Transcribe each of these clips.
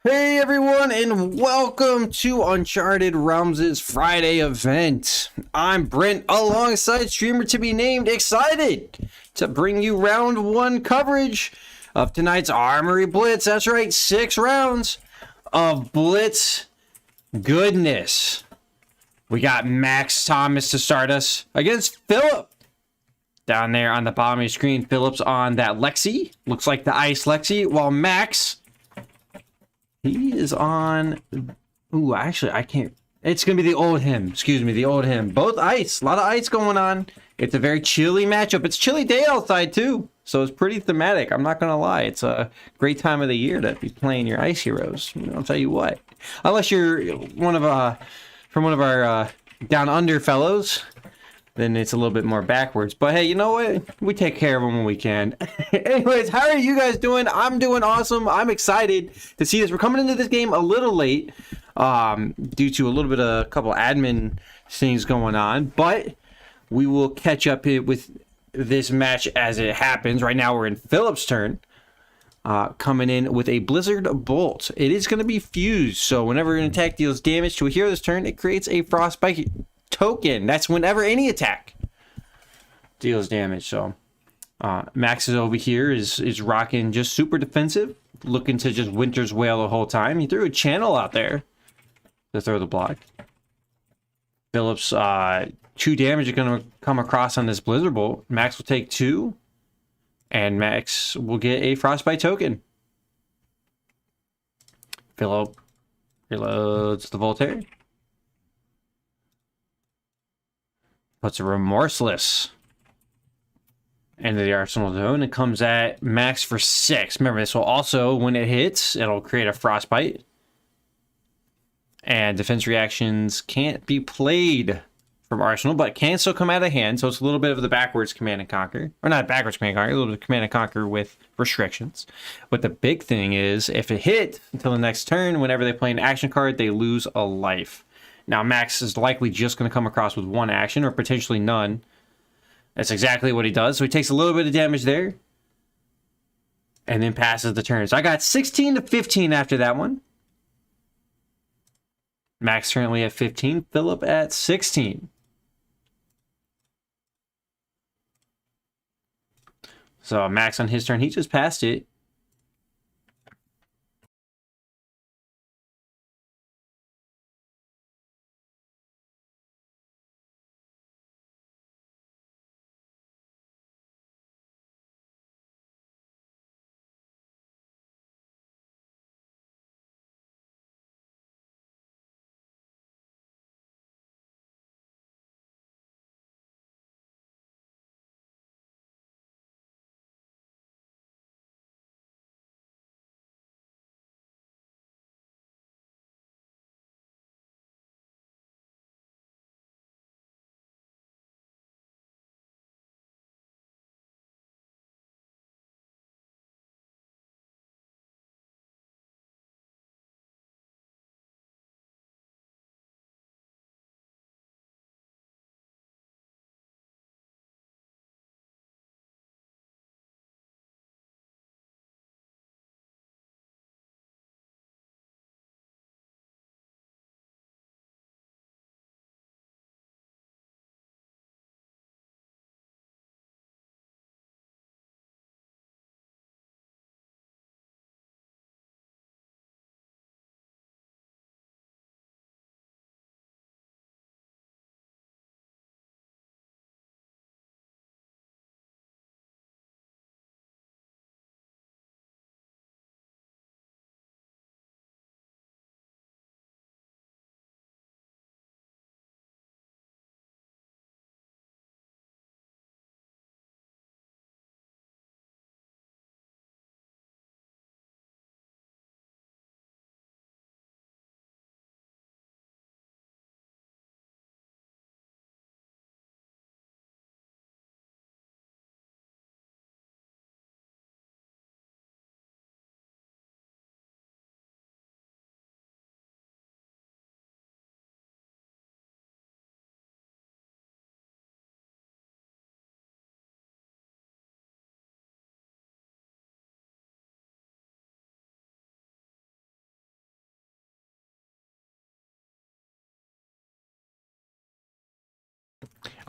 Hey everyone, and welcome to Uncharted Realms' Friday event. I'm Brent, alongside streamer to be named, excited to bring you round one coverage of tonight's Armory Blitz. That's right, 6 rounds of Blitz goodness. We got Max Thomas to start us against Philip. Down there on the bottom of your screen, Philip's on that Lexi. Looks like the Ice Lexi, while Max, he is on... Ooh, actually, I can't... It's going to be the old him. Excuse me, the old him. Both ice. A lot of ice going on. It's a very chilly matchup. It's chilly day outside, too. So it's pretty thematic. I'm not going to lie. It's a great time of the year to be playing your ice heroes. I'll tell you what. Unless you're one of from one of our down under fellows, then it's a little bit more backwards. But hey, you know what? We take care of them when we can. Anyways, how are you guys doing? I'm doing awesome. I'm excited to see this. We're coming into this game a little late due to a couple admin things going on. But we will catch up with this match as it happens. Right now we're in Philip's turn. Coming in with a Blizzard Bolt. It is going to be fused. So whenever an attack deals damage to a hero this turn, it creates a Frostbite token. That's whenever any attack deals damage. So Max is over here is rocking just super defensive, looking to just Winter's Wail the whole time. He threw a channel out there to throw the block. Philip's 2 damage are going to come across on this Blizzard Bolt. Max will take 2, and Max will get a Frostbite token. Philip reloads the Voltaire. Puts a Remorseless into the Arsenal zone. It comes at Max for 6. Remember, this will also, when it hits, it'll create a Frostbite. And defense reactions can't be played from Arsenal, but can still come out of hand. So it's a little bit of the backwards Command and Conquer. Or not backwards Command and Conquer, a little bit of Command and Conquer with restrictions. But the big thing is, if it hit until the next turn, whenever they play an action card, they lose a life. Now, Max is likely just going to come across with 1 action, or potentially none. That's exactly what he does. So he takes a little bit of damage there, and then passes the turn. So I got 16 to 15 after that one. Max currently at 15. Philip at 16. So Max on his turn, he just passed it.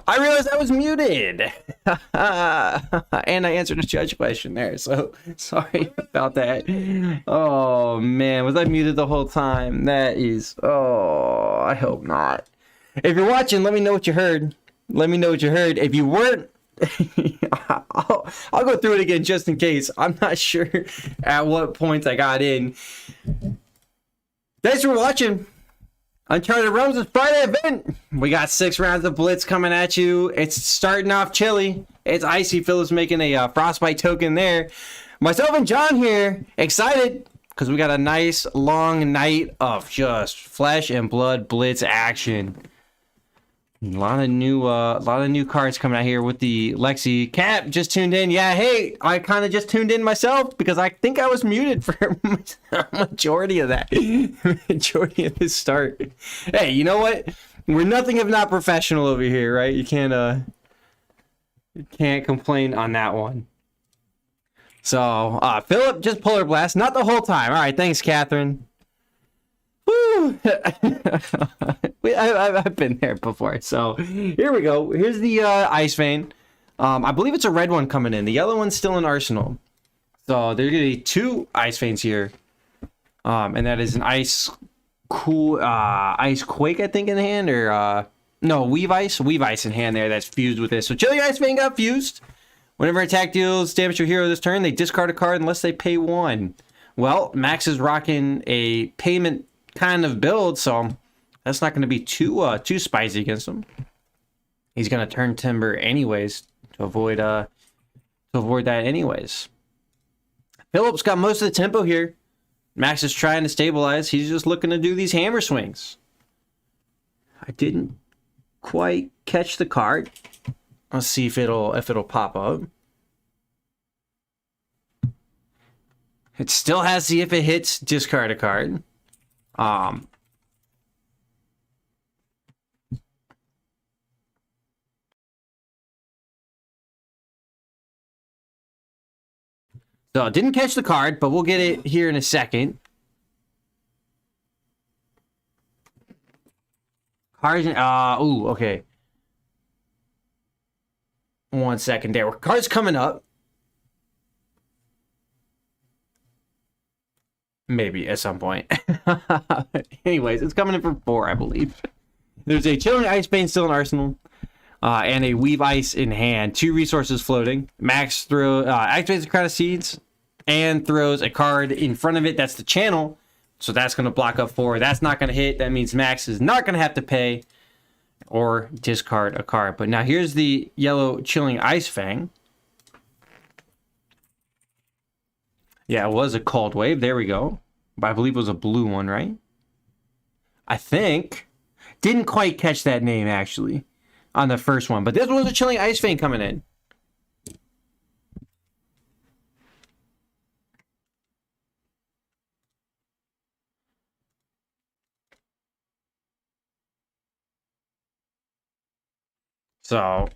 I realized I was muted. And I answered a judge question there, so sorry about that. Oh man, was I muted the whole time? That is, oh, I hope not. If you're watching, let me know what you heard. Let me know what you heard. If you weren't, I'll go through it again just in case. I'm not sure at what points I got in. Thanks for watching. Uncharted Realms' Friday event. We got 6 rounds of Blitz coming at you. It's starting off chilly. It's icy. Philip's making a frostbite token there. Myself and John here, excited because we got a nice long night of just flesh and blood Blitz action. A lot of new cards coming out here with the Lexi. Cap just tuned in. Yeah, hey, I kind of just tuned in myself because I think I was muted for a majority of that. Majority of this start. Hey, you know what? We're nothing if not professional over here, right? You can't complain on that one. So, Philip, just Polar Blast. Not the whole time. All right, thanks, Catherine. Woo! I've been there before. So here we go. Here's the Ice Vein. I believe it's a red one coming in. The yellow one's still in Arsenal. So there's gonna be 2 Ice Veins here. And that is an Ice Quake, I think, in hand, or no, Weave Ice in hand there that's fused with this. So Chilling Ice Vein got fused. Whenever attack deals damage to your hero this turn, they discard a card unless they pay 1. Well, Max is rocking a payment kind of build, so that's not going to be too spicy against him. He's going to turn Timber anyways to avoid that anyways. Philip's got most of the tempo here. Max is trying to stabilize. He's just looking to do these hammer swings. I didn't quite catch the card. Let's see if it'll pop up. It still has the if it hits, discard a card. So didn't catch the card, but we'll get it here in a second. Cards, ooh, okay. 1 second there. Cards coming up. Maybe at some point. Anyways, it's coming in for 4, I believe. There's a Chilling Ice Vein still in Arsenal, and a Weave Ice in hand. 2 resources floating. Max activates the Crown of Seeds and throws a card in front of it. That's the channel. So that's going to block up 4. That's not going to hit. That means Max is not going to have to pay or discard a card. But now here's the yellow Chilling Ice Fang. Yeah, it was a Cold Wave. There we go. But I believe it was a blue one, right? I think. Didn't quite catch that name, actually, on the first one. But this was a Chilling Ice Vein coming in. So,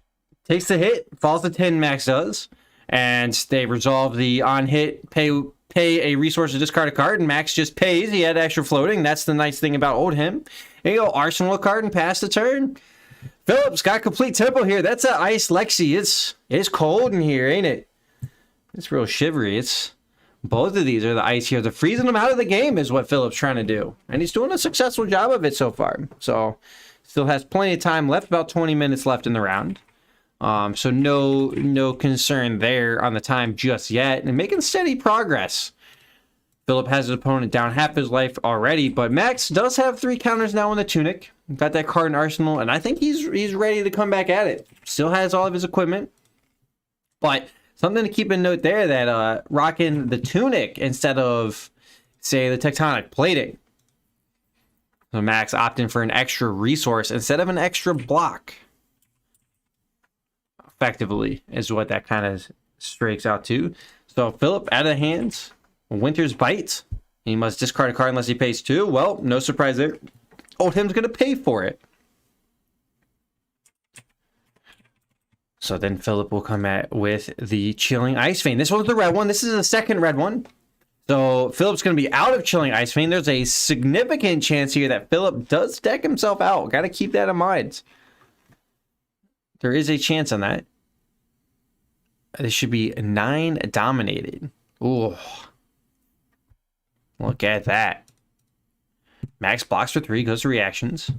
takes the hit, falls to 10, Max does. And they resolve the on hit, pay a resource to discard a card, and Max just pays. He had extra floating. That's the nice thing about old him. There you go, Arsenal a card and pass the turn. Philip's got complete tempo here. That's an Ice Lexi. It's cold in here, ain't it? It's real shivery. It's both of these are the ice here. The freezing them out of the game is what Philip's trying to do. And he's doing a successful job of it so far. So still has plenty of time left, about 20 minutes left in the round. So no concern there on the time just yet, and making steady progress. Philip has his opponent down half his life already, but Max does have 3 counters now in the Tunic. Got that card in Arsenal, and I think he's ready to come back at it. Still has all of his equipment, but something to keep in note there that rocking the Tunic instead of, say, the Tectonic plating. So Max opting for an extra resource instead of an extra block. Effectively is what that kind of strakes out to. So Philip out of hands. Winter's Bite. He must discard a card unless he pays 2. Well, no surprise there. Old him's going to pay for it. So then Philip will come at with the Chilling Ice Vein. This one's the red one. This is the second red one. So Philip's going to be out of Chilling Ice Vein. There's a significant chance here that Philip does deck himself out. Got to keep that in mind. There is a chance on that. This should be 9 dominated. Ooh. Look at that. Max blocks for 3, goes to reactions.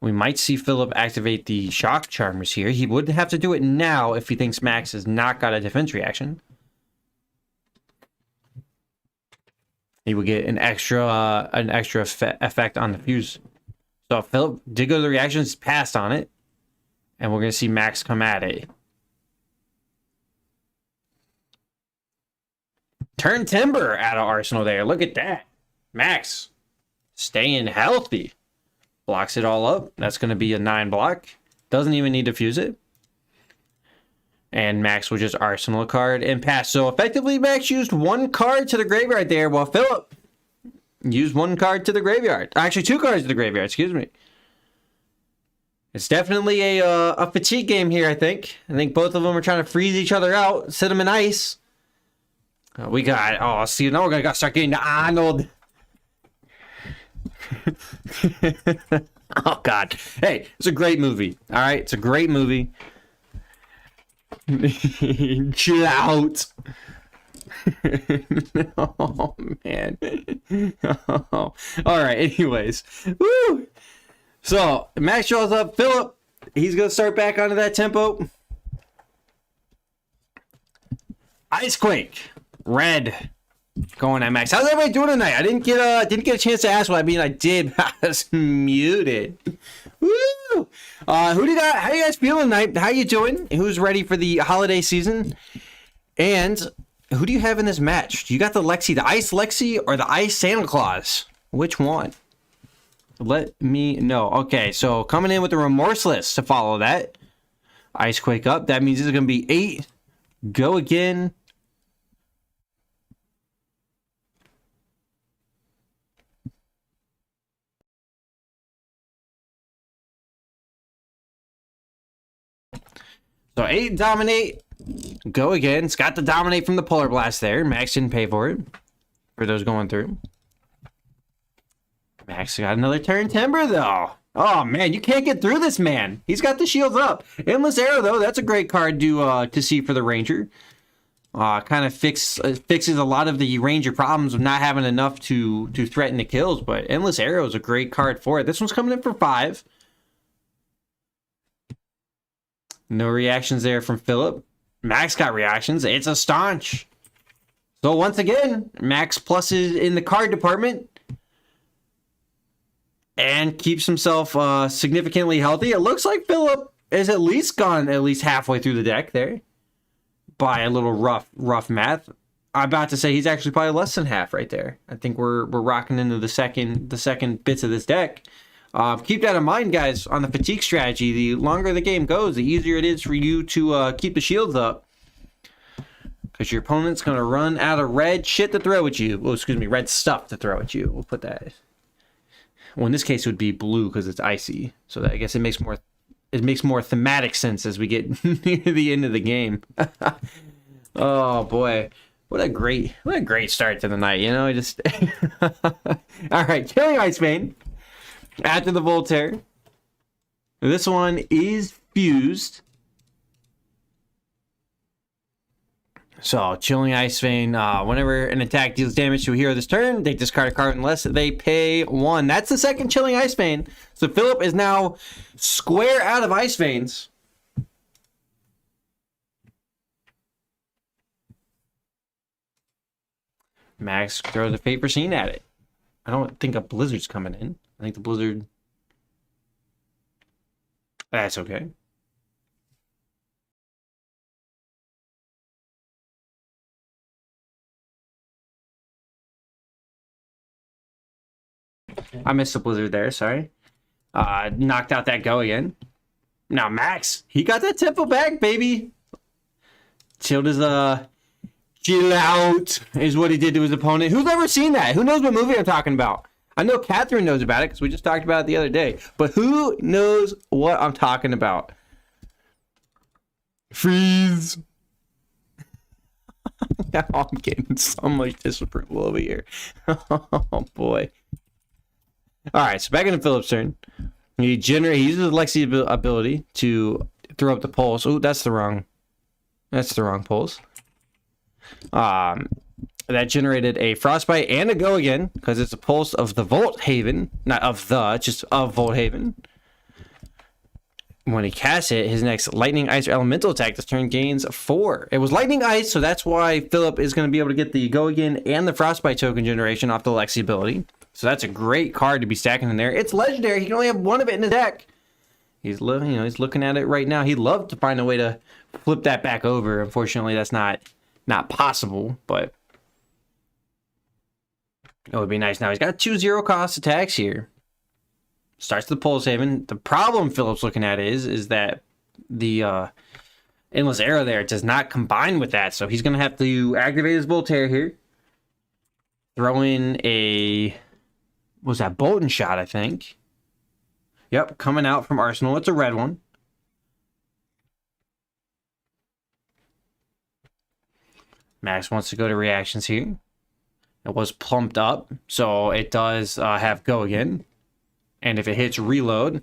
We might see Philip activate the shock charmers here. He wouldn't have to do it now if he thinks Max has not got a defense reaction. He would get an extra effect on the fuse. So if Philip did go to the reactions, passed on it. And we're going to see Max come at it. Turn Timber out of Arsenal there. Look at that. Max staying healthy. Blocks it all up. That's going to be a 9 block. Doesn't even need to fuse it. And Max will just Arsenal a card and pass. So effectively, Max used 1 card to the graveyard there, while Philip used 1 card to the graveyard. Actually, 2 cards to the graveyard, excuse me. It's definitely a fatigue game here, I think. I think both of them are trying to freeze each other out, sit them in ice. We got, see, now we're going to start getting to Arnold. Oh, God. Hey, it's a great movie. All right, it's a great movie. Chill out. Oh, man. Oh. All right, anyways. Woo! So, Max shows up. Philip, he's going to start back onto that tempo. Icequake. Red. Going at Max. How's everybody doing tonight? I didn't get a chance to ask what I mean. I did. I was muted. Woo! How you guys feeling tonight? How you doing? Who's ready for the holiday season? And who do you have in this match? Do you got the Ice Lexi, or the Ice Santa Claus? Which one? Let me know. Okay, so coming in with the Remorseless to follow that. Icequake up. That means it's going to be 8. Go again. So 8 dominate. Go again. It's got the dominate from the Polar Blast there. Max didn't pay for it. For those going through. Max got another turn Timber though. Oh man, you can't get through this man. He's got the shields up. Endless Arrow though, that's a great card to see for the Ranger. Kind of fixes a lot of the Ranger problems of not having enough to threaten the kills. But Endless Arrow is a great card for it. This one's coming in for 5. No reactions there from Philip. Max got reactions. It's a staunch. So once again, Max pluses in the card department. And keeps himself significantly healthy. It looks like Philip is at least gone halfway through the deck there. By a little rough math. I'm about to say he's actually probably less than half right there. I think we're rocking into the second bits of this deck. Keep that in mind, guys, on the fatigue strategy. The longer the game goes, the easier it is for you to keep the shields up. Because your opponent's going to run out of red shit to throw at you. Oh, excuse me, red stuff to throw at you. We'll put that. Well, in this case, it would be blue because it's icy. So that, I guess it makes more thematic sense as we get near the end of the game. Oh boy, what a great start to the night. You know, just all right. Killing Icebane after the Voltaire. This one is fused. So, Chilling Ice Vein, whenever an attack deals damage to a hero this turn, they discard a card unless they pay 1. That's the second Chilling Ice Vein. So, Philip is now square out of Ice Veins. Max throws a Fate Scene at it. I don't think a Blizzard's coming in. I think the Blizzard... That's okay. I missed the Blizzard there, sorry. Knocked out that go again. Now Max, he got that tempo back, baby. Chilled his chill out is what he did to his opponent. Who's ever seen that? Who knows what movie I'm talking about? I know Catherine knows about it because we just talked about it the other day. But who knows what I'm talking about? Freeze. Now I'm getting so much disapproval over here. Oh boy. All right, so back into Philip's turn. He uses Lexi ability to throw up the pulse. Oh, that's the wrong pulse. That generated a frostbite and a go again because it's a pulse of the Volt Haven, not of the, just of Volt Haven. When he casts it, his next lightning, ice, or elemental attack this turn gains 4. It was lightning, ice, so that's why Philip is going to be able to get the go again and the frostbite token generation off the Lexi ability. So that's a great card to be stacking in there. It's legendary. He can only have one of it in his deck. He's looking at it right now. He'd love to find a way to flip that back over. Unfortunately, that's not possible, but it would be nice. Now he's got 2 0-cost attacks here. Starts the Pulse Haven. The problem Philip's looking at is that the Endless Arrow there does not combine with that, so he's going to have to activate his Voltaire here. Throw in a... was that Bolton Shot, I think. Yep, coming out from Arsenal. It's a red one. Max wants to go to reactions here. It was plumped up, so it does have go again. And if it hits reload,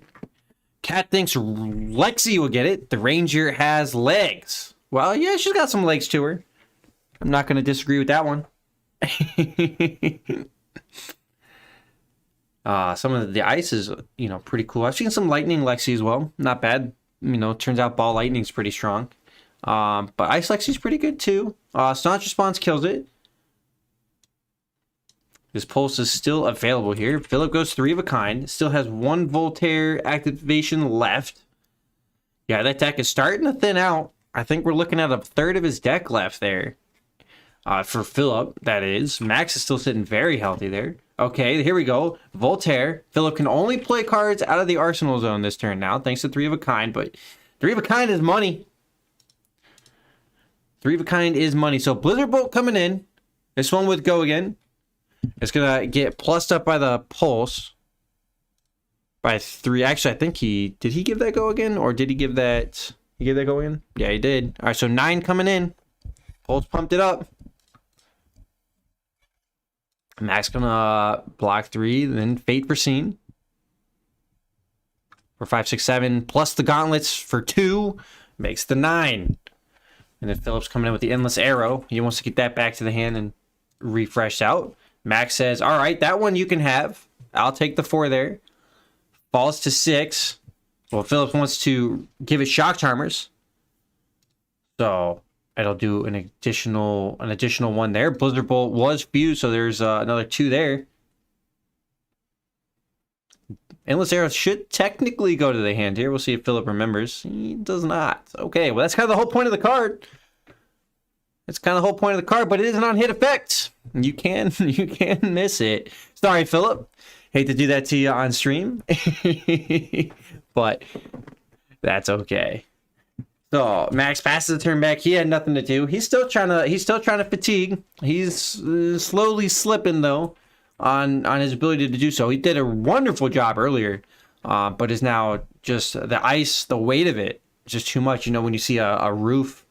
Cat thinks Lexi will get it. The Ranger has legs. Well, yeah, she's got some legs to her. I'm not going to disagree with that one. Some of the ice is, pretty cool. I've seen some lightning Lexi as well. Not bad. Turns out ball lightning's pretty strong. But ice Lexi's pretty good too. Staunch Response kills it. This pulse is still available here. Philip goes 3 of a kind. Still has 1 Voltaire activation left. Yeah, that deck is starting to thin out. I think we're looking at a third of his deck left there. For Philip, that is. Max is still sitting very healthy there. Okay, here we go. Voltaire. Philip can only play cards out of the Arsenal zone this turn now, thanks to 3 of a kind. But 3 of a kind is money. 3 of a kind is money. So Blizzard Bolt coming in. This one with go again. It's going to get plussed up by the pulse. By 3. Actually, I think did he give that go again? Or did he give that... He gave that go again? Yeah, he did. All right, so 9 coming in. Pulse pumped it up. Max gonna block 3, then Fate Foreseen. For 5, 6, 7. Plus the gauntlets for 2. Makes the 9. And then Philip's coming in with the Endless Arrow. He wants to get that back to the hand and refresh out. Max says, all right, that one you can have. I'll take the 4 there. Falls to 6. Well, Phillips wants to give it Shock Charmers. So it'll do an additional 1 there. Blizzard Bolt was fused, so there's another 2 there. Endless Arrow should technically go to the hand here. We'll see if Philip remembers. He does not. Okay, well, that's kind of the whole point of the card. It's kind of the whole point of the card, but it is an on-hit effect. You can miss it. Sorry, Philip. Hate to do that to you on stream, but that's okay. So Max passes the turn back. He had nothing to do. He's still trying to fatigue. He's slowly slipping though on his ability to do so. He did a wonderful job earlier, but is now just the ice, the weight of it, just too much. When you see a roof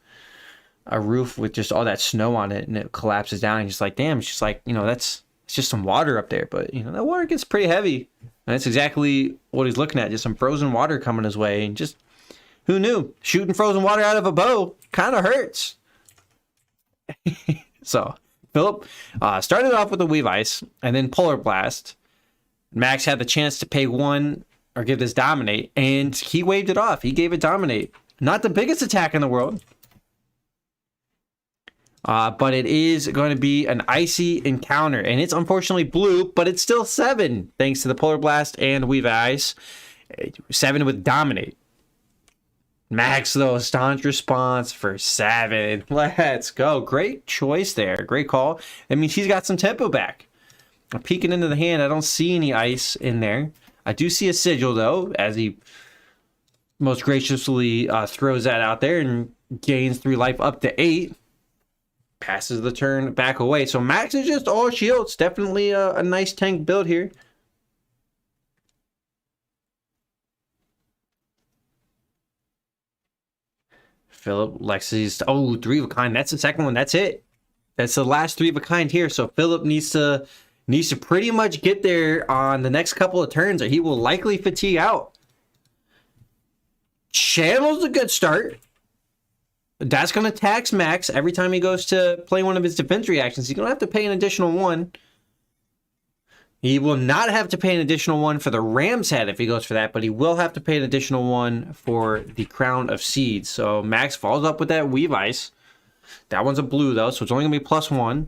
with just all that snow on it and it collapses down, and you're just like, damn, it's just like, it's just some water up there, but that water gets pretty heavy, and that's exactly what he's looking at, just some frozen water coming his way. And just, who knew, shooting frozen water out of a bow kind of hurts. So Philip started off with a Weave Ice and then Polar Blast. Max had the chance to pay 1 or give this Dominate, and he waved it off. He gave it Dominate. Not the biggest attack in the world, but it is going to be an icy encounter, and it's unfortunately blue, but it's still 7 thanks to the Polar Blast and Weave Ice. 7 with Dominate. Max though, Staunch Response for 7. Let's go. Great choice there. Great call. I mean, he's got some tempo back. I'm peeking into the hand. I don't see any ice in there. I do see a Sigil though, as he most graciously throws that out there and gains 3 life up to 8. Passes the turn back away. So Max is just all shields. Definitely a nice tank build here. Philip, Lexi's, 3 of a kind. That's the second one. That's it. That's the last 3 of a kind here. So Philip needs to pretty much get there on the next couple of turns, or he will likely fatigue out. channel's a good start. That's going to tax Max every time he goes to play one of his defense reactions. He's going to have to pay an additional 1. He will not have to pay an additional 1 for the Ram's Head if he goes for that, but he will have to pay an additional 1 for the Crown of Seeds. So Max follows up with that Weave Ice. That one's a blue, though, so it's only going to be +1.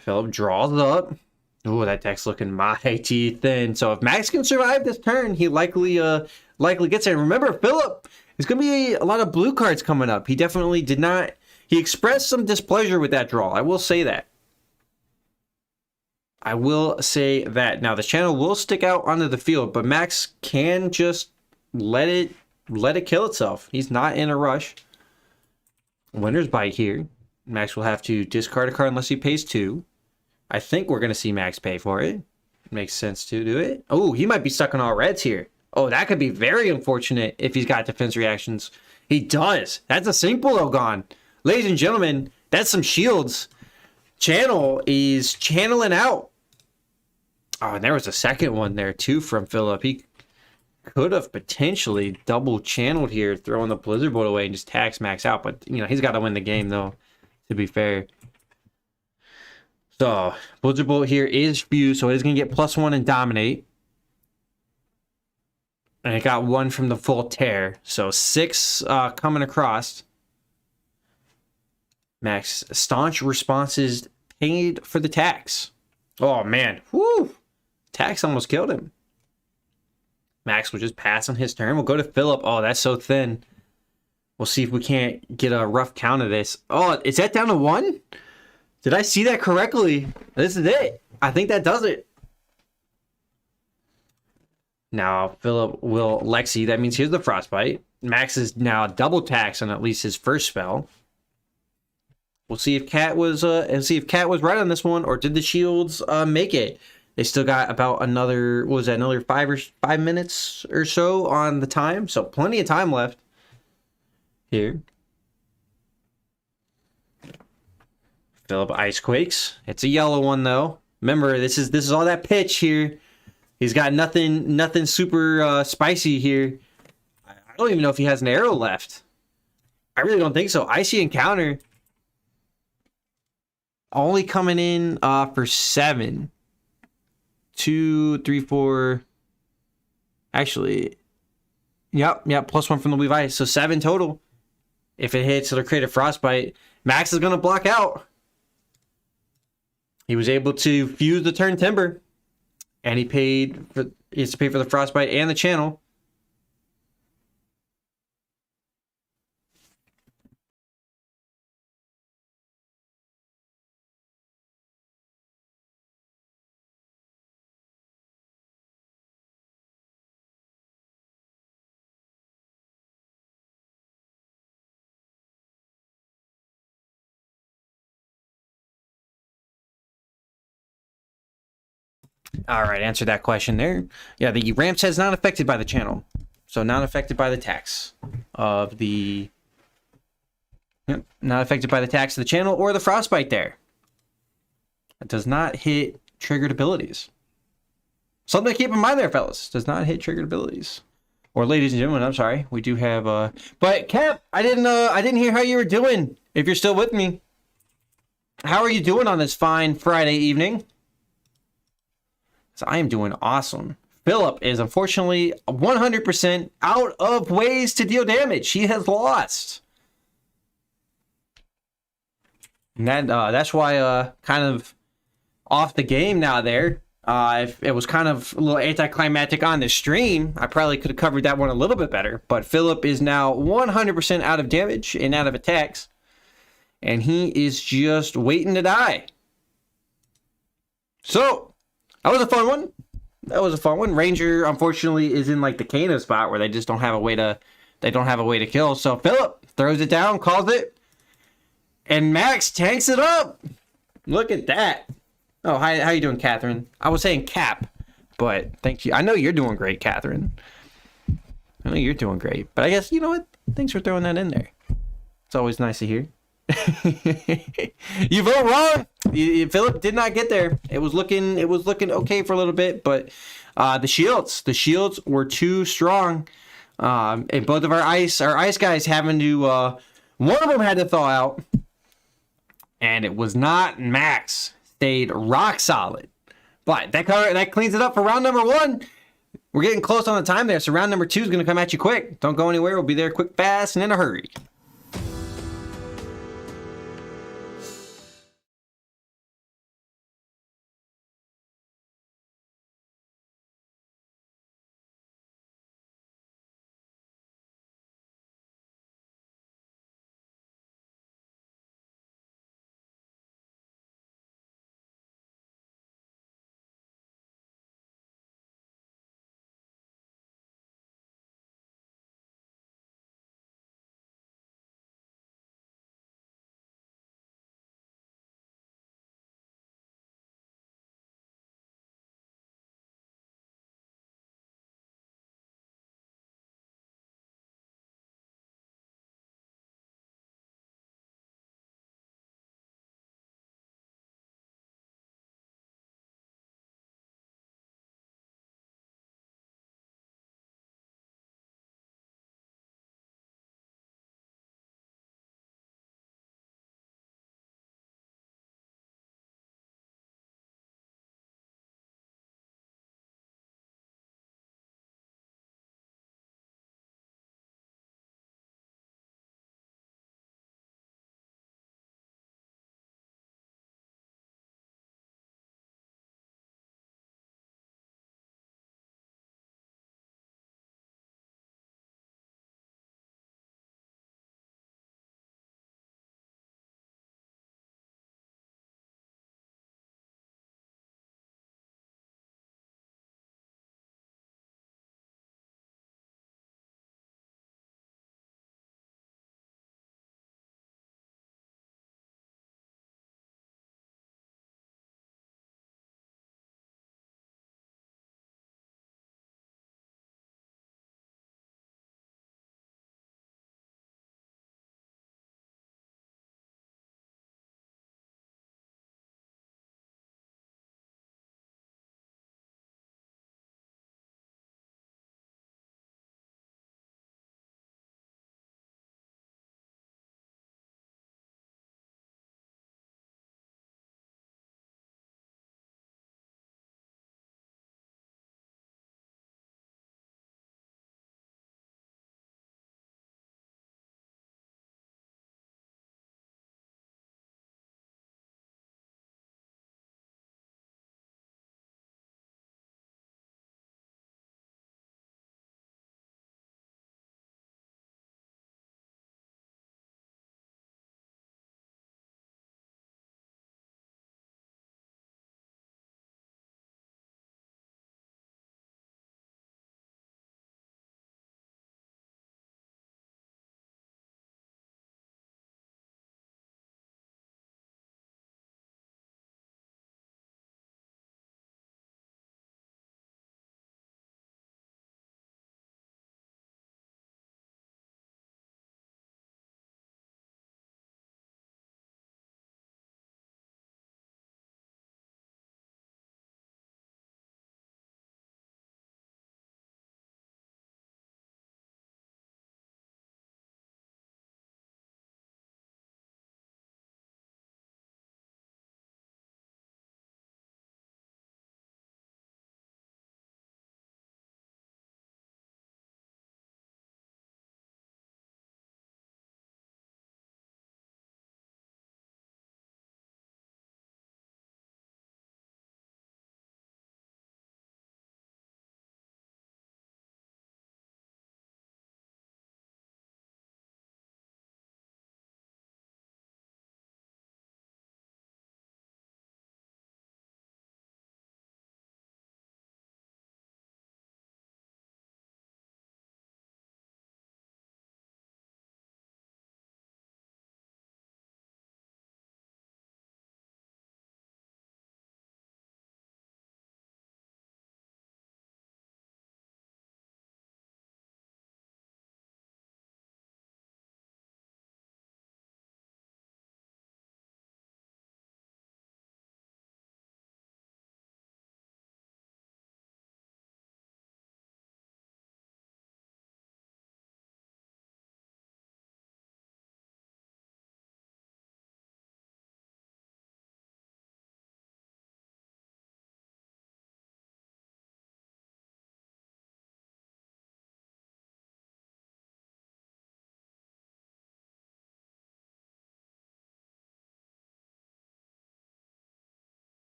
Philip draws up. Ooh, that deck's looking mighty thin. So if Max can survive this turn, he likely gets it. And remember, Philip, there's going to be a lot of blue cards coming up. He definitely did not... He expressed some displeasure with that draw. I will say that. I will say that. Now, the channel will stick out onto the field, but Max can just let it kill itself. He's not in a rush. Winner's Bite here. Max will have to discard a card unless he pays 2. I think we're going to see Max pay for it. Makes sense to do it. Oh, he might be stuck on all reds here. Oh, that could be very unfortunate if he's got defense reactions. He does. That's a Sync-Below gone. Ladies and gentlemen, that's some shields. Channel is channeling out. Oh, and there was a second one there, too, from Philip. He could have potentially double channeled here, throwing the Blizzard Bolt away and just tax Max out. But, you know, he's got to win the game, though, to be fair. So, Blizzard Bolt here is fused, so it is going to get +1 and Dominate. And it got 1 from the Voltaire. So, 6 coming across. Max, staunch responses paid for the tax. Oh, man. Woo! Tax almost killed him. Max will just pass on his turn. We'll go to Philip. Oh, that's so thin. We'll see if we can't get a rough count of this. Oh, is that down to 1? Did I see that correctly? This is it. I think that does it. Now, Philip will Lexi. That means here's the Frostbite. Max is now double tax on at least his first spell. We'll see if Cat was right on this one, or did the shields make it? They still got about another, what was that, another 5 minutes or so on the time, so plenty of time left here. Philip Ice Quakes. It's a yellow one though. Remember, this is all that pitch here. He's got nothing super spicy here. I don't even know if he has an arrow left. I really don't think so. Icy Encounter. Only coming in for 7. 2, 3, 4. Actually, yep, +1 from the Weave Ice. So 7 total. If it hits, it'll create a Frostbite. Max is going to block out. He was able to fuse the Turn Timber. And he has to pay for the Frostbite and the channel. All right, answer that question there. Yeah, the Ram's Head is not affected by the channel. So not affected by the tax of the... Yep, not affected by the tax of the channel or the Frostbite there. It does not hit triggered abilities. Something to keep in mind there, fellas. Does not hit triggered abilities. Or ladies and gentlemen, I'm sorry. We do have... But Cap, I didn't hear how you were doing. If you're still with me. How are you doing on this fine Friday evening? So I am doing awesome. Philip is unfortunately 100% out of ways to deal damage. He has lost. And that's why kind of off the game now there. If it was kind of a little anticlimactic on the stream, I probably could have covered that one a little bit better. But Philip is now 100% out of damage and out of attacks. And he is just waiting to die. So... that was a fun one. That was a fun one. Ranger, unfortunately, is in like the Kano spot where they just don't have a way to kill. So Philip throws it down, calls it, and Max tanks it up. Look at that. Oh, how you doing, Catherine? I was saying Cap, but thank you. I know you're doing great, Catherine. I know you're doing great, but I guess you know what? Thanks for throwing that in there. It's always nice to hear. You vote wrong. Philip did not get there. It was looking okay for a little bit, but The shields were too strong. And both of our ice guys having to one of them had to thaw out, and it was not Max. Stayed rock solid. But that cleans it up for round number 1. We're getting close on the time there, so round number 2 is going to come at you quick. Don't go anywhere. We'll be there quick, fast, and in a hurry.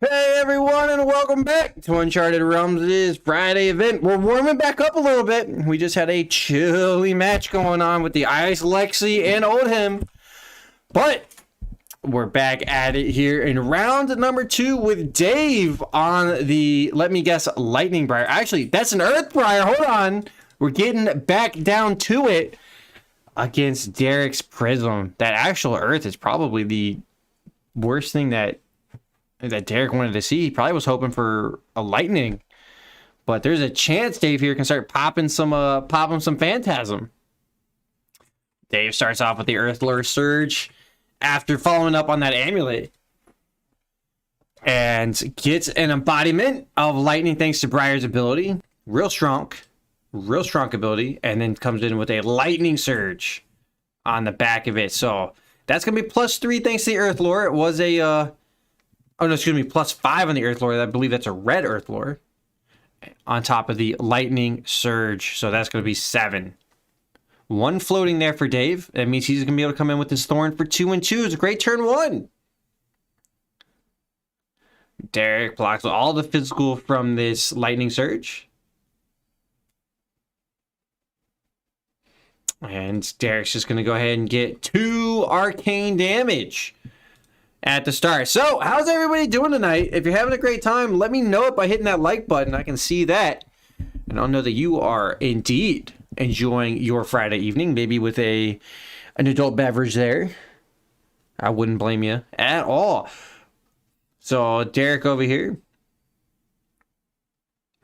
Hey everyone, and welcome back to Uncharted Realms' Friday event. We're warming back up a little bit. We just had a chilly match going on with the Ice Lexi and Oldham. But we're back at it here in round number 2 with Dave on the, let me guess, Lightning Briar. Actually, that's an Earth Briar. Hold on. We're getting back down to it against Derek's Prism. That actual Earth is probably the worst thing that Derek wanted to see. He probably was hoping for a lightning, but there's a chance Dave here can start popping some Phantasm. Dave starts off with the Earth Lure Surge after following up on that amulet and gets an embodiment of lightning thanks to Briar's ability. Real strong ability, and then comes in with a lightning surge on the back of it. So that's gonna be +3 thanks to the Earth Lure. It was a +5 on the Earth Lore. I believe that's a red Earth Lore on top of the lightning surge. So that's going to be 7. 1 floating there for Dave. That means he's going to be able to come in with his Thorn for 2 and 2. It's a great turn 1. Derek blocks all the physical from this lightning surge. And Derek's just going to go ahead and get 2 arcane damage at the start. So, how's everybody doing tonight? If you're having a great time, let me know it by hitting that like button. I can see that. And I'll know that you are indeed enjoying your Friday evening, maybe with an adult beverage there. I wouldn't blame you at all. So, Derek over here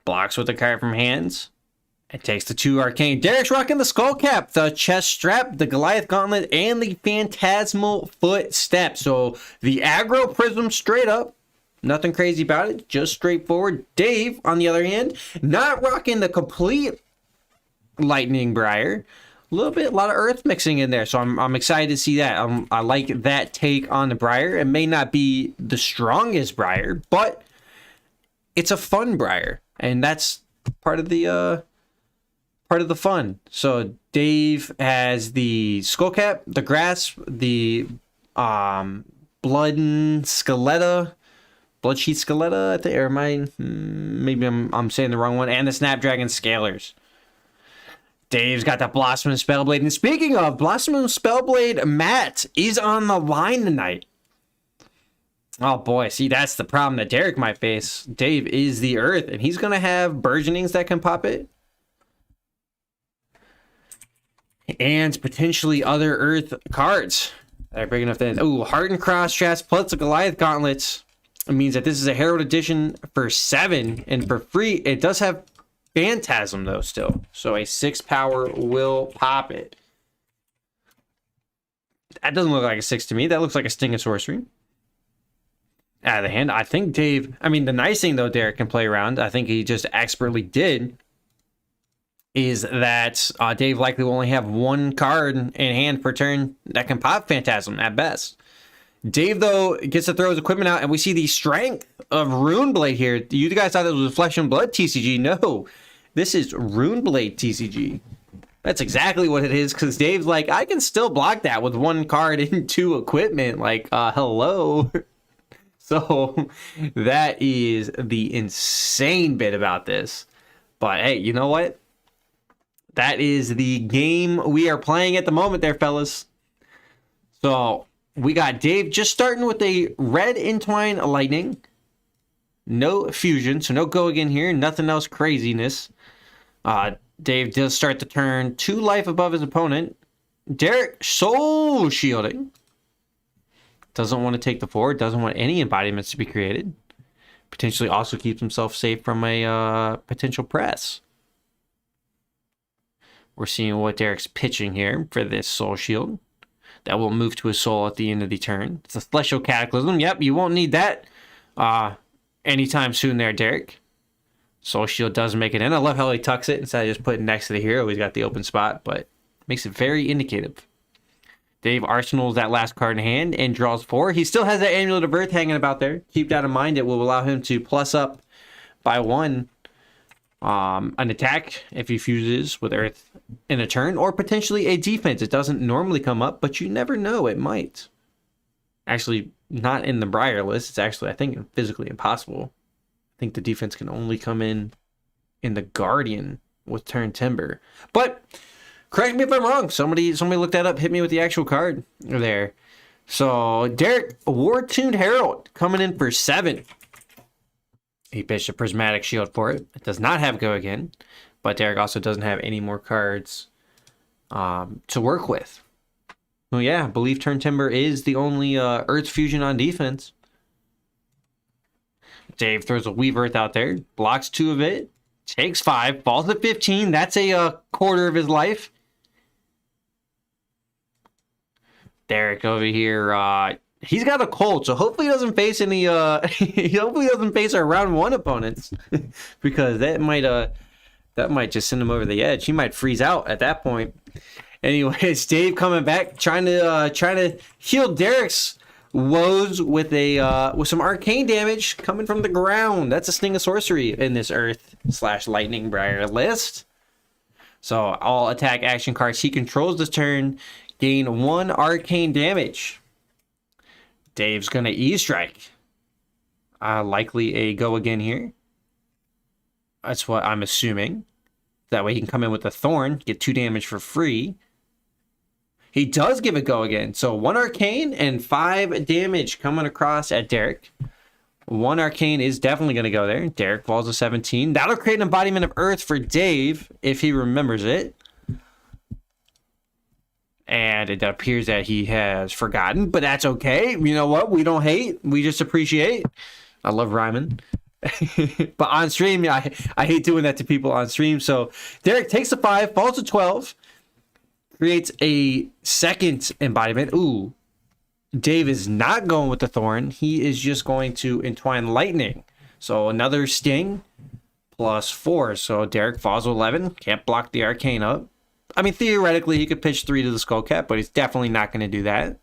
blocks with the card from hands. It takes the 2 arcane. Derek's rocking the skull cap, the chest strap, the Goliath gauntlet, and the phantasmal footstep. So the aggro prism straight up. Nothing crazy about it. Just straightforward. Dave, on the other hand, not rocking the complete lightning briar. A lot of earth mixing in there. So I'm excited to see that. I like that take on the briar. It may not be the strongest briar, but it's a fun briar. And that's part of the fun. So Dave has the skull cap, the grasp, the bloodsheet skeletta, I think, or maybe I'm saying the wrong one, and the snapdragon scalers. Dave's got that Blossom and Spellblade. And speaking of Blossom and Spellblade, Matt is on the line tonight. Oh boy, see, that's the problem that Derek might face. Dave is the Earth, and he's gonna have burgeonings that can pop it, and potentially other Earth cards that are big enough that... Oh, Hardened Cross Straps plus the Goliath Gauntlets. It means that this is a Herald Edition for 7, and for free, it does have Phantasm, though, still. So a 6 power will pop it. That doesn't look like a 6 to me. That looks like a Sting of Sorcery. Out of the hand, I think Dave... I mean, the nice thing, though, Derek can play around, I think he just expertly did, is that Dave likely will only have 1 card in hand per turn that can pop Phantasm at best. Dave, though, gets to throw his equipment out, and we see the strength of Runeblade here. You guys thought this was a Flesh and Blood TCG. No, this is Runeblade TCG. That's exactly what it is, because Dave's like, I can still block that with 1 card and 2 equipment. Like, hello. So that is the insane bit about this. But hey, you know what? That is the game we are playing at the moment there, fellas. So we got Dave just starting with a red Entwine Lightning. No fusion, so no go again here. Nothing else craziness. Dave does start the turn 2 life above his opponent. Derek soul shielding. Doesn't want to take the 4. Doesn't want any embodiments to be created. Potentially also keeps himself safe from a potential press. We're seeing what Derek's pitching here for this Soul Shield. That will move to his soul at the end of the turn. It's a Celestial Cataclysm. Yep, you won't need that anytime soon there, Derek. Soul Shield does make it in. I love how he tucks it instead of just putting it next to the hero. He's got the open spot, but makes it very indicative. Dave arsenals that last card in hand and draws 4. He still has that Amulet of Earth hanging about there. Keep that in mind. It will allow him to plus up by 1 an attack if he fuses with Earth in a turn, or potentially a defense. It doesn't normally come up, but you never know. It might. Actually, not in the Briar list. It's actually, I think, physically impossible. I think the defense can only come in the Guardian with Turn Timber. But correct me if I'm wrong. Somebody looked that up, hit me with the actual card there. So Derek, War-Tuned Herald coming in for 7. He pitched a Prismatic Shield for it. It does not have Go Again, but Derek also doesn't have any more cards to work with. Well, yeah, I believe Turn Timber is the only Earth Fusion on defense. Dave throws a Weave Earth out there, blocks 2 of it, takes 5, falls to 15. That's a quarter of his life. Derek over here, he's got a cold, so hopefully he doesn't face any hopefully he doesn't face our round 1 opponents, because that might just send him over the edge. He might freeze out at that point. Anyways, Dave coming back, trying to heal Derek's woes with some arcane damage coming from the ground. That's a Sting of Sorcery in this Earth/Lightning Briar list. So all attack action cards he controls this turn gain 1 arcane damage. Dave's gonna E-Strike. Likely a Go Again here. That's what I'm assuming. That way he can come in with a Thorn, get 2 damage for free. He does give a Go Again. So 1 arcane and 5 damage coming across at Derek. 1 arcane is definitely going to go there. Derek falls to 17. That'll create an embodiment of Earth for Dave if he remembers it. And it appears that he has forgotten, but that's okay. You know what? We don't hate. We just appreciate. I love rhyming. But on stream, I hate doing that to people on stream. So Derek takes a 5, falls to 12, creates a second embodiment. Ooh, Dave is not going with the Thorn. He is just going to Entwine Lightning. So another Sting plus 4. So Derek falls to 11. Can't block the Arcane up. I mean, theoretically, he could pitch 3 to the Skullcap, but he's definitely not going to do that.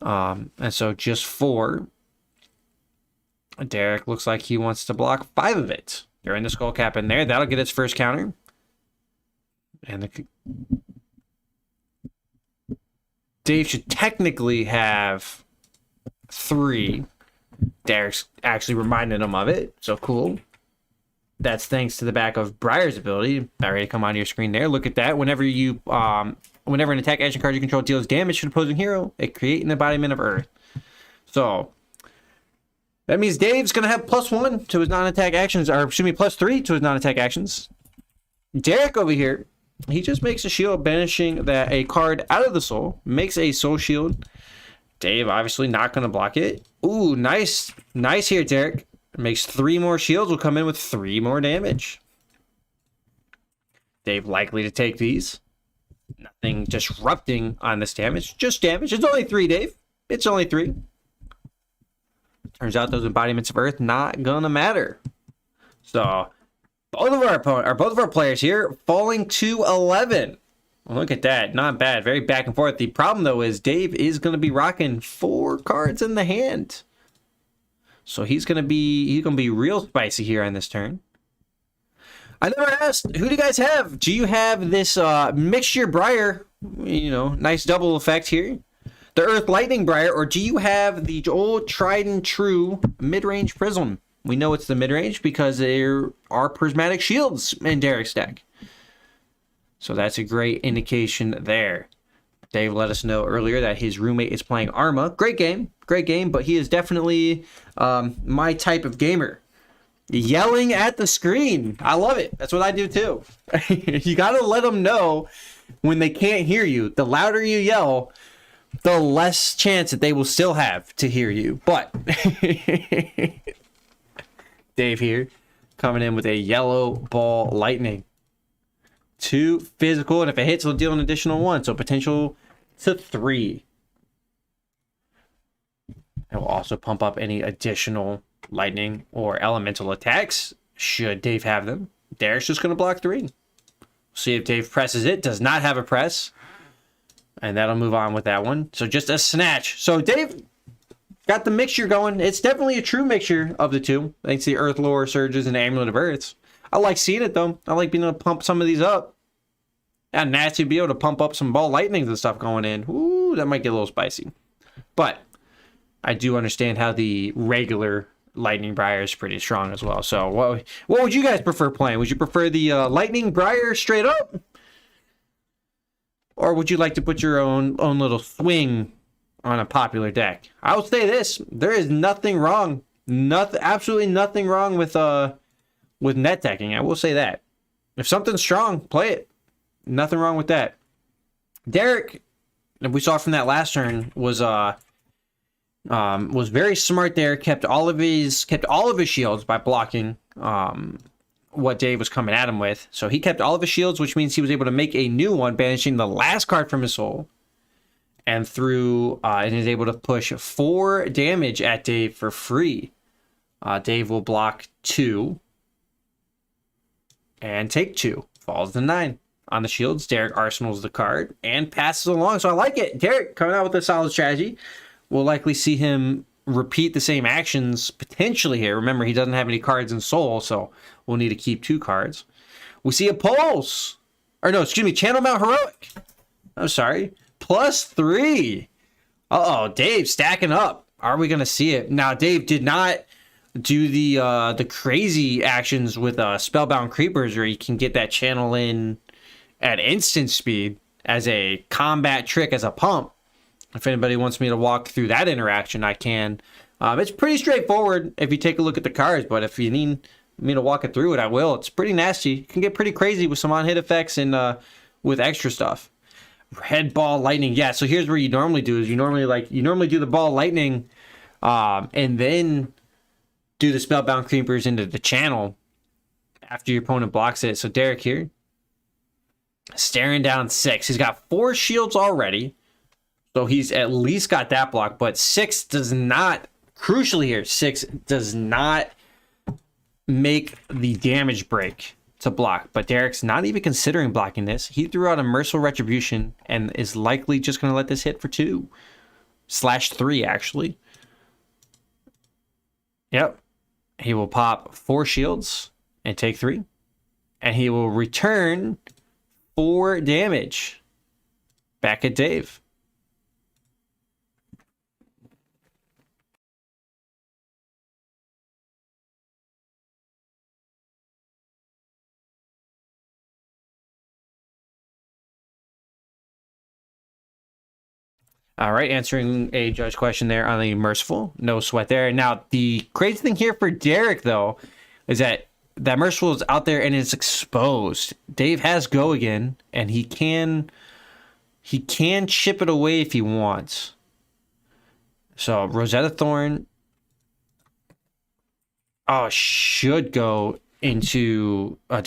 And so just 4. Derek looks like he wants to block 5 of it. They're in the Skullcap in there. That'll get its first counter. And Dave should technically have 3. Derek's actually reminded him of it. So cool. That's thanks to the back of Briar's ability. About ready to come onto your screen there. Look at that. Whenever an attack action card you control deals damage to an opposing hero, it creates an embodiment of Earth. So that means Dave's going to have +1 to his non-attack actions, or excuse me, +3 to his non-attack actions. Derek over here, he just makes a shield, banishing a card out of the soul, makes a soul shield. Dave obviously not going to block it. Ooh, nice here, Derek. Makes 3 more shields, will come in with 3 more damage. Dave likely to take these. Nothing disrupting on this damage, just damage. It's only 3, Dave. It's only 3. Turns out those embodiments of Earth not gonna matter. So both of our players here falling to 11. Well, look at that, not bad. Very back and forth. The problem though is Dave is gonna be rocking 4 cards in the hand. So he's gonna be real spicy here on this turn. I never asked, who do you guys have? Do you have this Mixture Briar? You know, nice double effect here. The Earth Lightning Briar, or do you have the old tried and true mid-range Prism? We know it's the mid-range because there are Prismatic Shields in Derek's deck. So that's a great indication there. Dave let us know earlier that his roommate is playing Arma. Great game, but he is definitely my type of gamer. Yelling at the screen. I love it. That's what I do too. You got to let them know when they can't hear you. The louder you yell, the less chance that they will still have to hear you. But Dave here coming in with a yellow ball lightning. 2 physical, and if it hits, it'll deal an additional 1. So potential to 3. It will also pump up any additional lightning or elemental attacks should Dave have them. Derek's just going to block 3. See if Dave presses it. Does not have a press. And that'll move on with that one. So just a snatch. So Dave got the mixture going. It's definitely a true mixture of the two. Thanks to the Earth Lore Surges and Amulet of Earths. I like seeing it though. I like being able to pump some of these up. And nasty to be able to pump up some ball lightnings and stuff going in. Ooh, that might get a little spicy. But I do understand how the regular Lightning Briar is pretty strong as well. So what would you guys prefer playing? Would you prefer the Lightning Briar straight up? Or would you like to put your own little swing on a popular deck? I will say this, there is nothing wrong. Absolutely nothing wrong with net decking. I will say that. If something's strong, play it. Nothing wrong with that. Derek, we saw from that last turn, was very smart there. Kept all of his shields by blocking what Dave was coming at him with. So he kept all of his shields, which means he was able to make a new one, banishing the last card from his soul, and is able to push 4 damage at Dave for free. Dave will block 2 and take 2. Falls to 9. On the shields, Derek arsenals the card and passes along. So I like it. Derek coming out with a solid strategy. We'll likely see him repeat the same actions potentially here. Remember, he doesn't have any cards in soul, so we'll need to keep 2 cards. We see a pulse. Or no, excuse me, Channel Mount Heroic. I'm sorry. +3. Uh-oh, Dave stacking up. Are we going to see it? Now, Dave did not do the crazy actions with Spellbound Creepers where you can get that channel in at instant speed as a combat trick, as a pump. If anybody wants me to walk through that interaction, I can. It's pretty straightforward if you take a look at the cards, but if you need me to walk it through it, I will. It's pretty nasty. You can get pretty crazy with some on-hit effects and with extra stuff. Red Ball Lightning. Yeah, so here's what you normally do is you normally do the Ball Lightning and then do the Spellbound Creepers into the channel after your opponent blocks it. So Derek here, staring down 6. He's got 4 shields already, so he's at least got that block, but 6 does not, crucially here, 6 does not make the damage break to block. But Derek's not even considering blocking this. He threw out a Merciful Retribution and is likely just going to let this hit for 2/3, actually. Yep. He will pop 4 shields and take 3. And he will return 4 damage back at Dave. All right, answering a judge question there on the Merciful. No sweat there. Now, the crazy thing here for Derek, though, is that Merciful is out there and it's exposed. Dave has Go again, and he can chip it away if he wants. So, Rosetta Thorn should go into a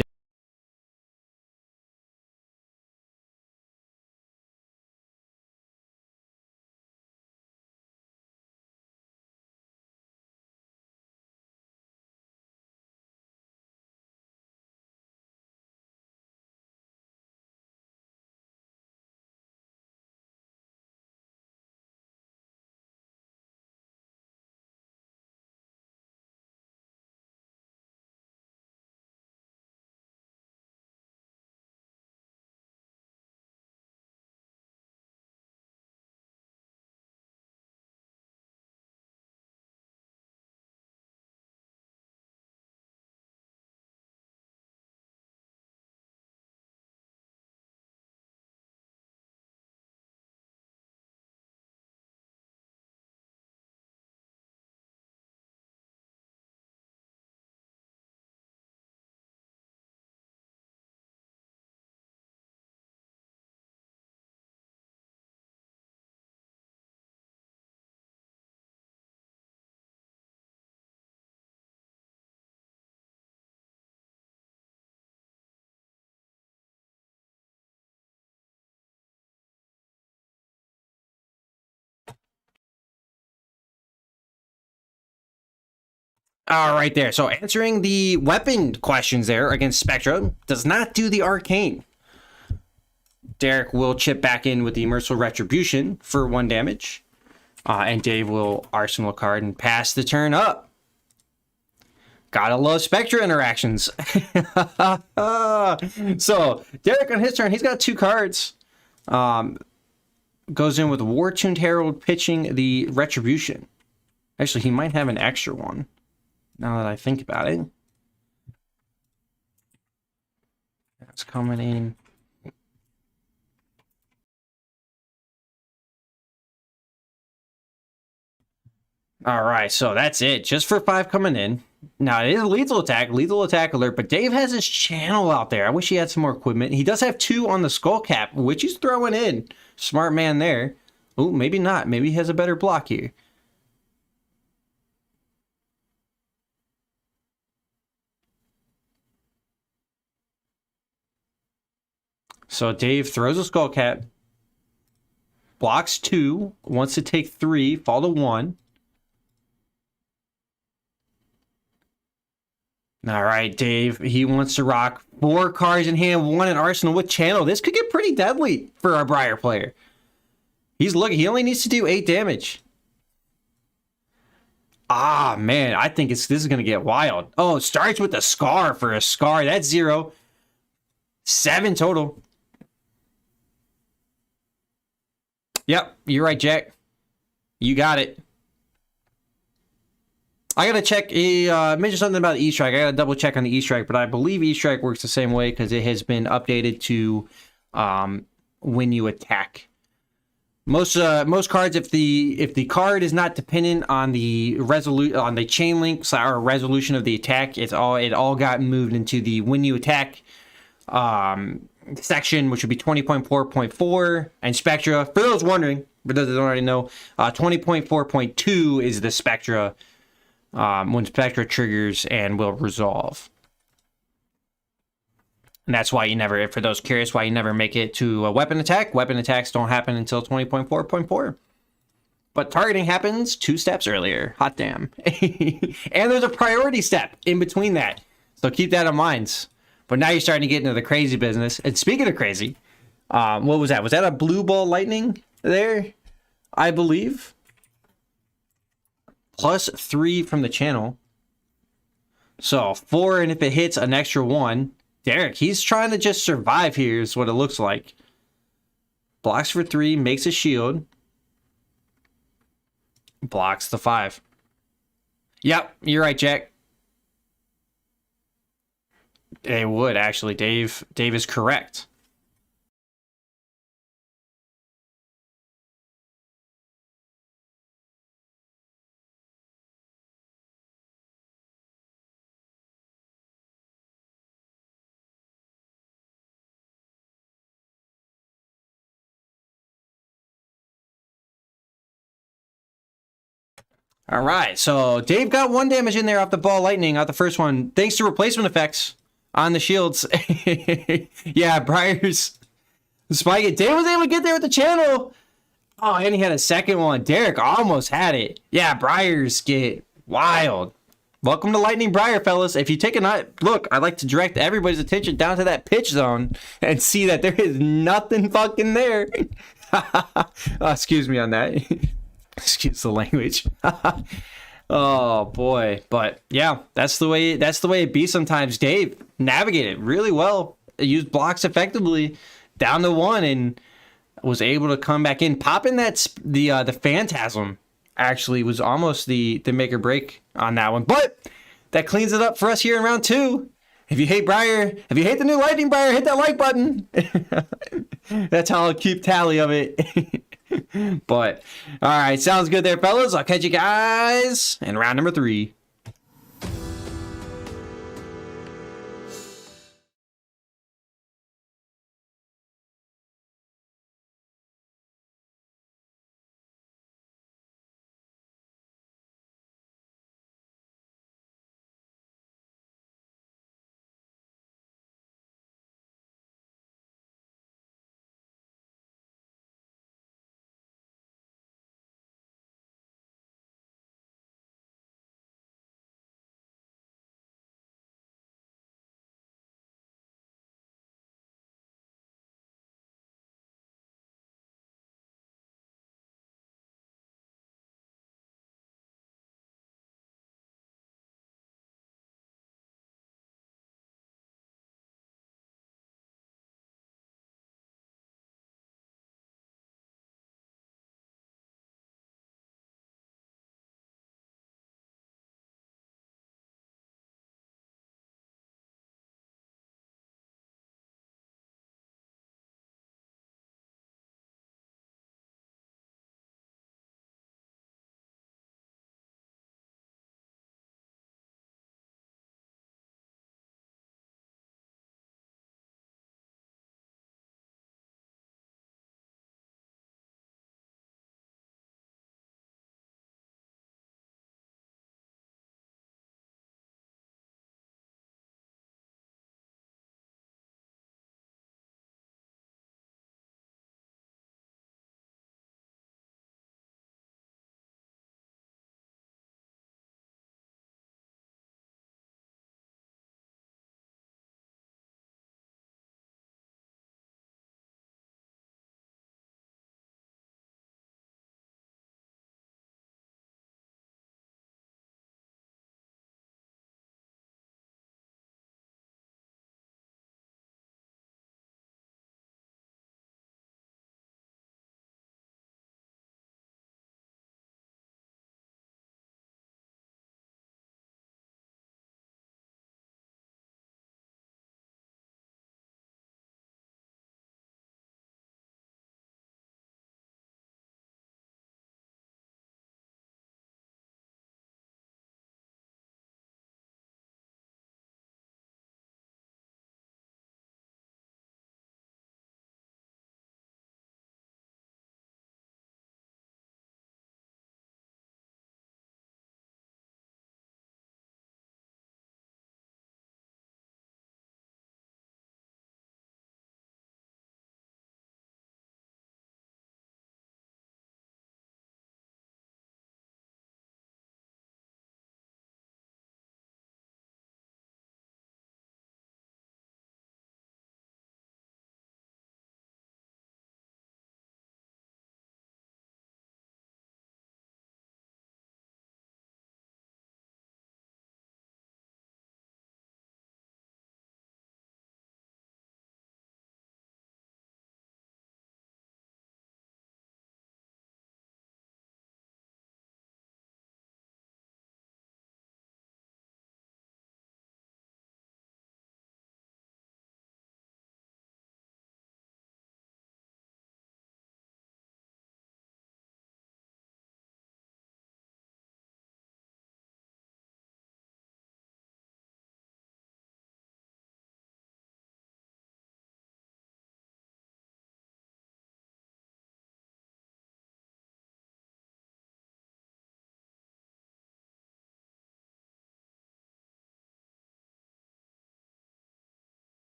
All right, there. So answering the weapon questions there against Spectra does not do the Arcane. Derek will chip back in with the Merciful Retribution for 1 damage. And Dave will Arsenal card and pass the turn up. Gotta love Spectra interactions. So Derek on his turn, he's got 2 cards. Goes in with War-Tuned Herald pitching the Retribution. Actually, he might have an extra one, now that I think about it. That's coming in. All right, so that's it. Just for 5 coming in. Now, it is lethal attack alert, but Dave has his channel out there. I wish he had some more equipment. He does have 2 on the skull cap, which he's throwing in. Smart man there. Oh, maybe not. Maybe he has a better block here. So Dave throws a skull cap, blocks 2, wants to take 3, fall to 1. All right, Dave, he wants to rock 4 cards in hand, 1 in arsenal with channel. This could get pretty deadly for our Briar player. He's looking, he only needs to do 8 damage. Ah, man, I think this is going to get wild. Oh, it starts with a scar for a scar. That's 0. 7 total. Yep, you're right, Jack. You got it. I gotta check. He mentioned something about E-Strike. I gotta double check on the E-Strike, but I believe E-Strike works the same way because it has been updated to when you attack. Most cards, if the card is not dependent on the chain links or resolution of the attack, it all got moved into the when you attack section, which would be 20.4.4, and Spectra. For those wondering, for those that don't already know, 20.4.2 is the Spectra. When Spectra triggers and will resolve. And that's why you never, for those curious, why you never make it to a weapon attack. Weapon attacks don't happen until 20.4.4. But targeting happens 2 steps earlier. Hot damn. And there's a priority step in between that. So keep that in mind. But now you're starting to get into the crazy business. And speaking of crazy, what was that? Was that a blue ball lightning there? I believe. Plus 3 from the channel. So 4, and if it hits, an extra 1. Derek, he's trying to just survive here is what it looks like. Blocks for 3, makes a shield. Blocks the 5. Yep, you're right, Jack. They would, actually. Dave is correct. All right, so Dave got 1 damage in there off the ball lightning, off the first one, thanks to replacement effects on the shields. Yeah, Briar's spike it. Dave was able to get there with the channel. Oh, and he had a second one. Derek almost had it. Yeah, Briar's get wild. Welcome to Lightning Briar, fellas. If you take a look, I'd like to direct everybody's attention down to that pitch zone and see that there is nothing fucking there. Excuse me on that. Excuse the language. Oh boy, but yeah, that's the way it be sometimes. Dave navigated really well, used blocks effectively down to 1, and was able to come back in. Popping the phantasm actually was almost the make or break on that one, but that cleans it up for us here in round 2. If you hate Briar, if you hate the new Lightning Briar, hit that like button. That's how I'll keep tally of it. But all right, sounds good there, fellas. I'll catch you guys in round number 3.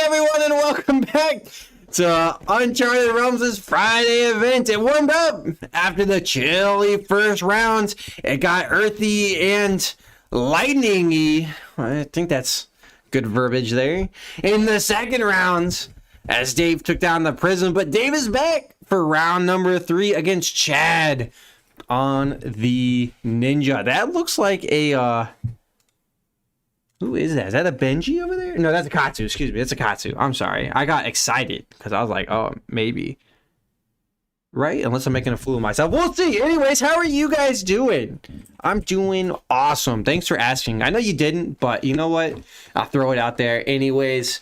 everyone, and welcome back to Uncharted Realms' Friday event. It warmed up after the chilly first rounds. It got earthy and lightning-y. I think that's good verbiage there. In the second rounds, as Dave took down the Prism, but Dave is back for round number 3 against Chad on the Ninja. That looks like a who is that? Is that a Benji over there? No, that's a Katsu. Excuse me. That's a Katsu. I'm sorry. I got excited because I was like, oh, maybe. Right? Unless I'm making a fool of myself. We'll see. Anyways, how are you guys doing? I'm doing awesome. Thanks for asking. I know you didn't, but you know what? I'll throw it out there. Anyways,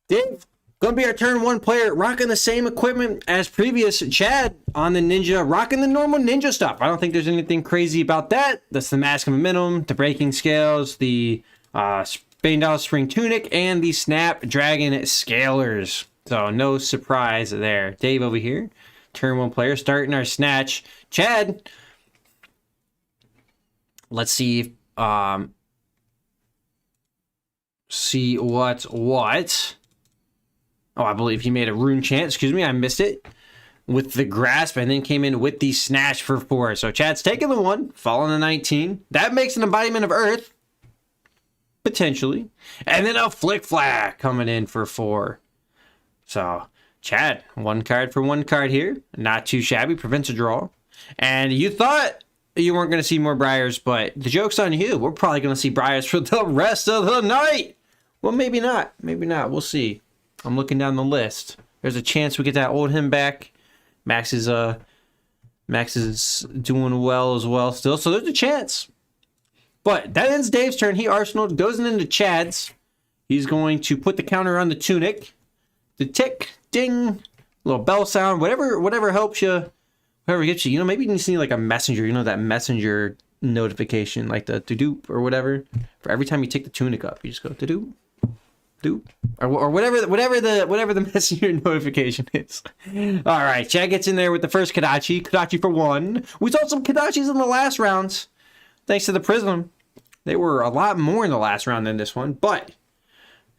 Dave, gonna be our turn 1 player rocking the same equipment as previous. Chad on the Ninja, rocking the normal Ninja stuff. I don't think there's anything crazy about that. That's the Mask of Momentum, the Breaking Scales, the Spane Spring Tunic, and the Snapdragon Scalers. So no surprise there. Dave over here, turn 1 player, starting our snatch. Chad, let's see what's what. Oh, I believe he made a rune chant. Excuse me, I missed it. With the grasp, and then came in with the snatch for 4. So Chad's taking the 1, falling the 19. That makes an embodiment of Earth. Potentially. And then a flick flack coming in for 4. So Chad, 1 card for 1 card here. Not too shabby. Prevents a draw. And you thought you weren't going to see more Briars, but the joke's on you. We're probably going to see Briars for the rest of the night. Well, maybe not. Maybe not. We'll see. I'm looking down the list. There's a chance we get that old him back. Max is doing well as well still, so there's a chance. But that ends Dave's turn. He arsenaled, goes into Chad's. He's going to put the counter on the Tunic. The tick, ding, little bell sound, whatever helps you, whatever gets you. You know, maybe you need to see like a messenger. You know, that messenger notification, like the to-doop or whatever. For every time you take the Tunic up, you just go to-doop. Or whatever the messenger notification is. All right, Chad gets in there with the first Kadachi for 1. We saw some Kadachis in the last rounds, thanks to the Prism. They were a lot more in the last round than this one, but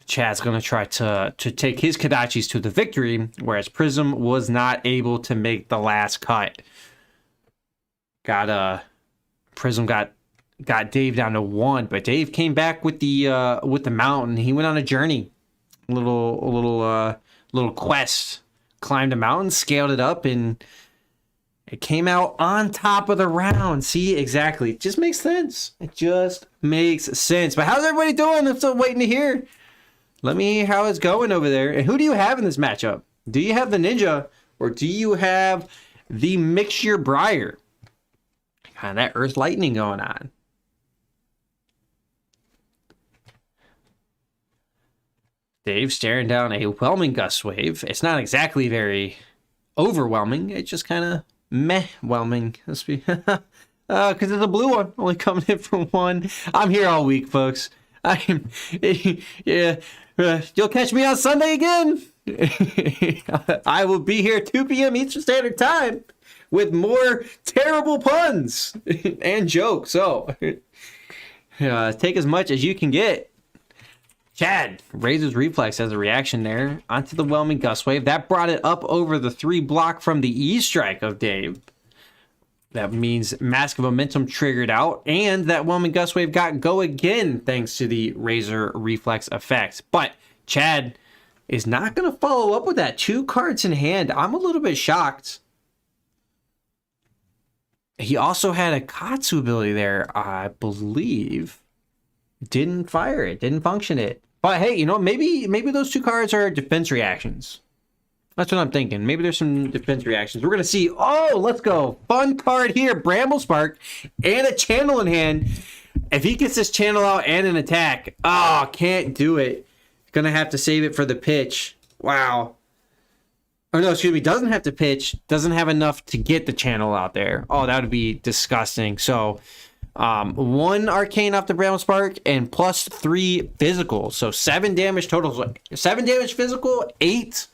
Chad's gonna try to take his Kadachis to the victory, whereas Prism was not able to make the last cut. Prism got Dave down to 1, but Dave came back with the mountain. He went on a journey, a little quest, climbed a mountain, scaled it up, and it came out on top of the round. See, exactly. It just makes sense. It just makes sense. But how's everybody doing? I'm still waiting to hear. Let me hear how it's going over there. And who do you have in this matchup? Do you have the Ninja, or do you have the Mixture Briar? Kind of that Earth Lightning going on. Dave staring down a whelming gust wave. It's not exactly very overwhelming. It's just kind of meh-whelming. Let's be because it's a blue one only coming in for 1. I'm here all week, folks. Yeah. You'll catch me on Sunday again. I will be here 2 p.m. Eastern Standard Time with more terrible puns and jokes. So take as much as you can get. Chad raises reflex as a reaction there onto the whelming gust wave. That brought it up over the 3 block from the E strike of Dave. That means Mask of Momentum triggered out, and that whelming gust wave got go again thanks to the razor reflex effect. But Chad is not going to follow up with that. 2 cards in hand. I'm a little bit shocked. He also had a Katsu ability there, I believe. Didn't fire it, didn't function it. But hey, you know, maybe those 2 cards are defense reactions. That's what I'm thinking. Maybe there's some defense reactions. We're going to see. Oh, let's go. Fun card here. Bramble Spark and a channel in hand. If he gets this channel out and an attack, oh, can't do it. Going to have to save it for the pitch. Wow. Or no, excuse me. Doesn't have to pitch. Doesn't have enough to get the channel out there. Oh, that would be disgusting. So 1 arcane off the Bramble Spark and plus 3 physical. So 7 damage total. 7 damage physical, 8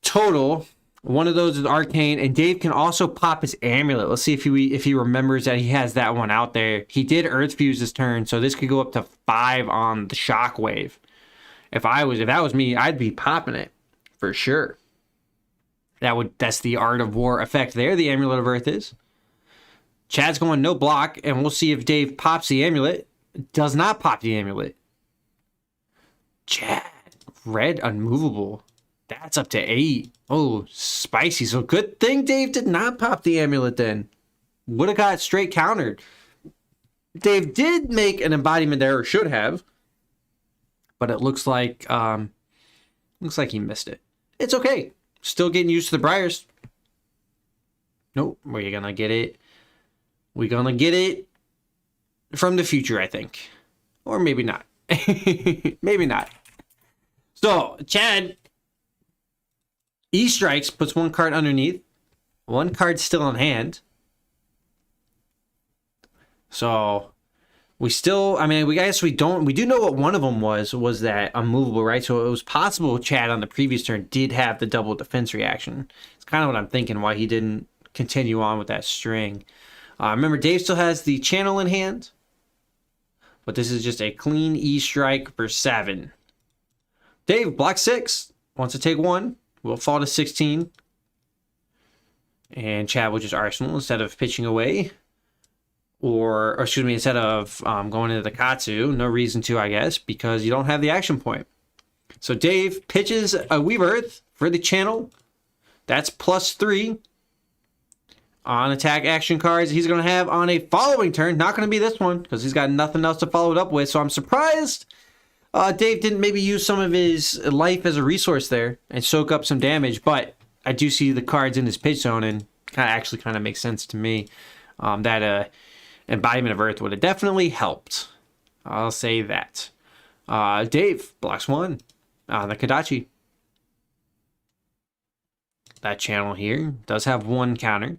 total. One of those is arcane, and Dave can also pop his amulet. Let's see if he remembers that he has that one out there. He did Earth Fuse this turn, so this could go up to 5 on the Shockwave. If that was me, I'd be popping it for sure. That's the Art of War effect there. The Amulet of Earth is. Chad's going no block, and we'll see if Dave pops the amulet. Does not pop the amulet. Chad, red unmovable. That's up to 8. Oh, spicy. So good thing Dave did not pop the amulet then. Would have got straight countered. Dave did make an embodiment there, or should have. But it looks like he missed it. It's okay. Still getting used to the Briars. Nope. We're gonna get it. We're gonna get it from the future, I think. Or maybe not. Maybe not. So, Chad, E-strikes, puts 1 card underneath. 1 card still in hand. So, we still, I mean, we do know what one of them was that unmovable, right? So it was possible Chad on the previous turn did have the double defense reaction. It's kind of what I'm thinking, why he didn't continue on with that string. Remember, Dave still has the channel in hand, but this is just a clean E-strike for 7. Dave, block 6, wants to take 1, will fall to 16. And Chad will just Arsenal instead of pitching away. Or excuse me, instead of going into the Katsu. No reason to, I guess, because you don't have the action point. So Dave pitches a Weave Earth for the channel. That's +3 on attack action cards he's going to have on a following turn. Not going to be this one because he's got nothing else to follow it up with. So I'm surprised Dave didn't maybe use some of his life as a resource there and soak up some damage. But I do see the cards in his pitch zone, and actually kind of makes sense to me that Embodiment of Earth would have definitely helped. I'll say that. Dave blocks 1 on the Kadachi. That channel here does have 1 counter.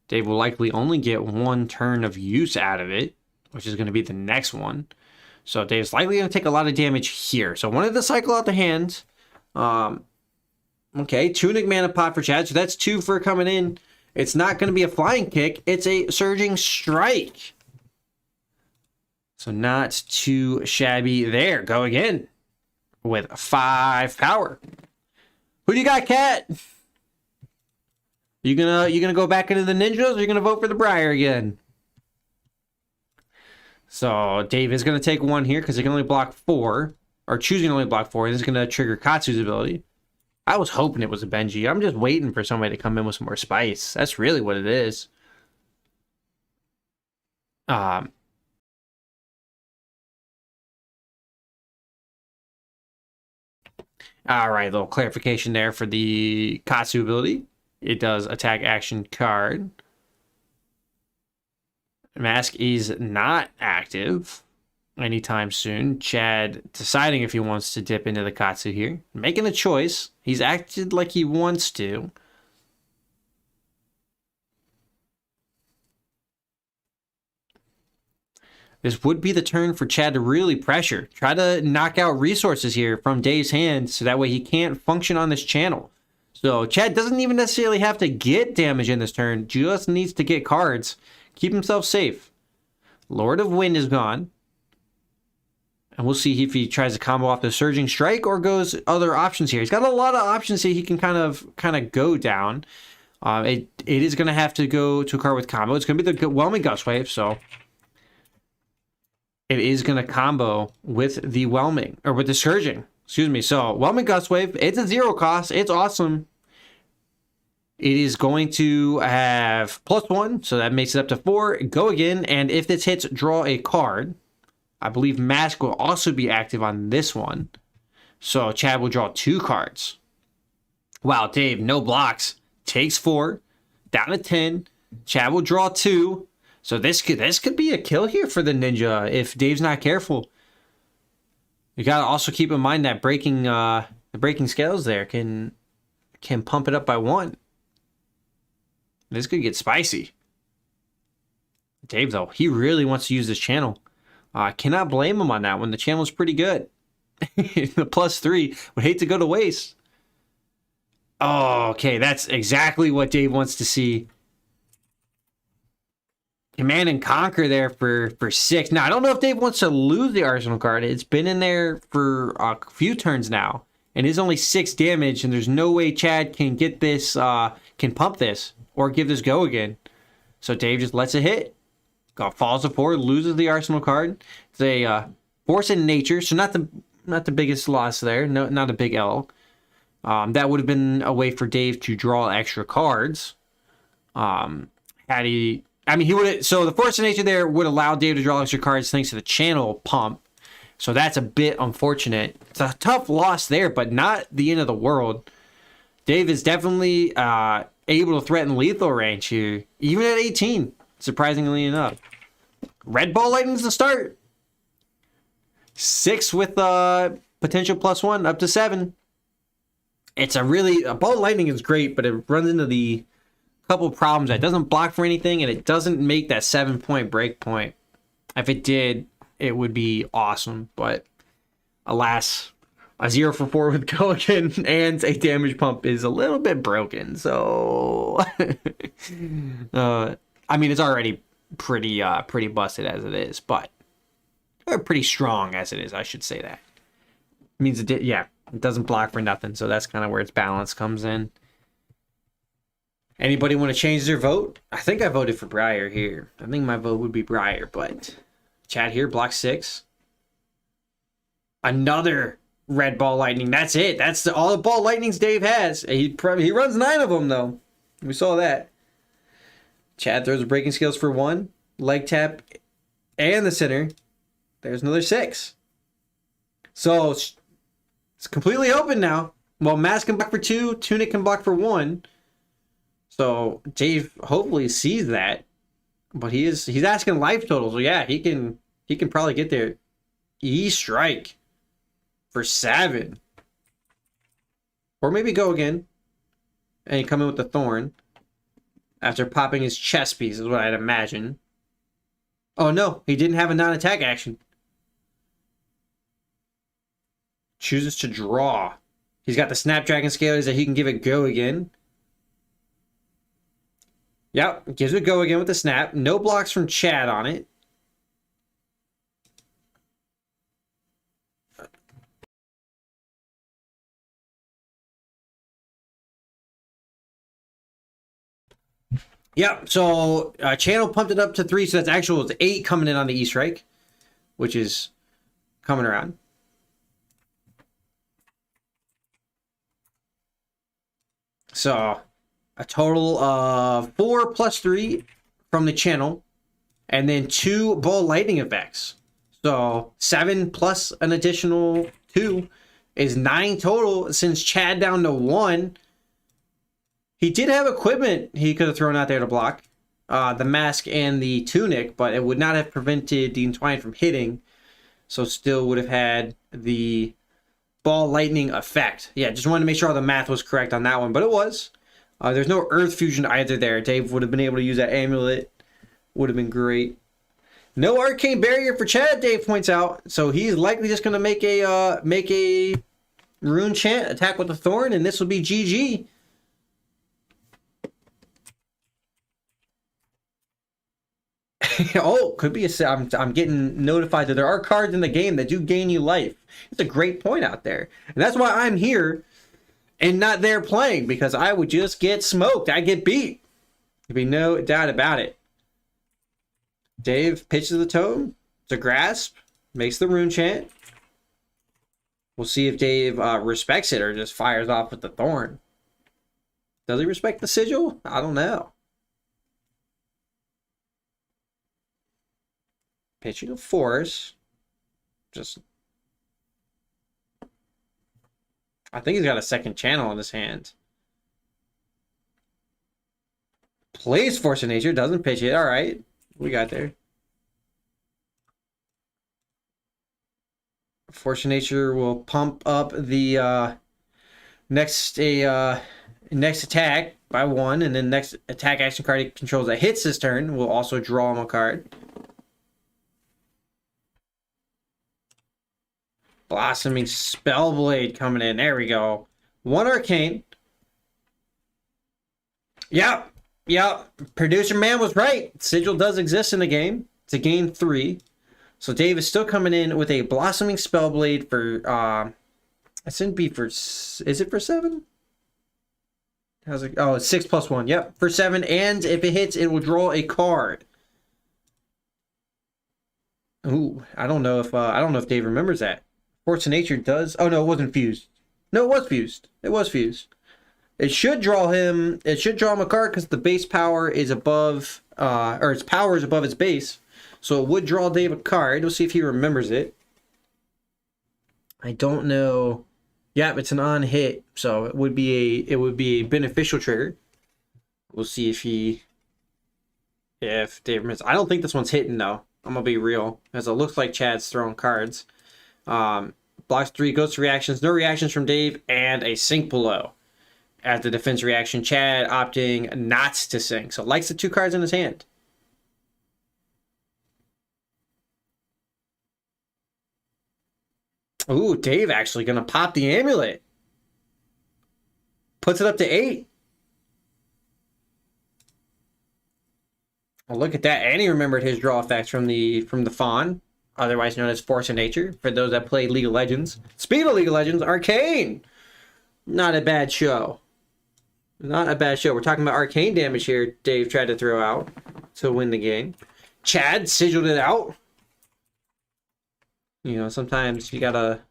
Dave will likely only get 1 turn of use out of it, which is going to be the next one. So Dave's likely going to take a lot of damage here. So wanted to cycle out the hand. Okay, Tunic Mana Pot for Chad. So that's 2 for coming in. It's not going to be a flying kick. It's a surging strike. So not too shabby there. Go again with 5 power. Who do you got, Cat? You gonna go back into the ninjas, or you gonna vote for the Briar again? So Dave is gonna take 1 here because he can only block 4, or choosing to only block 4. And this is gonna trigger Katsu's ability. I was hoping it was a Benji. I'm just waiting for somebody to come in with some more spice. That's really what it is. All right, little clarification there for the Katsu ability. It does attack action card. Mask is not active anytime soon. Chad deciding if he wants to dip into the Katsu here. Making a choice. He's acted like he wants to. This would be the turn for Chad to really pressure. Try to knock out resources here from Dave's hand so that way he can't function on this channel. So Chad doesn't even necessarily have to get damage in this turn. Just needs to get cards. Keep himself safe. Lord of Wind is gone. And we'll see if he tries to combo off the Surging Strike or goes other options here. He's got a lot of options here he can kind of go down. It is going to have to go to a card with combo. It's going to be the Whelming Gust Wave, so it is going to combo with the Whelming, or with the Surging. Excuse me. So Whelming Gust Wave, it's a 0 cost. It's awesome. It is going to have +1, so that makes it up to 4. Go again, and if this hits, draw a card. I believe Mask will also be active on this one. So Chad will draw 2 cards. Wow, Dave, no blocks. Takes 4. Down to 10. Chad will draw 2. So this could be a kill here for the Ninja if Dave's not careful. You gotta also keep in mind that the breaking scales there can pump it up by 1. This could get spicy. Dave, though, he really wants to use this channel. I cannot blame him on that one. The channel's pretty good. The +3 would hate to go to waste. Oh, okay, that's exactly what Dave wants to see. Command and Conquer there for 6. Now, I don't know if Dave wants to lose the Arsenal card. It's been in there for a few turns now. And it's only 6 damage, and there's no way Chad can get this, can pump this, or give this go again. So Dave just lets it hit. Falls to 4, loses the Arsenal card. It's a Force in Nature, so not the biggest loss there. No, not a big L. That would have been a way for Dave to draw extra cards. Had he... I mean, he would have... So the Force of Nature there would allow Dave to draw extra cards thanks to the channel pump. So that's a bit unfortunate. It's a tough loss there, but not the end of the world. Dave is definitely able to threaten lethal range here, even at 18, surprisingly enough. Red Ball Lightning's the start. 6 with potential +1, up to 7. It's a Ball Lightning is great, but it runs into the couple problems. It doesn't block for anything, and it doesn't make that 7-point break point. If it did, it would be awesome, but alas, a 0 for 4 with go again and a damage pump is a little bit broken. So, I mean, it's already pretty busted as it is, but pretty strong as it is. I should say that. It means it doesn't block for nothing. So that's kind of where its balance comes in. Anybody want to change their vote? I think I voted for Briar here. I think my vote would be Briar, but Chad here, block 6. Another Red Ball Lightning. That's it. That's all the Ball Lightnings Dave has. He runs 9 of them, though. We saw that. Chad throws the Breaking Skills for 1. Leg tap and the center. There's another 6. So it's completely open now. Well, Mask can block for 2. Tunic can block for 1. So Dave hopefully sees that. But he's asking life total. So yeah, he can probably get there. E-Strike for 7. Or maybe go again. And come in with the Thorn. After popping his chest piece is what I'd imagine. Oh no, he didn't have a non-attack action. Chooses to draw. He's got the Snapdragon Scalers that he can give it go again. Yep, gives it go again with the snap. No blocks from Chad on it. Yep, so channel pumped it up to 3, so that's actual 8 coming in on the E-Strike, which is coming around. So a total of 4 plus 3 from the channel, and then 2 Ball Lightning effects. So 7 plus an additional 2 is 9 total, since Chad down to 1. He did have equipment he could have thrown out there to block. The Mask and the Tunic, but it would not have prevented the Entwine from hitting. So still would have had the Ball Lightning effect. Yeah, just wanted to make sure all the math was correct on that one, but it was. There's no Earth Fusion either there. Dave would have been able to use that amulet. Would have been great. No Arcane Barrier for Chad, Dave points out. So he's likely just going to make a Rune Chant, attack with the Thorn, and this will be GG. Oh, could be I'm getting notified that there are cards in the game that do gain you life. It's a great point out there. And that's why I'm here and not there playing, because I would just get smoked. I'd get beat. There'd be no doubt about it. Dave pitches the Tome to Grasp, makes the Rune Chant. We'll see if Dave respects it or just fires off with the Thorn. Does he respect the Sigil? I don't know. Pitching a Force. I think he's got a second channel in his hand. Plays Force of Nature, doesn't pitch it. Alright. We got there. Force of Nature will pump up the next attack by 1, and then next attack action card he controls that hits this turn will also draw him a card. Blossoming Spellblade coming in. There we go. 1 Arcane. Yep. Yep, producer man was right. Sigil does exist in the game. It's a gain 3. So Dave is still coming in with a Blossoming Spellblade for, it shouldn't be for, is it for 7? How's it? Oh, it's 6 plus 1. Yep, for 7. And if it hits, it will draw a card. Ooh, I don't know if Dave remembers that. Force of Nature does. Oh no, it wasn't fused. No, it was fused. It was fused. It should draw him. It should draw him a card because the base power is above, or its power is above its base. So it would draw Dave a card. We'll see if he remembers it. I don't know. Yep, it's an on hit, so it would be a beneficial trigger. We'll see if Dave remembers. I don't think this one's hitting though. I'm gonna be real, as it looks like Chad's throwing cards. Blocks 3 ghost reactions, no reactions from Dave, and a sink below. As the defense reaction, Chad opting not to sink. So likes the 2 cards in his hand. Ooh, Dave actually gonna pop the amulet. Puts it up to 8. Well, look at that. And he remembered his draw effects from the Fawn, otherwise known as Force of Nature, for those that play League of Legends. Speed of League of Legends, Arcane. Not a bad show. Not a bad show. We're talking about arcane damage here Dave tried to throw out to win the game. Chad sigiled it out. You know, sometimes you gotta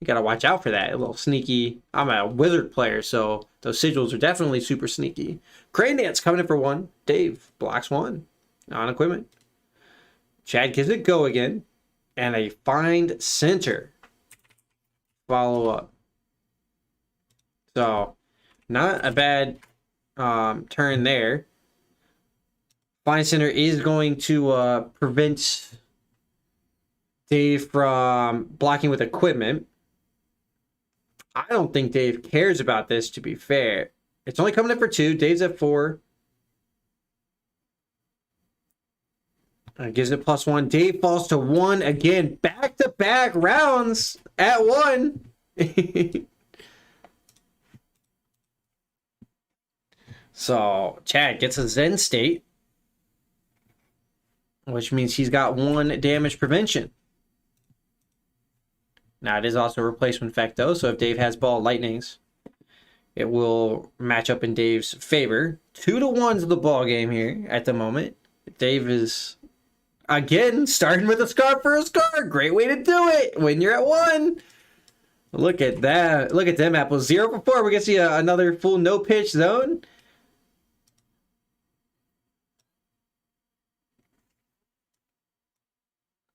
watch out for that. A little sneaky. I'm a wizard player, so those sigils are definitely super sneaky. Crane Dance coming in for 1. Dave blocks 1 on equipment. Chad gives it go again. And a Find Center follow up. So, not a bad turn there. Find Center is going to prevent Dave from blocking with equipment. I don't think Dave cares about this, to be fair. It's only coming in for 2. Dave's at 4. Gives it plus 1. Dave falls to 1 again. Back-to-back rounds at 1. So, Chad gets a Zen state, which means he's got 1 damage prevention. Now, it is also a replacement effect, though, so if Dave has Ball Lightnings, it will match up in Dave's favor. 2-1's the ball game here at the moment. Dave is, again, starting with a scar for a scar. Great way to do it when you're at 1. Look at that. Look at them apples. 0 for 4. We're going to see another full no-pitch zone.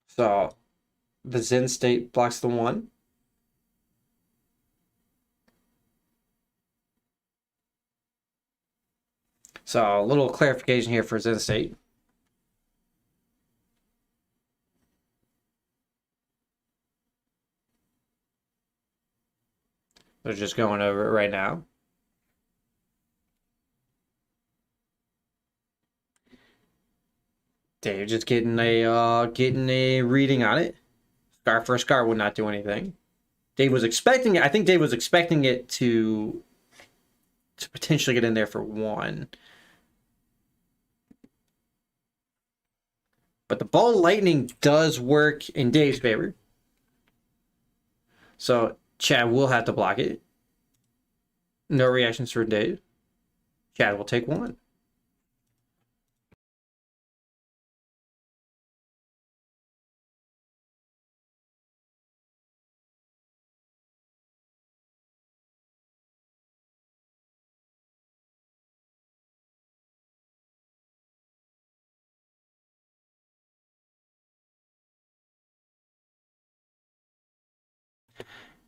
So, the Zen state blocks the 1. So, a little clarification here for Zen state. They're just going over it right now. Dave just getting a reading on it. Scar for a scar would not do anything. Dave was expecting it. I think Dave was expecting it to potentially get in there for 1. But the Ball Lightning does work in Dave's favor. So Chad will have to block it. No reactions for Dave. Chad will take 1.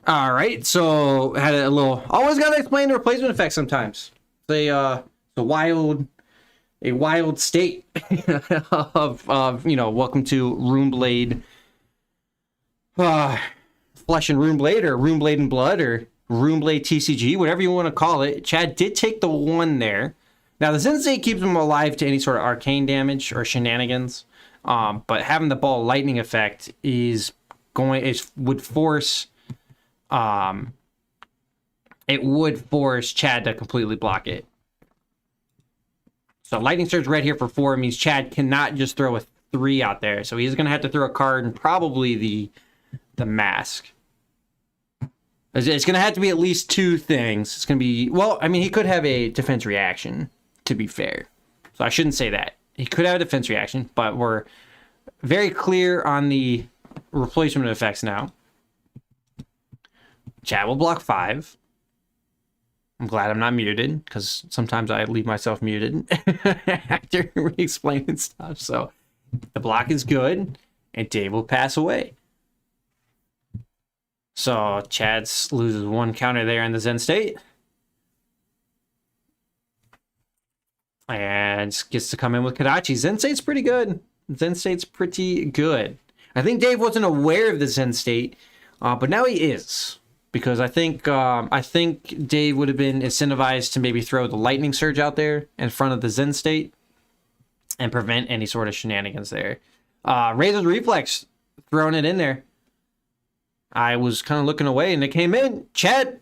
All right, so had a little. Always gotta explain the replacement effect sometimes. A wild state of welcome to Runeblade, Flesh and Runeblade, or Runeblade and Blood, or Runeblade TCG, whatever you want to call it. Chad did take the 1 there. Now the Sensei keeps him alive to any sort of arcane damage or shenanigans, but having the Ball Lightning effect would force. It would force Chad to completely block it. So Lightning Surge red here for 4 means Chad cannot just throw a 3 out there. So he's going to have to throw a card and probably the mask. It's going to have to be at least 2 things. It's going to be, well, I mean, he could have a defense reaction, to be fair. So I shouldn't say that. He could have a defense reaction, but we're very clear on the replacement effects now. Chad will block 5. I'm glad I'm not muted, because sometimes I leave myself muted after re-explaining stuff. So the block is good, and Dave will pass away. So Chad loses 1 counter there in the Zen state. And gets to come in with Kadachi. Zen state's pretty good. Zen state's pretty good. I think Dave wasn't aware of the Zen state, but now he is. Because I think Dave would have been incentivized to maybe throw the Lightning Surge out there in front of the Zen state and prevent any sort of shenanigans there. Razor's Reflex, throwing it in there. I was kind of looking away and it came in. Chad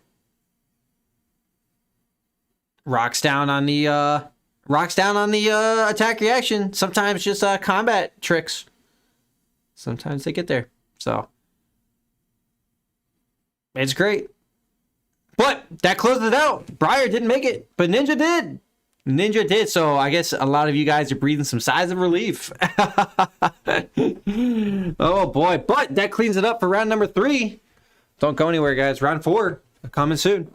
rocks down on the attack reaction. Sometimes just combat tricks. Sometimes they get there. So it's great. But that closed it out. Briar didn't make it, but Ninja did. Ninja did, so I guess a lot of you guys are breathing some sighs of relief. Oh boy, but that cleans it up for round number 3. Don't go anywhere, guys. Round 4 coming soon.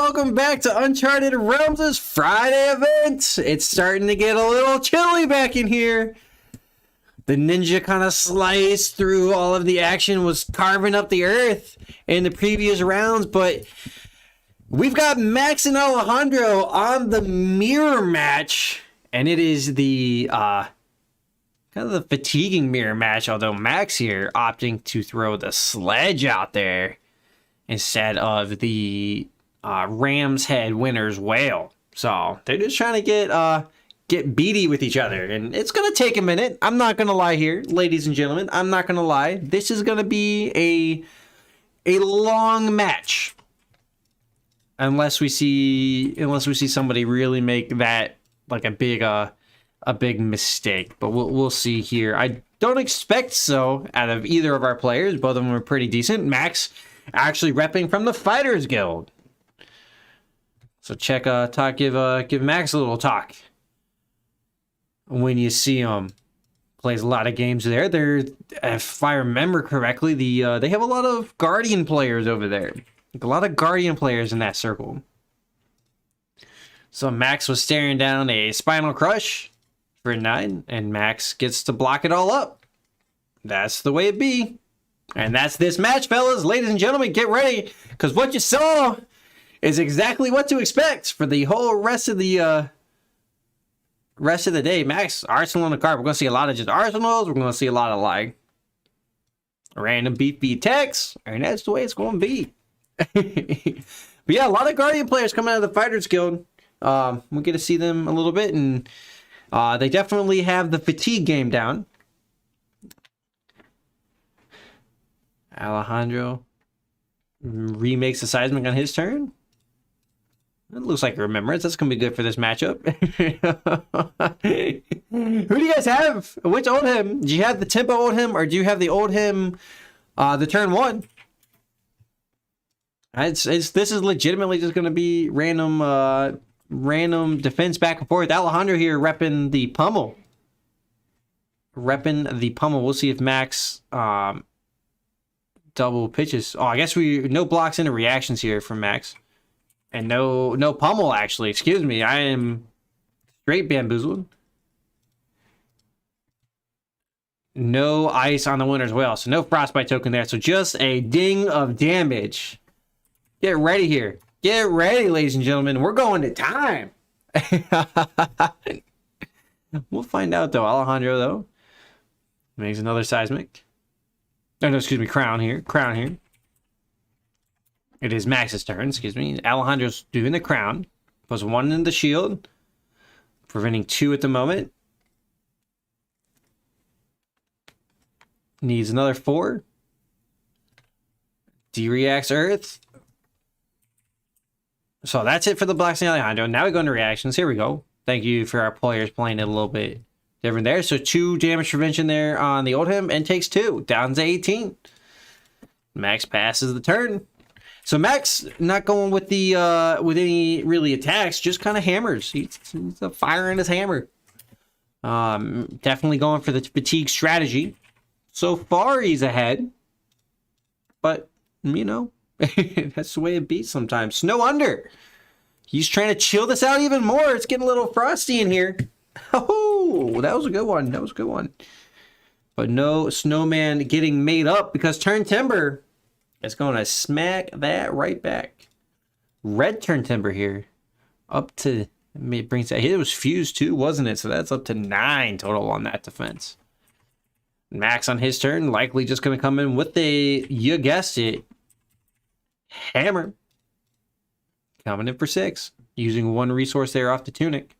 welcome back to Uncharted Realms' Friday event. It's starting to get a little chilly back in here. The ninja kind of sliced through all of the action, was carving up the earth in the previous rounds, but we've got Max and Alejandro on the mirror match, and it is the kind of the fatiguing mirror match, although Max here opting to throw the sledge out there instead of the Ram's Head winner's whale. So they're just trying to get beady with each other, and it's gonna take a minute. I'm not gonna lie here, ladies and gentlemen. I'm not gonna lie. This is gonna be a long match, unless we see somebody really make that like a big mistake. But we'll see here. I don't expect so out of either of our players. Both of them are pretty decent. Max actually repping from the Fighters Guild. So give Max a little talk when you see him. Plays a lot of games there. If I remember correctly, they have a lot of Guardian players over there. Like a lot of Guardian players in that circle. So Max was staring down a Spinal Crush for 9, and Max gets to block it all up. That's the way it be. And that's this match, fellas. Ladies and gentlemen, get ready, because what you saw is exactly what to expect for the whole rest of the day. Max, Arsenal on the card. We're going to see a lot of just Arsenals. We're going to see a lot of, like, random beat techs, and that's the way it's going to be. But yeah, a lot of Guardian players coming out of the Fighters Guild. We'll get to see them a little bit, and they definitely have the fatigue game down. Alejandro remakes the seismic on his turn. It looks like a remembrance. That's going to be good for this matchup. Who do you guys have? Which old him? Do you have the tempo old him, or do you have the old him, the turn 1? This is legitimately just going to be random defense back and forth. Alejandro here repping the pummel. We'll see if Max double pitches. Oh, I guess no blocks into reactions here from Max. And no pummel, actually. Excuse me. I am straight bamboozled. No ice on the winner's whale. So no frostbite token there. So just a ding of damage. Get ready here. Get ready, ladies and gentlemen. We're going to time. We'll find out, though. Alejandro, though, makes another seismic. Oh, no, excuse me. Crown here. It is Max's turn, excuse me. Alejandro's doing the crown. Puts 1 in the shield. Preventing 2 at the moment. Needs another 4. D-reacts Earth. So that's it for the Blacksmith Alejandro. Now we go into reactions. Here we go. Thank you for our players playing it a little bit different there. So 2 damage prevention there on the old him, and takes 2. Down to 18. Max passes the turn. So Max not going with with any really attacks, just kind of hammers. He's a fire in his hammer. Definitely going for the fatigue strategy. So far he's ahead, but you know that's the way it be sometimes. Snow under. He's trying to chill this out even more. It's getting a little frosty in here. Oh, that was a good one. But no snowman getting made up, because turn timber. It's going to smack that right back. Red turn timber here. Up to, it brings that. It was fused too, wasn't it? So that's up to 9 total on that defense. Max on his turn, likely just going to come in with you guessed it, hammer. Coming in for 6. Using 1 resource there off the tunic.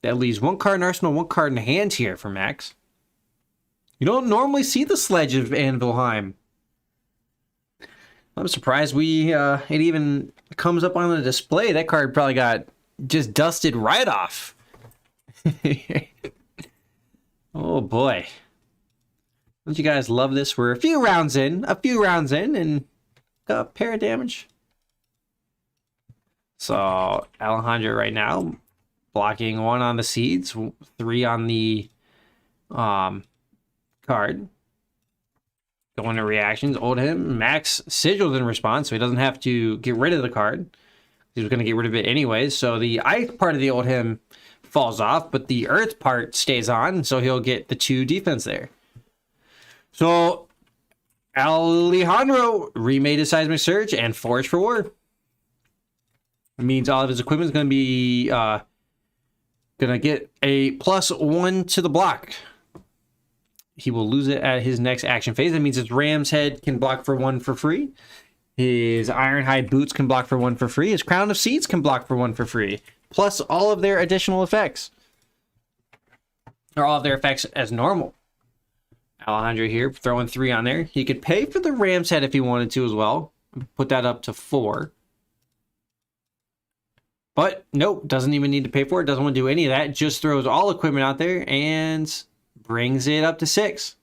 That leaves 1 card in arsenal, 1 card in hand here for Max. You don't normally see the Sledge of Anvilheim. I'm surprised it even comes up on the display. That card probably got just dusted right off. Oh boy. Don't you guys love this? We're a few rounds in, and got a pair of damage. So Alejandro right now blocking 1 on the seeds, 3 on the card. Going to reactions. Old him. Max sigils in response, so he doesn't have to get rid of the card. He was going to get rid of it anyways. So the ice part of the old him falls off, but the earth part stays on. So he'll get the 2 defense there. So Alejandro remade his seismic surge and forged for war. It means all of his equipment is going to be going to get a +1 to the block. He will lose it at his next action phase. That means his Ram's Head can block for 1 for free. His Ironhide Boots can block for 1 for free. His Crown of Seeds can block for 1 for free. Plus all of their additional effects. Or all of their effects as normal. Alejandro here, throwing 3 on there. He could pay for the Ram's Head if he wanted to as well. Put that up to 4. But nope, doesn't even need to pay for it. Doesn't want to do any of that. Just throws all equipment out there and brings it up to 6.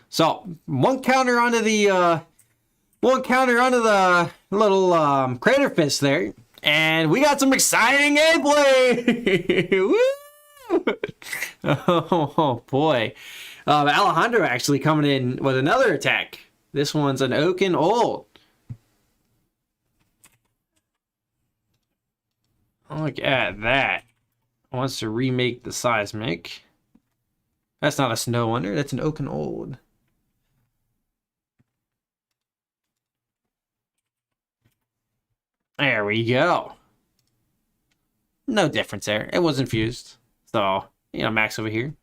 So one counter onto the little crater fist there, and we got some exciting gameplay. Woo! Oh boy, Alejandro actually coming in with another attack. This one's an Oaken Old. Look at that. Wants to remake the seismic. That's not a Snow Wonder. That's an Oaken Old. There we go. No difference there. It wasn't fused. So, max over here.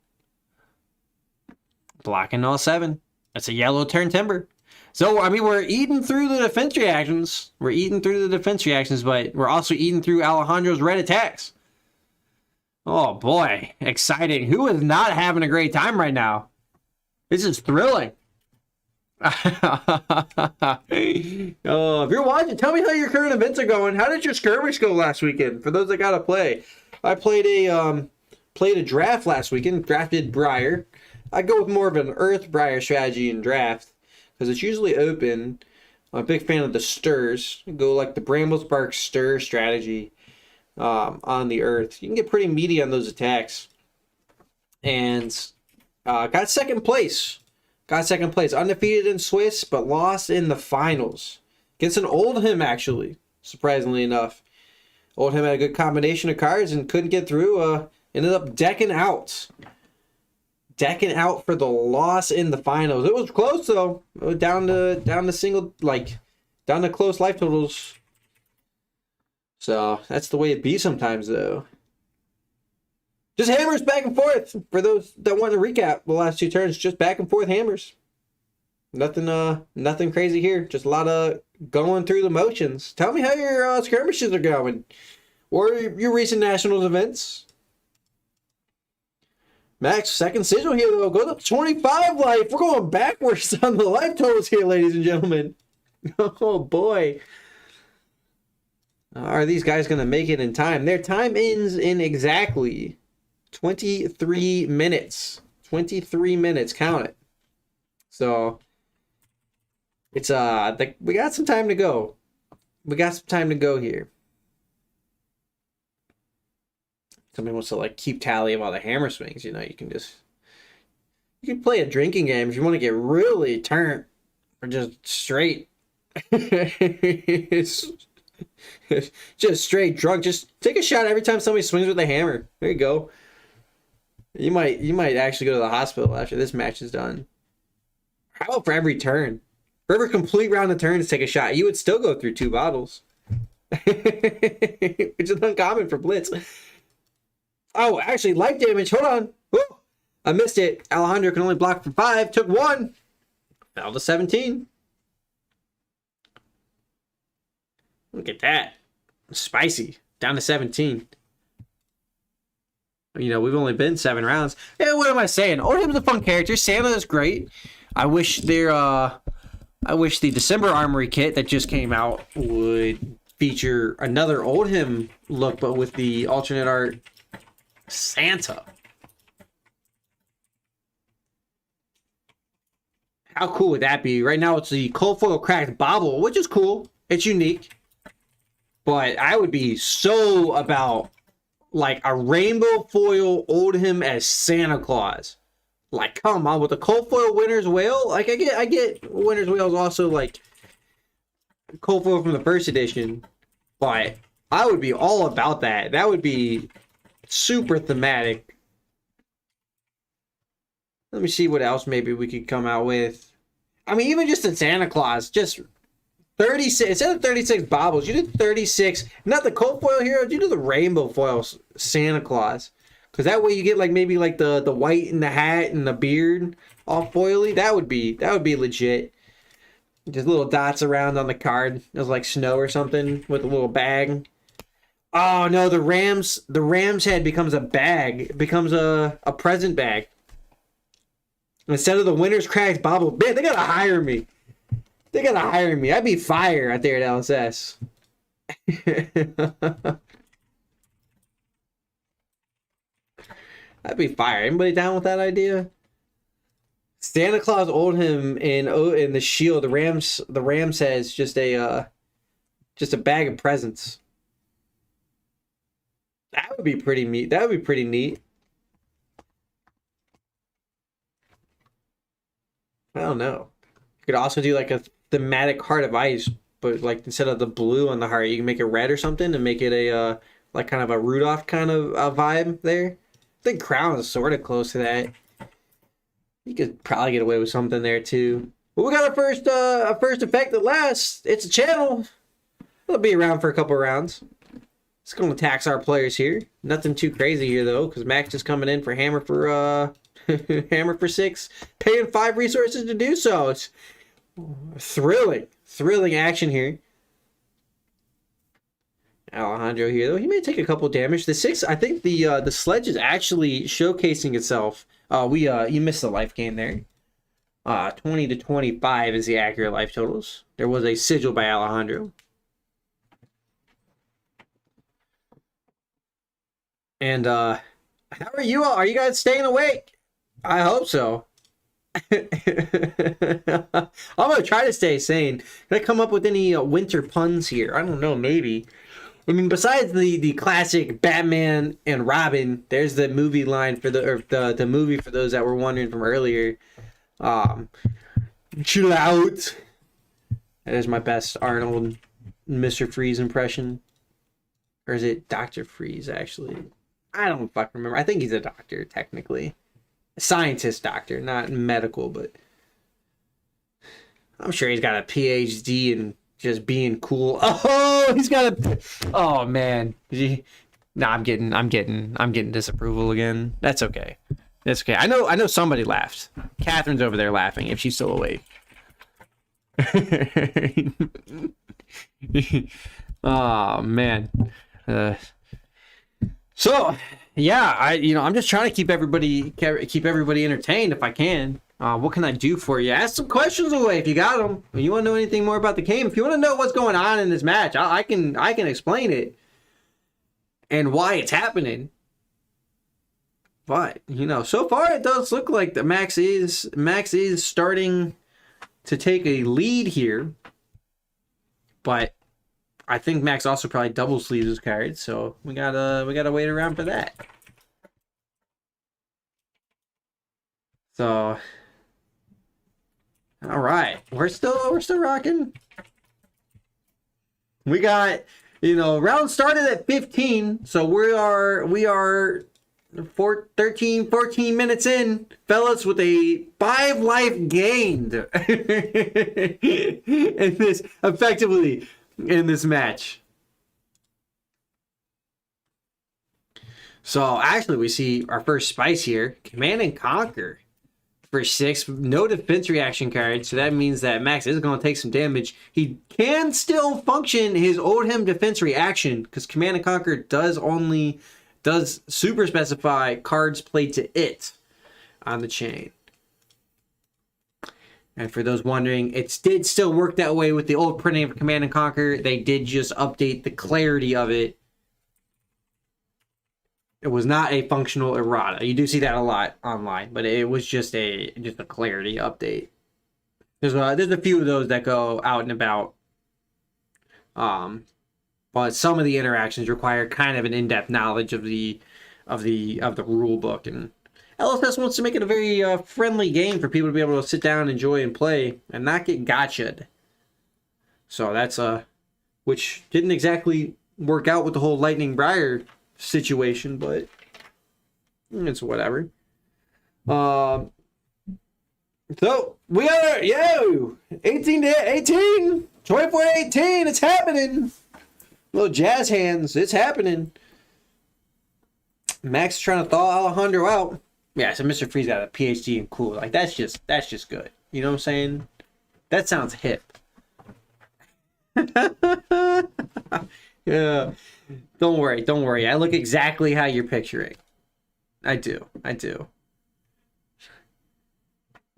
Blocking all 7. That's a yellow turn timber. So, I mean, we're eating through the defense reactions. But we're also eating through Alejandro's red attacks. Oh, boy. Exciting. Who is not having a great time right now? This is thrilling. If you're watching, tell me how your current events are going. How did your skirmish go last weekend? For those that got to play. I played a draft last weekend. Drafted Briar. I go with more of an Earth Briar strategy in draft. Because it's usually open. I'm a big fan of the stirs. Go like the Bramblespark stir strategy on the Earth. You can get pretty meaty on those attacks. And got second place. Undefeated in Swiss, but lost in the finals. Against an Oldhim, actually. Surprisingly enough. Oldhim had a good combination of cards and couldn't get through. Ended up decking out. Decking out for the loss in the finals. It was close though. Down to close life totals. So that's the way it be sometimes though. Just hammers back and forth. For those that want to recap the last 2 turns, just back and forth hammers. Nothing crazy here. Just a lot of going through the motions. Tell me how your skirmishes are going. Or your recent nationals events. Max, second sigil here, though. Goes up to 25 life. We're going backwards on the life totals here, ladies and gentlemen. Oh, boy. Are these guys going to make it in time? Their time ends in exactly 23 minutes. 23 minutes. Count it. So, it's, we got some time to go. Here. Somebody wants to keep tally of all the hammer swings, you can play a drinking game if you want to get really turned or just straight. Just straight drunk. Just take a shot every time somebody swings with a hammer. There you go. You might actually go to the hospital after this match is done. How about for every turn? For every complete round of turns, take a shot. You would still go through 2 bottles. Which is uncommon for Blitz. Oh, actually, life damage. Hold on. Woo! I missed it. Alejandro can only block for 5. Took 1. Fell to 17. Look at that. Spicy. Down to 17. We've only been 7 rounds. Yeah, what am I saying? Oldhim's a fun character. Santa is great. I wish the December Armory kit that just came out would feature another Oldhim look, but with the alternate art Santa. How cool would that be? Right now it's the cold foil cracked bobble, which is cool. It's unique. But I would be so about a rainbow foil Oldhim as Santa Claus. Come on, with the cold foil Winter's Whale. I get Winter's Whale is also cold foil from the first edition. But I would be all about that. That would be super thematic. Let me see what else maybe we could come out with. I mean, even just in Santa Claus, just 36, instead of 36 baubles, you did 36, not the cold foil heroes, you do the rainbow foil Santa Claus. Because that way you get like maybe like the white and the hat and the beard all foily. That would be legit. Just little dots around on the card. It was like snow or something with a little bag. Oh no, the Ram's head becomes a bag. It becomes a present bag. Instead of the winner's cracked bobble. Man, they gotta hire me. They gotta hire me. I'd be fire out there at LSS. I'd be fire. Anybody down with that idea? Santa Claus owed him in the shield. The Ram says just a bag of presents. That would be pretty neat. That would be pretty neat. I don't know. You could also do like a thematic heart of ice, but like instead of the blue on the heart, you can make it red or something and make it a like kind of a Rudolph kind of vibe there. I think Crown is sort of close to that. You could probably get away with something there too. But we got our first effect that lasts. It's a channel. It'll be around for a couple rounds. It's going to tax our players here. Nothing too crazy here though, because Max is coming in for hammer for hammer for 6, paying 5 resources to do so. It's thrilling action here. Alejandro here though, he may take a couple damage. The 6, I think the sledge is actually showcasing itself. You missed the life gain there. 20 to 25 is the accurate life totals. There was a sigil by Alejandro. And how are you all? Are you guys staying awake? I hope so. I'm gonna try to stay sane. Can I come up with any winter puns here? I don't know, maybe. I mean, besides the classic Batman and Robin, there's the movie line for the movie for those that were wondering from earlier. Chill out. That is my best Arnold Mr. Freeze impression. Or is it Dr. Freeze, actually? I don't fucking remember. I think he's a doctor, technically. A scientist doctor, not medical, but I'm sure he's got a PhD in just being cool. Oh, he's got a... Oh, man. I'm getting disapproval again. That's okay. That's okay. I know somebody laughed. Catherine's over there laughing if she's still awake. Oh, man. So, yeah, I'm just trying to keep everybody entertained if I can. What can I do for you? Ask some questions away if you got them. If you want to know anything more about the game, if you want to know what's going on in this match, I can explain it and why it's happening. But so far it does look like the Max is starting to take a lead here. But I think Max also probably double sleeves his cards, so we gotta wait around for that. So, all right, we're still rocking. We got round started at 15, so we are 14 minutes in, fellas, with a 5 life gained in this effectively. In this match. So actually we see our first spice here. Command and Conquer for 6. No defense reaction card. So that means that Max is going to take some damage. He can still function his owed him defense reaction because Command and Conquer does super specify cards played to it on the chain. And for those wondering, it did still work that way with the old printing of Command and Conquer. They did just update the clarity of it. It was not a functional errata. You do see that a lot online, but it was just a clarity update. There's a few of those that go out and about. But some of the interactions require kind of an in-depth knowledge of the rule book, and LSS wants to make it a very friendly game for people to be able to sit down, enjoy, and play, and not get gotcha'd. So that's which didn't exactly work out with the whole Lightning Briar situation, but it's whatever. So we are 18 to 18, 24 to 18. It's happening. Little jazz hands. It's happening. Max trying to thaw Alejandro out. Yeah, so Mr. Freeze got a PhD in cool. Like that's just good. You know what I'm saying? That sounds hip. Yeah. Don't worry. I look exactly how you're picturing. I do.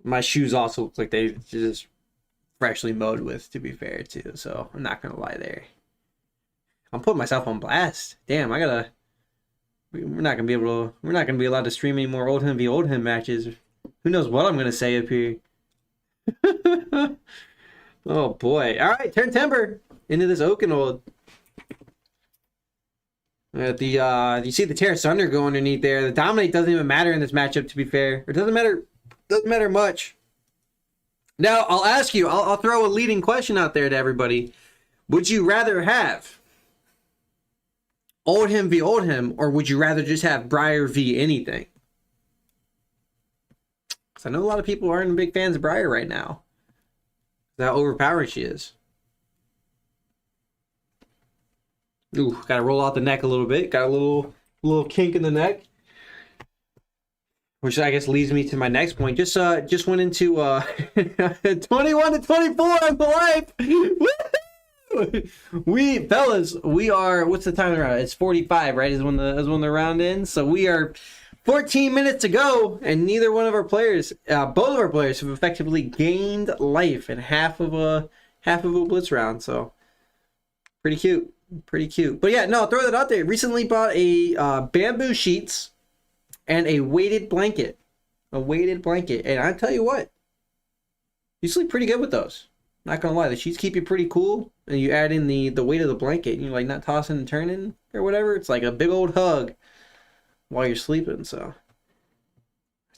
My shoes also look like they just freshly mowed with, to be fair, too. So I'm not gonna lie there. I'm putting myself on blast. Damn, we're not gonna be allowed to stream any more Oldham v Oldham matches. Who knows what I'm gonna say up here? Oh boy! All right, turn timber into this Oakenold. You see the Terra Sunder go underneath there. The Dominate doesn't even matter in this matchup, to be fair. It doesn't matter much. Now, I'll ask you, I'll throw a leading question out there to everybody. Would you rather have Oldham v Oldham, or would you rather just have Briar v anything? Because I know a lot of people aren't big fans of Briar right now. How overpowering she is. Ooh, gotta roll out the neck a little bit. Got a little kink in the neck. Which I guess leads me to my next point. Just went into 21 to 24 on the life. We are, what's the time around? It's 45, right? Is when the round ends. So we are 14 minutes to go, and neither one of our players, both of our players have effectively gained life in half of a blitz round. So pretty cute. But yeah, no, throw that out there. Recently bought a bamboo sheets and a weighted blanket. And I tell you what, you sleep pretty good with those. Not gonna lie, the sheets keep you pretty cool, and you add in the weight of the blanket, and you're like not tossing and turning or whatever. It's like a big old hug while you're sleeping. So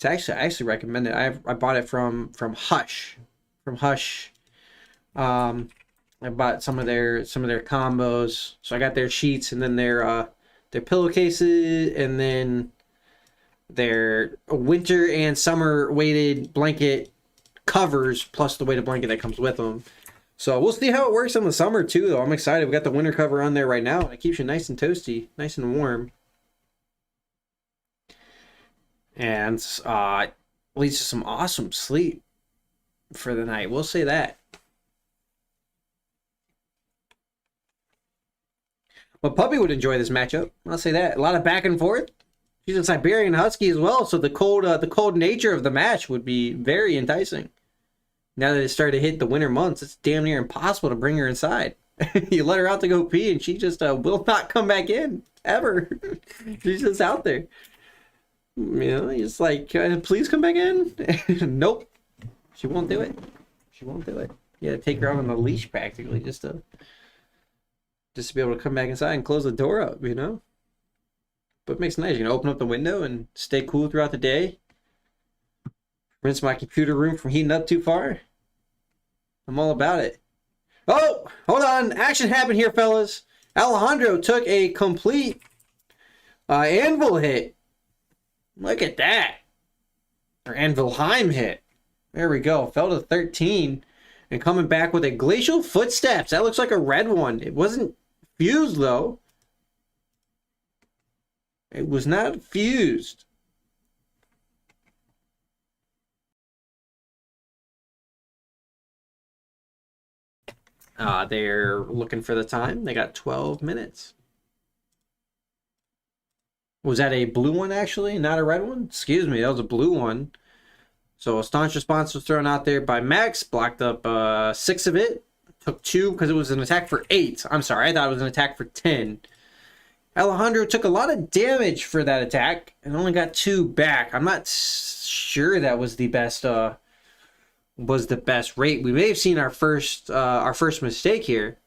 I actually recommend it. I bought it from Hush. I bought some of their combos. So I got their sheets and then their pillowcases, and then their winter and summer weighted blanket covers plus the weighted blanket that comes with them. So we'll see how it works in the summer too, though. I'm excited. We got the winter cover on there right now, and it keeps you nice and toasty, nice and warm, and leads to some awesome sleep for the night. We'll say that. But Puppy would enjoy this matchup. I'll say that. A lot of back and forth. She's a Siberian Husky as well, so the cold nature of the match would be very enticing. Now that it started to hit the winter months, it's damn near impossible to bring her inside. You let her out to go pee, and she just will not come back in ever. She's just out there. You know, just like, please come back in. Nope, she won't do it. You gotta take her out on a leash practically just to be able to come back inside and close the door up, you know? But it makes it nice. You can open up the window and stay cool throughout the day. Prevents my computer room from heating up too far. I'm all about it. Oh, hold on. Action happened here, fellas. Alejandro took a complete anvil hit. Look at that. Or Anvilheim hit. There we go. Fell to 13. And coming back with a Glacial Footsteps. That looks like a red one. It wasn't fused, though. It was not fused. They're looking for the time. They got 12 minutes. Was that a blue one, actually? Not a red one? Excuse me, that was a blue one. So a staunch response was thrown out there by Max. Blocked up 6 of it. Took 2 because it was an attack for 8. I'm sorry, I thought it was an attack for 10. Alejandro took a lot of damage for that attack and only got 2 back. I'm not sure that was the best rate. We may have seen our first mistake here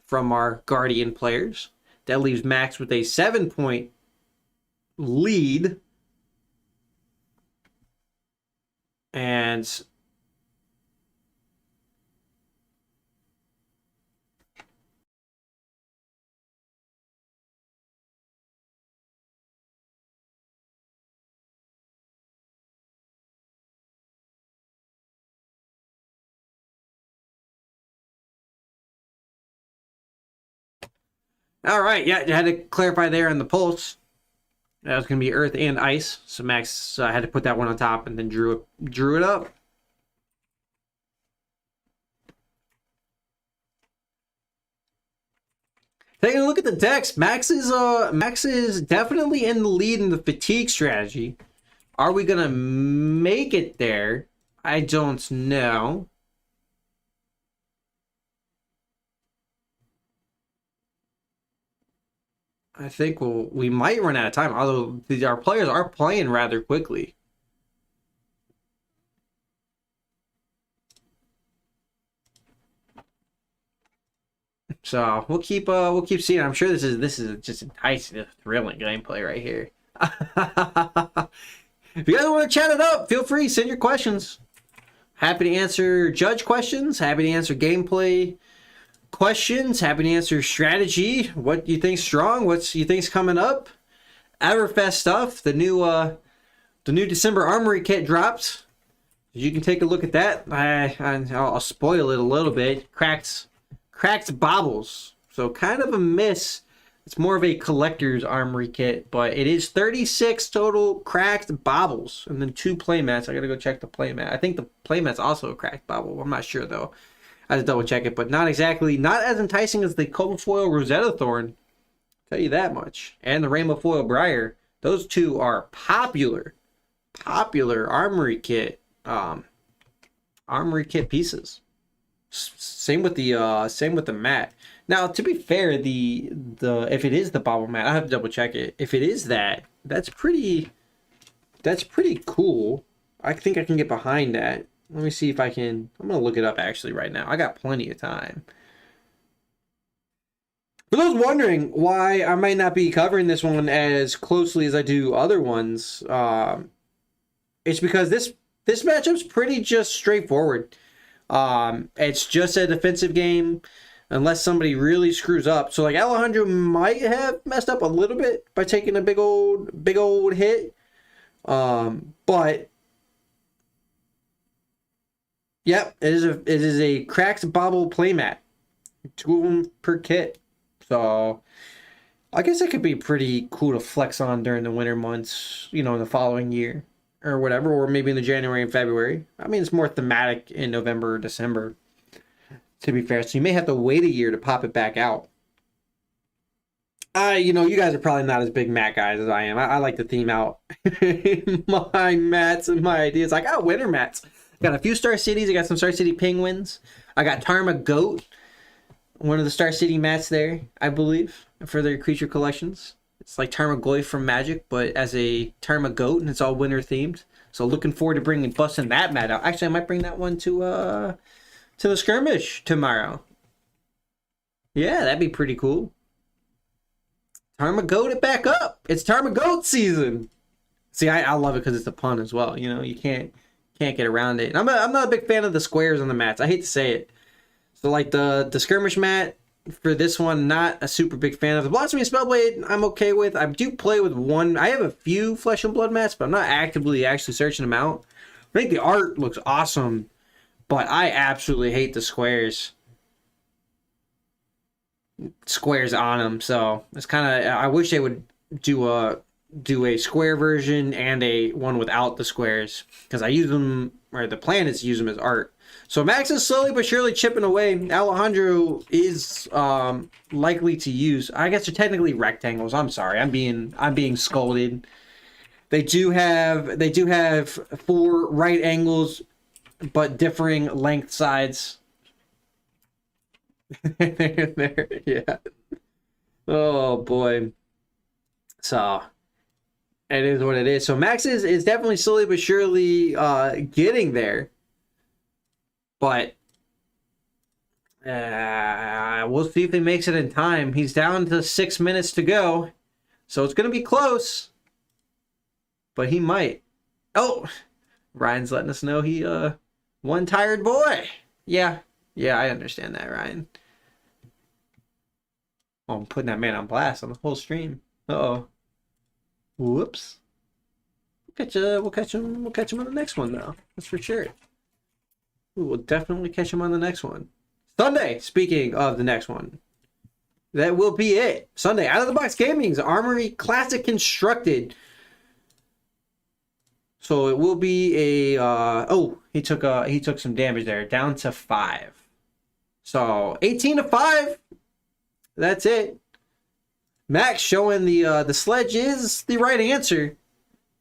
from our Guardian players. That leaves Max with a 7-point lead. And All right, yeah, I had to clarify there on the pulse. That was going to be Earth and Ice. So Max had to put that one on top and then drew it up. Taking a look at the decks, Max is definitely in the lead in the fatigue strategy. Are we gonna make it there? I don't know. I think we might run out of time, although our players are playing rather quickly. So we'll keep seeing. I'm sure this is just enticing, thrilling gameplay right here. If you guys want to chat it up, feel free, send your questions. Happy to answer judge questions, happy to answer gameplay questions, happy to answer strategy. What you think's strong? What you think's coming up? Everfest stuff. The new December Armory kit dropped. You can take a look at that. I'll spoil it a little bit. Cracked baubles. So kind of a miss. It's more of a collector's armory kit, but it is 36 total cracked baubles and then 2 playmats. I gotta go check the playmat. I think the playmat's also a cracked bauble. I'm not sure though. I had to double check it, but not as enticing as the Cobalt Foil Rosetta Thorn. Tell you that much. And the Rainbow Foil Briar. Those two are popular armory kit pieces. Same with the mat. Now, to be fair, the if it is the bobble mat, I have to double check it. If it is that's pretty cool. I think I can get behind that. Let me see if I can. I'm gonna look it up actually right now. I got plenty of time. For those wondering why I might not be covering this one as closely as I do other ones, it's because this matchup's pretty just straightforward. It's just a defensive game unless somebody really screws up. So like Alejandro might have messed up a little bit by taking a big old hit. But yep, it is a cracked bobble playmat. 2 of them per kit. So I guess it could be pretty cool to flex on during the winter months, in the following year or whatever, or maybe in the January and February. I mean, it's more thematic in November or December, to be fair. So you may have to wait a year to pop it back out. You guys are probably not as big mat guys as I am. I like to theme out my mats and my ideas. I got winter mats. I got a few Star Cities. I got some Star City Penguins. I got Tarma Goat, one of the Star City mats there, I believe, for their creature collections. It's like Tarmogoyf from Magic, but as a Tarma Goat, and it's all winter themed. So looking forward to busting that mat out. Actually, I might bring that one to the skirmish tomorrow. Yeah, that'd be pretty cool. Tarma Goat it back up. It's Tarma Goat season. See, I love it because it's a pun as well. You can't get around it. And I'm not a big fan of the squares on the mats. I hate to say it. So like the skirmish mat for this one, not a super big fan of. The Blossoming Spellblade, I'm okay with. I do play with one. I have a few Flesh and Blood mats, but I'm not actively actually searching them out. I think the art looks awesome, but I absolutely hate the squares on them. So it's kind of. I wish they would do a square version and a one without the squares, because I use them, or the plan is to use them as art. So Max is slowly but surely chipping away. Alejandro is likely to use. I guess they're technically rectangles. I'm sorry. I'm being scolded. They do have 4 right angles, but differing length sides. There, yeah. Oh boy. So it is what it is. So Max is definitely slowly but surely getting there. But we'll see if he makes it in time. He's down to 6 minutes to go. So it's going to be close. But he might. Oh, Ryan's letting us know he one tired boy. Yeah, I understand that, Ryan. Oh, I'm putting that man on blast on the whole stream. Uh-oh. Whoops. We'll catch him on the next one, though. That's for sure. We will definitely catch him on the next one. Sunday, speaking of the next one. that will be it. Sunday, Out of the Box Gaming's Armory Classic Constructed. So it will be a he took some damage there, down to 5. So 18 to 5. That's it. Max showing the sledge is the right answer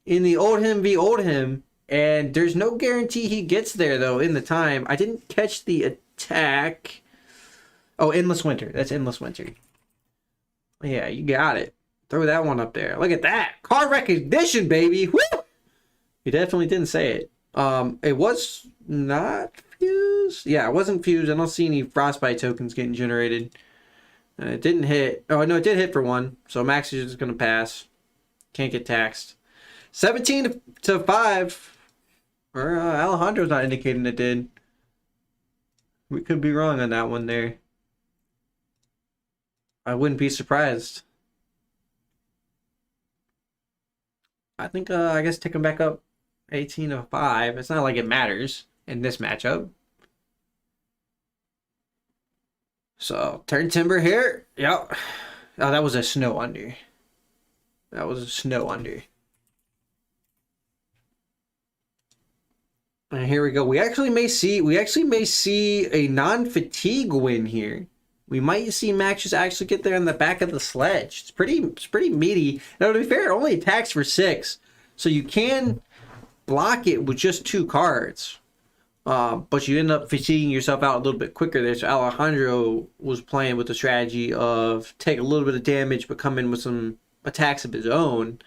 in the Oldham v Oldham, and there's no guarantee he gets there though in the time. I didn't catch the attack. Oh, Endless Winter. That's Endless Winter. Yeah, you got it. Throw that one up there. Look at that. Card recognition, baby. Woo! He definitely didn't say it. It was not fused. Yeah, it wasn't fused. I don't see any frostbite tokens getting generated. It didn't hit. Oh, no, it did hit for 1. So Max is just going to pass. Can't get taxed. 17 to 5. Or Alejandro's not indicating it did. We could be wrong on that one there. I wouldn't be surprised. I think, I guess, take him back up 18 to 5. It's not like it matters in this matchup. So, turn timber here. Yep. Oh, that was a snow under. That was a snow under. And here we go. We actually may see a non-fatigue win here. We might see Max just actually get there on the back of the sledge. It's pretty meaty. Now, to be fair, it only attacks for 6. So you can block it with just 2 cards. But you end up fatiguing yourself out a little bit quicker there. So Alejandro was playing with the strategy of take a little bit of damage but come in with some attacks of his own.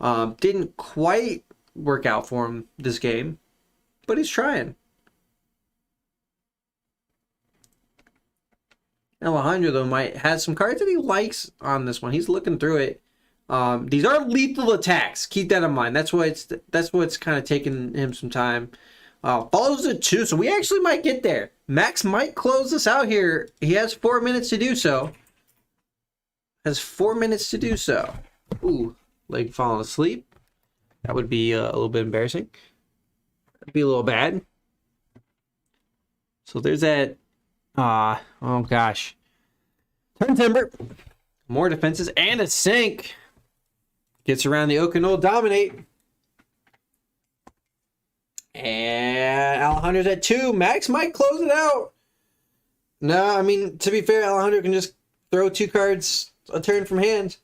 Didn't quite work out for him this game, but he's trying. Alejandro, though, might have some cards that he likes on this one. He's looking through it. These are lethal attacks. Keep that in mind. That's what's kind of taking him some time. Follows it 2, so we actually might get there. Max might close this out here. He has 4 minutes to do so. Has 4 minutes to do so. Ooh, like falling asleep. That would be a little bit embarrassing. That'd be a little bad. So there's that. Oh gosh. Turn timber. More defenses and a sink. Gets around the Okino dominate. And Alejandro's at 2. Max might close it out. No, I mean, to be fair, Alejandro can just throw 2 cards a turn from hand.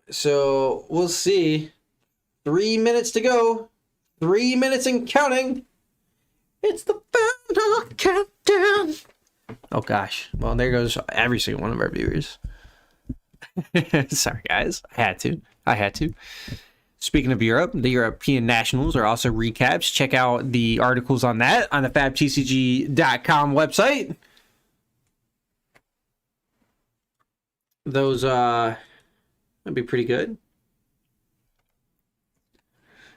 So we'll see. 3 minutes to go. 3 minutes and counting. It's the final countdown. Oh gosh. Well, there goes every single one of our viewers. Sorry, guys. I had to. Speaking of Europe, the European nationals are also recaps. Check out the articles on that on the fabtcg.com website. Those that'd be pretty good.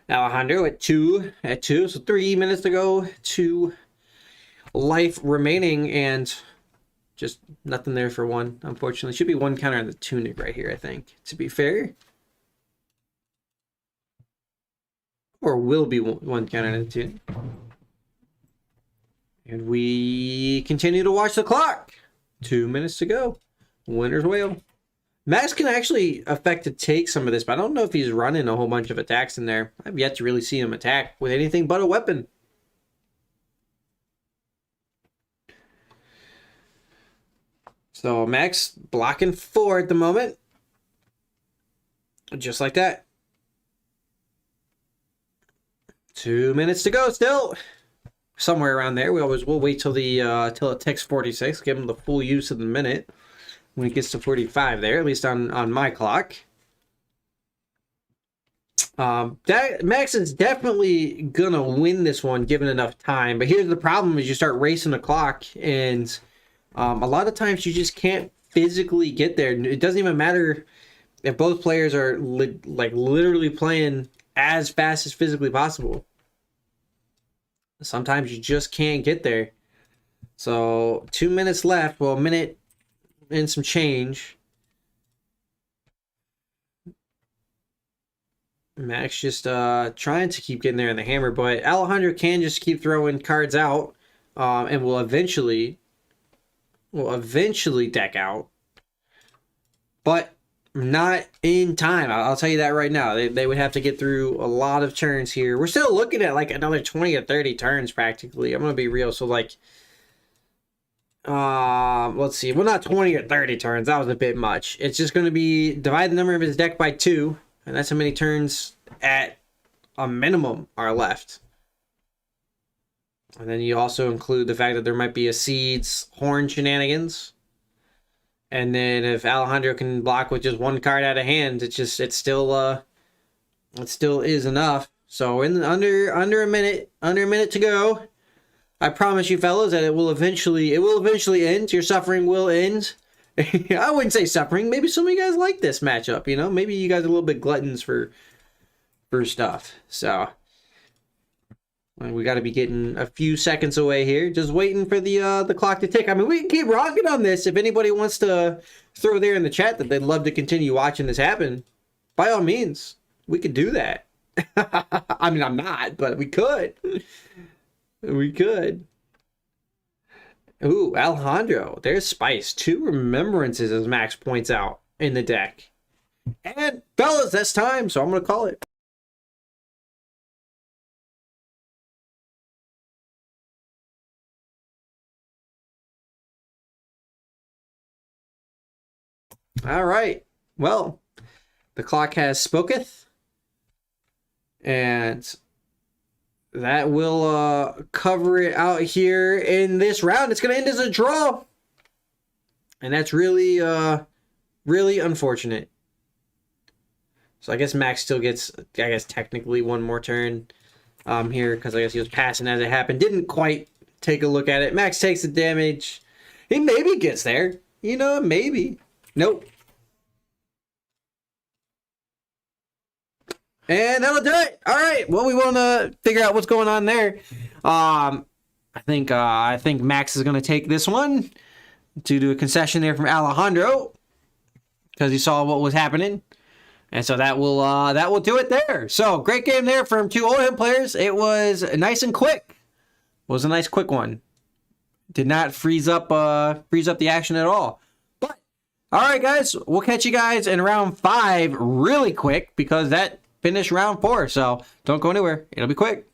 Alejandro at 2, so 3 minutes to go, 2 life remaining, and just nothing there for 1, unfortunately. Should be 1 counter on the tunic right here, I think, to be fair. Or will be 1 counter on the tunic. And we continue to watch the clock. 2 minutes to go. Winner's whale. Max can actually affect to take some of this, but I don't know if he's running a whole bunch of attacks in there. I've yet to really see him attack with anything but a weapon. So Max blocking 4 at the moment. Just like that. 2 minutes to go still. Somewhere around there. We'll wait till till it ticks 46. Give him the full use of the minute. When it gets to 45 there, at least on my clock. Max is definitely gonna win this one given enough time. But here's the problem: is you start racing the clock, and a lot of times you just can't physically get there. It doesn't even matter if both players are literally playing as fast as physically possible. Sometimes you just can't get there. So 2 minutes left. Well, a minute and some change. Max just trying to keep getting there in the hammer, but Alejandro can just keep throwing cards out, and will eventually will eventually deck out, but not in time. I'll tell you that right now. They would have to get through a lot of turns here. We're still looking at like another 20 or 30 turns practically. I'm going to be real. So like, let's see. Well, not 20 or 30 turns. That was a bit much. It's just going to be divide the number of his deck by 2. And that's how many turns at a minimum are left. And then you also include the fact that there might be a Seeds Horn shenanigans. And then if Alejandro can block with just 1 card out of hand, it still is enough. So in under a minute to go. I promise you fellas that it will eventually end. Your suffering will end. I wouldn't say suffering. Maybe some of you guys like this matchup, you know? Maybe you guys are a little bit gluttons for stuff. So we got to be getting a few seconds away here. Just waiting for the clock to tick. I mean, we can keep rocking on this. If anybody wants to throw there in the chat that they'd love to continue watching this happen, by all means, we could do that. I mean, I'm not, but we could. We could. Ooh, Alejandro. There's spice. 2 remembrances, as Max points out, in the deck. And, fellas, that's time, so I'm going to call it. All right. Well, the clock has spoketh. And that will cover it out here in this round. It's going to end as a draw. And that's really, really unfortunate. So I guess Max still gets, I guess, technically 1 more turn here. Because I guess he was passing as it happened. Didn't quite take a look at it. Max takes the damage. He maybe gets there. You know, maybe. Nope. And that'll do it. All right. Well, we want to figure out what's going on there. I think Max is going to take this one to do a concession there from Alejandro because he saw what was happening, and so that will do it there. So great game there from 2 OHIM players. It was nice and quick. It was a nice quick one. Did not freeze up the action at all. But all right, guys, we'll catch you guys in round 5 really quick because that finished round 4. So don't go anywhere. It'll be quick.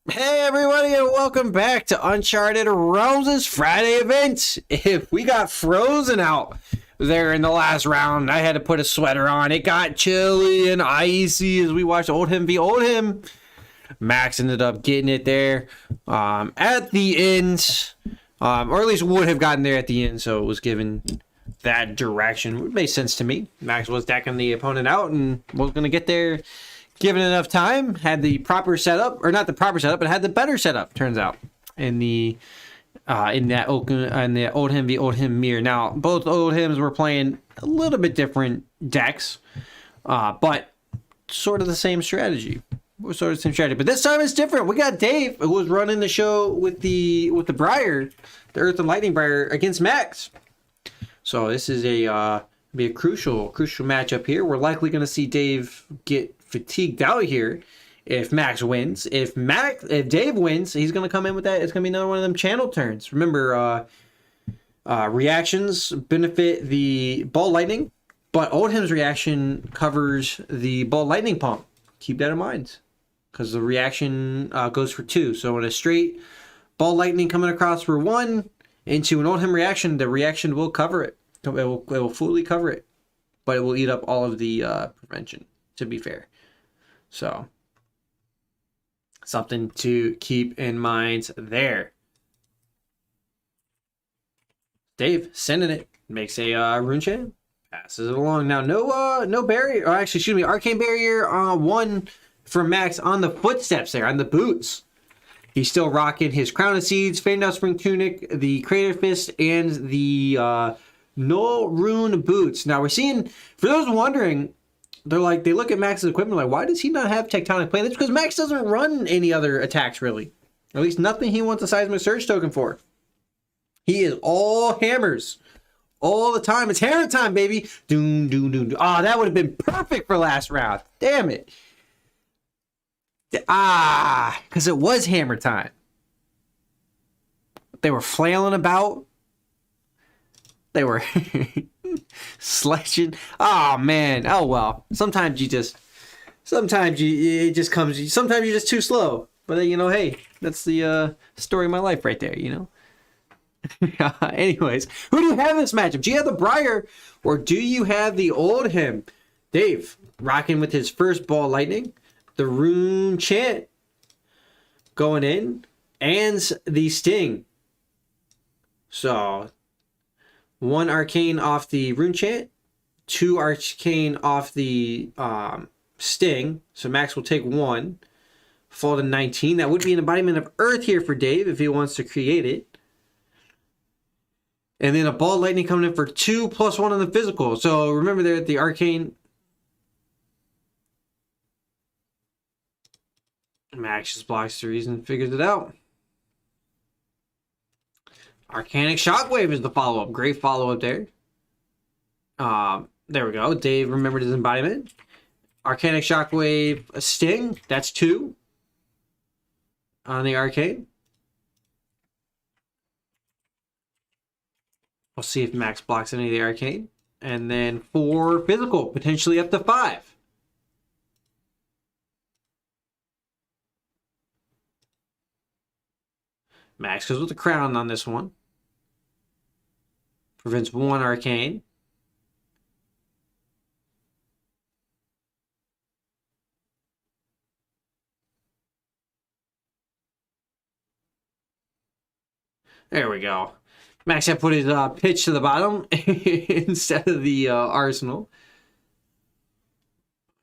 Hey everybody, and welcome back to Uncharted Realms' Friday event. If we got frozen out there in the last round, I had to put a sweater on. It got chilly and icy as we watched Oldhim v Oldhim. Max ended up getting it there at the end, or at least would have gotten there at the end, so it was given that direction. It made sense to me. Max was decking the opponent out and was going to get there given enough time. Had the proper setup, or not the proper setup, but had the better setup, turns out, in the Oldhim v Oldhim mirror. Now, both Oldhims were playing a little bit different decks, but sort of the same strategy. But this time it's different. We got Dave, who was running the show with the Briar, the Earth and Lightning Briar, against Max. So this is be a crucial matchup here. We're likely going to see Dave get fatigued out here if Max wins. If Dave wins, he's going to come in with that. It's going to be another one of them channel turns. Remember, reactions benefit the ball lightning, but Oldhim's reaction covers the ball lightning pump. Keep that in mind, because the reaction goes for 2. So in a straight ball lightning coming across for 1 into an Oldhim reaction, the reaction will cover it. It will fully cover it, but it will eat up all of the prevention, to be fair. So something to keep in mind there. Dave sending it, makes a rune chain, passes it along. Now no barrier, or actually excuse me, arcane barrier 1 from Max on the footsteps there, on the boots. He's still rocking his crown of seeds, fading out spring tunic, the crater fist, and the null rune boots. Now we're seeing, for those wondering, they look at Max's equipment like, why does he not have tectonic plane? That's because Max doesn't run any other attacks really. At least nothing he wants a seismic surge token for. He is all hammers all the time. It's hammer time, baby. Doom, doom, doom, doom. Oh, that would have been perfect for last round. Damn it. Because it was hammer time. They were flailing about. They were sledging. Oh man. Oh well. Sometimes you're just too slow. But hey, that's the story of my life right there, Anyways, who do you have in this matchup? Do you have the Briar or do you have the Oldhim? Dave rocking with his first ball lightning, the rune chant going in, and the sting. So 1 arcane off the rune chant, 2 arcane off the sting. So Max will take 1, fall to 19. That would be an embodiment of Earth here for Dave if he wants to create it. And then a ball lightning coming in for 2 plus 1 on the physical. So remember there at the arcane. Max just blocks 3s and figures it out. Arcanic Shockwave is the follow-up. Great follow-up there. There we go. Dave remembered his embodiment. Arcanic Shockwave, a sting. That's 2 on the arcane. We'll see if Max blocks any of the arcane. And then 4 physical, potentially up to 5. Max goes with the crown on this one. Prevents 1 arcane. There we go. Max had put his pitch to the bottom instead of the arsenal.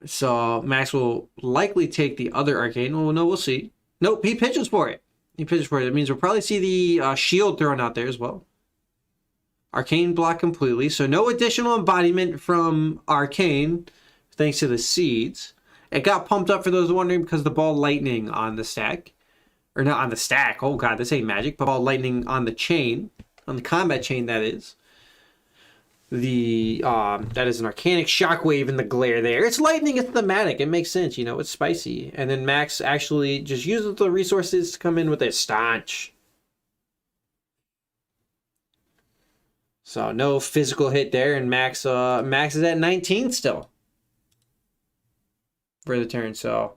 So Max will likely take the other arcane. Oh, no, we'll see. Nope, he pitches for it. That means we'll probably see the shield thrown out there as well. Arcane block completely. So no additional embodiment from Arcane, thanks to the seeds. It got pumped up for those wondering because the ball lightning on the stack. Or not on the stack. Oh god, this ain't magic. But ball lightning on the chain. On the combat chain, that is. That is an Arcanic Shockwave in the glare there. It's lightning, it's thematic. It makes sense, it's spicy. And then Max actually just uses the resources to come in with a staunch. So no physical hit there, and Max is at 19 still for the turn. So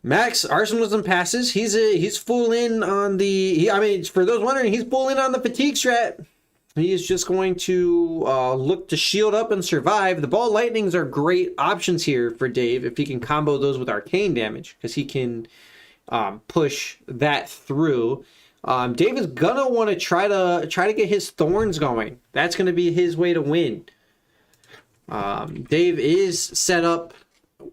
Max arsenals and passes. He's full in on the. I mean, for those wondering, he's full in on the fatigue strat. He is just going to look to shield up and survive. The ball lightnings are great options here for Dave if he can combo those with arcane damage, because he can push that through. Dave is gonna want to try to get his thorns going. That's gonna be his way to win. Dave is set up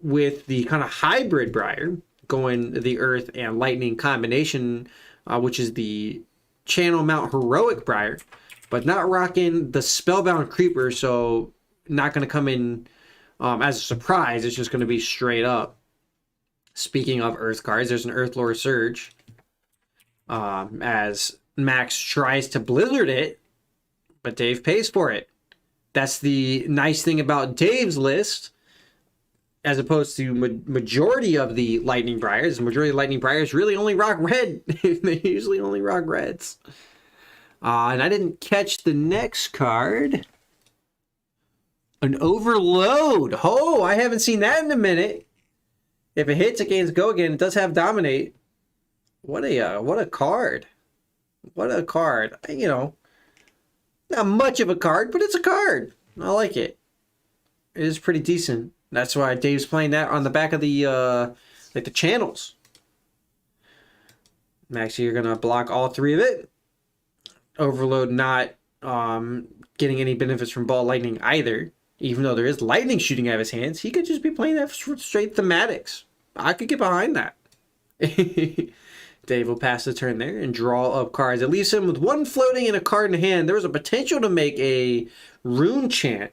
with the kind of hybrid Briar, going the Earth and Lightning combination, which is the Channel Mount Heroic Briar, but not rocking the Spellbound Creeper, so not going to come in as a surprise. It's just going to be straight up. Speaking of Earth cards, there's an Earthlore Surge. As Max tries to Blizzard it, but Dave pays for it. That's the nice thing about Dave's list, as opposed to majority of the Lightning Briars. The majority of Lightning Briars really only rock red. They usually only rock reds. And I didn't catch the next card. An Overload. Oh, I haven't seen that in a minute. If it hits against Go Again, it does have Dominate. What a card. What a card. You know, not much of a card, but it's a card. I like it. It is pretty decent. That's why Dave's playing that on the back of the like the channels. Max, you're gonna block all three of it. Overload not getting any benefits from ball lightning either. Even though there is lightning shooting out of his hands, he could just be playing that for straight thematics. I could get behind that. Dave will pass the turn there and draw up cards. It leaves him with one floating and a card in hand. There was a potential to make a rune chant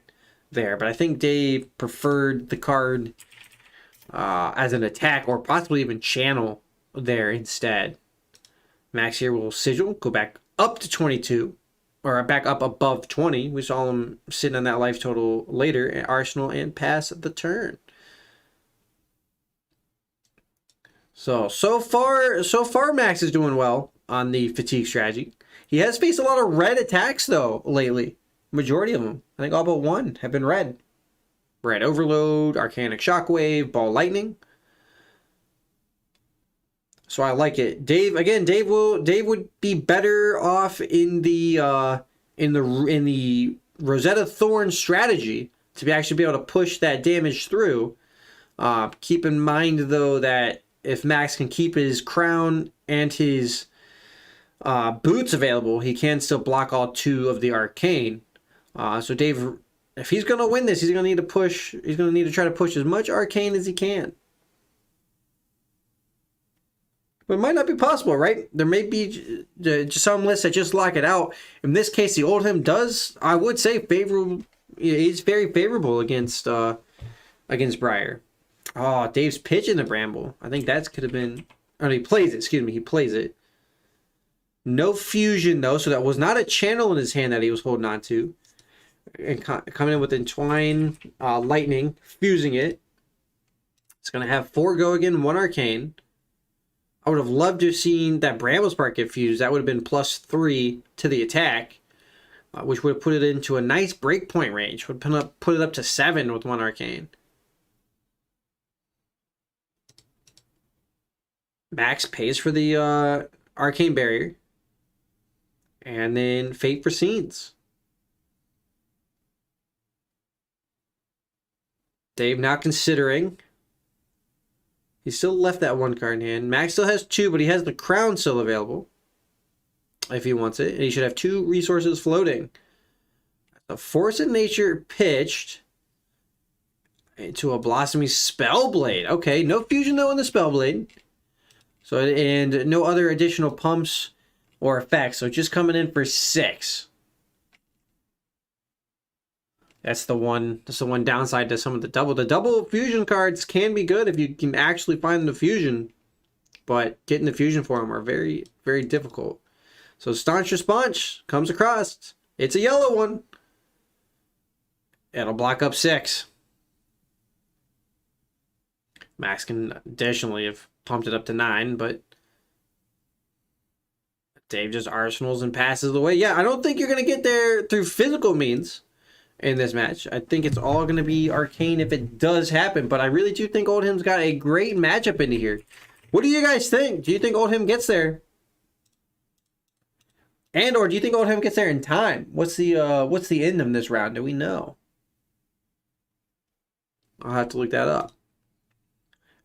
there, but I think Dave preferred the card as an attack, or possibly even channel there instead. Max here will sigil, go back up to 22, or back up above 20. We saw him sitting on that life total later at Arsenal, and pass the turn. So far Max is doing well on the fatigue strategy. He has faced a lot of red attacks though lately. Majority of them, I think all but one, have been red. Red Overload, Arcanic Shockwave, Ball Lightning. So I like it. Dave would be better off in the Rosetta Thorn strategy to actually be able to push that damage through. Keep in mind though that if Max can keep his crown and his boots available, he can still block all two of the arcane. So Dave, if he's going to win this, he's going to need to push. He's going to need to try to push as much arcane as he can. But it might not be possible, right? There may be just some lists that just lock it out. In this case, the Oldham does, I would say, favorable. He's very favorable against Briar. Oh, Dave's pitching the Bramble. I think that could have been. Oh, he plays it. Excuse me. He plays it. No fusion though, so that was not a channel in his hand that he was holding on to. And coming in with Entwine, Lightning, fusing it. It's going to have 4 Go Again, 1 Arcane. I would have loved to have seen that Bramble Spark get fused. That would have been +3 to the attack, which would have put it into a nice breakpoint range. Would put it up to 7 with 1 Arcane. Max pays for the Arcane Barrier. And then Fate for Scenes. Dave now considering. He still left that 1 card in hand. Max still has 2, but he has the crown still available if he wants it. And he should have 2 resources floating. The Force of Nature pitched into a Blossoming Spellblade. Okay, no fusion though in the Spellblade. So, and no other additional pumps or effects. So just coming in for 6. That's the one downside to some of the double. The double fusion cards can be good if you can actually find the fusion, but getting the fusion for them are very, very difficult. So Staunch Response comes across. It's a yellow one. It'll block up 6. Max can additionally have pumped it up to 9, but Dave just arsenals and passes away. Yeah, I don't think you're going to get there through physical means. in this match. I think it's all going to be arcane if it does happen, but I really do think Oldham's got a great matchup into here. What do you guys think? Do you think Oldham gets there? And or do you think Oldham gets there in time? What's the end of this round? Do we know? I'll have to look that up.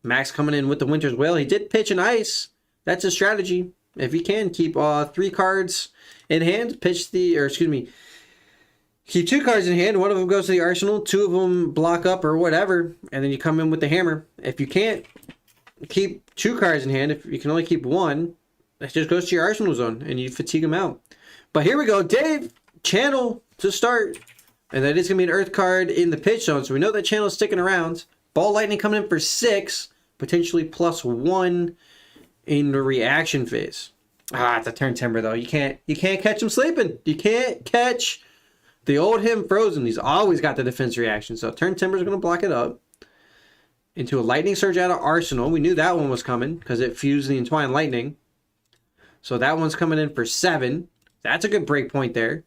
Max coming in with the Winter's Wail. He did pitch an ice. That's a strategy. If he can keep 3 cards in hand, keep 2 cards in hand. One of them goes to the arsenal. 2 of them block up or whatever, and then you come in with the hammer. If you can't keep 2 cards in hand, if you can only keep 1, it just goes to your arsenal zone, and you fatigue them out. But here we go. Dave, channel to start. And that is going to be an earth card in the pitch zone, so we know that channel is sticking around. Ball Lightning coming in for 6, potentially +1 in the reaction phase. It's a turn timber though. You can't catch him sleeping. You can't catch the Oldham frozen. He's always got the defense reaction. So turn timber is going to block it up. Into a lightning surge out of arsenal. We knew that one was coming because it fused the entwined lightning. So that one's coming in for 7. That's a good break point there.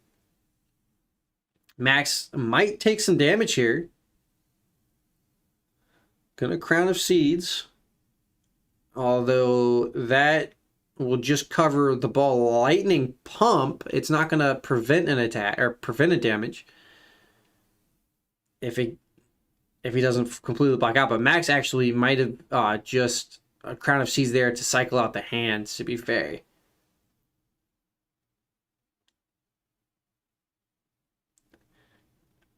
Max might take some damage here. Gonna Crown of Seeds. Although that will just cover the ball lightning pump. It's not gonna prevent an attack or prevent a damage. If he doesn't completely block out. But Max actually might have just a Crown of Seeds there to cycle out the hands, to be fair.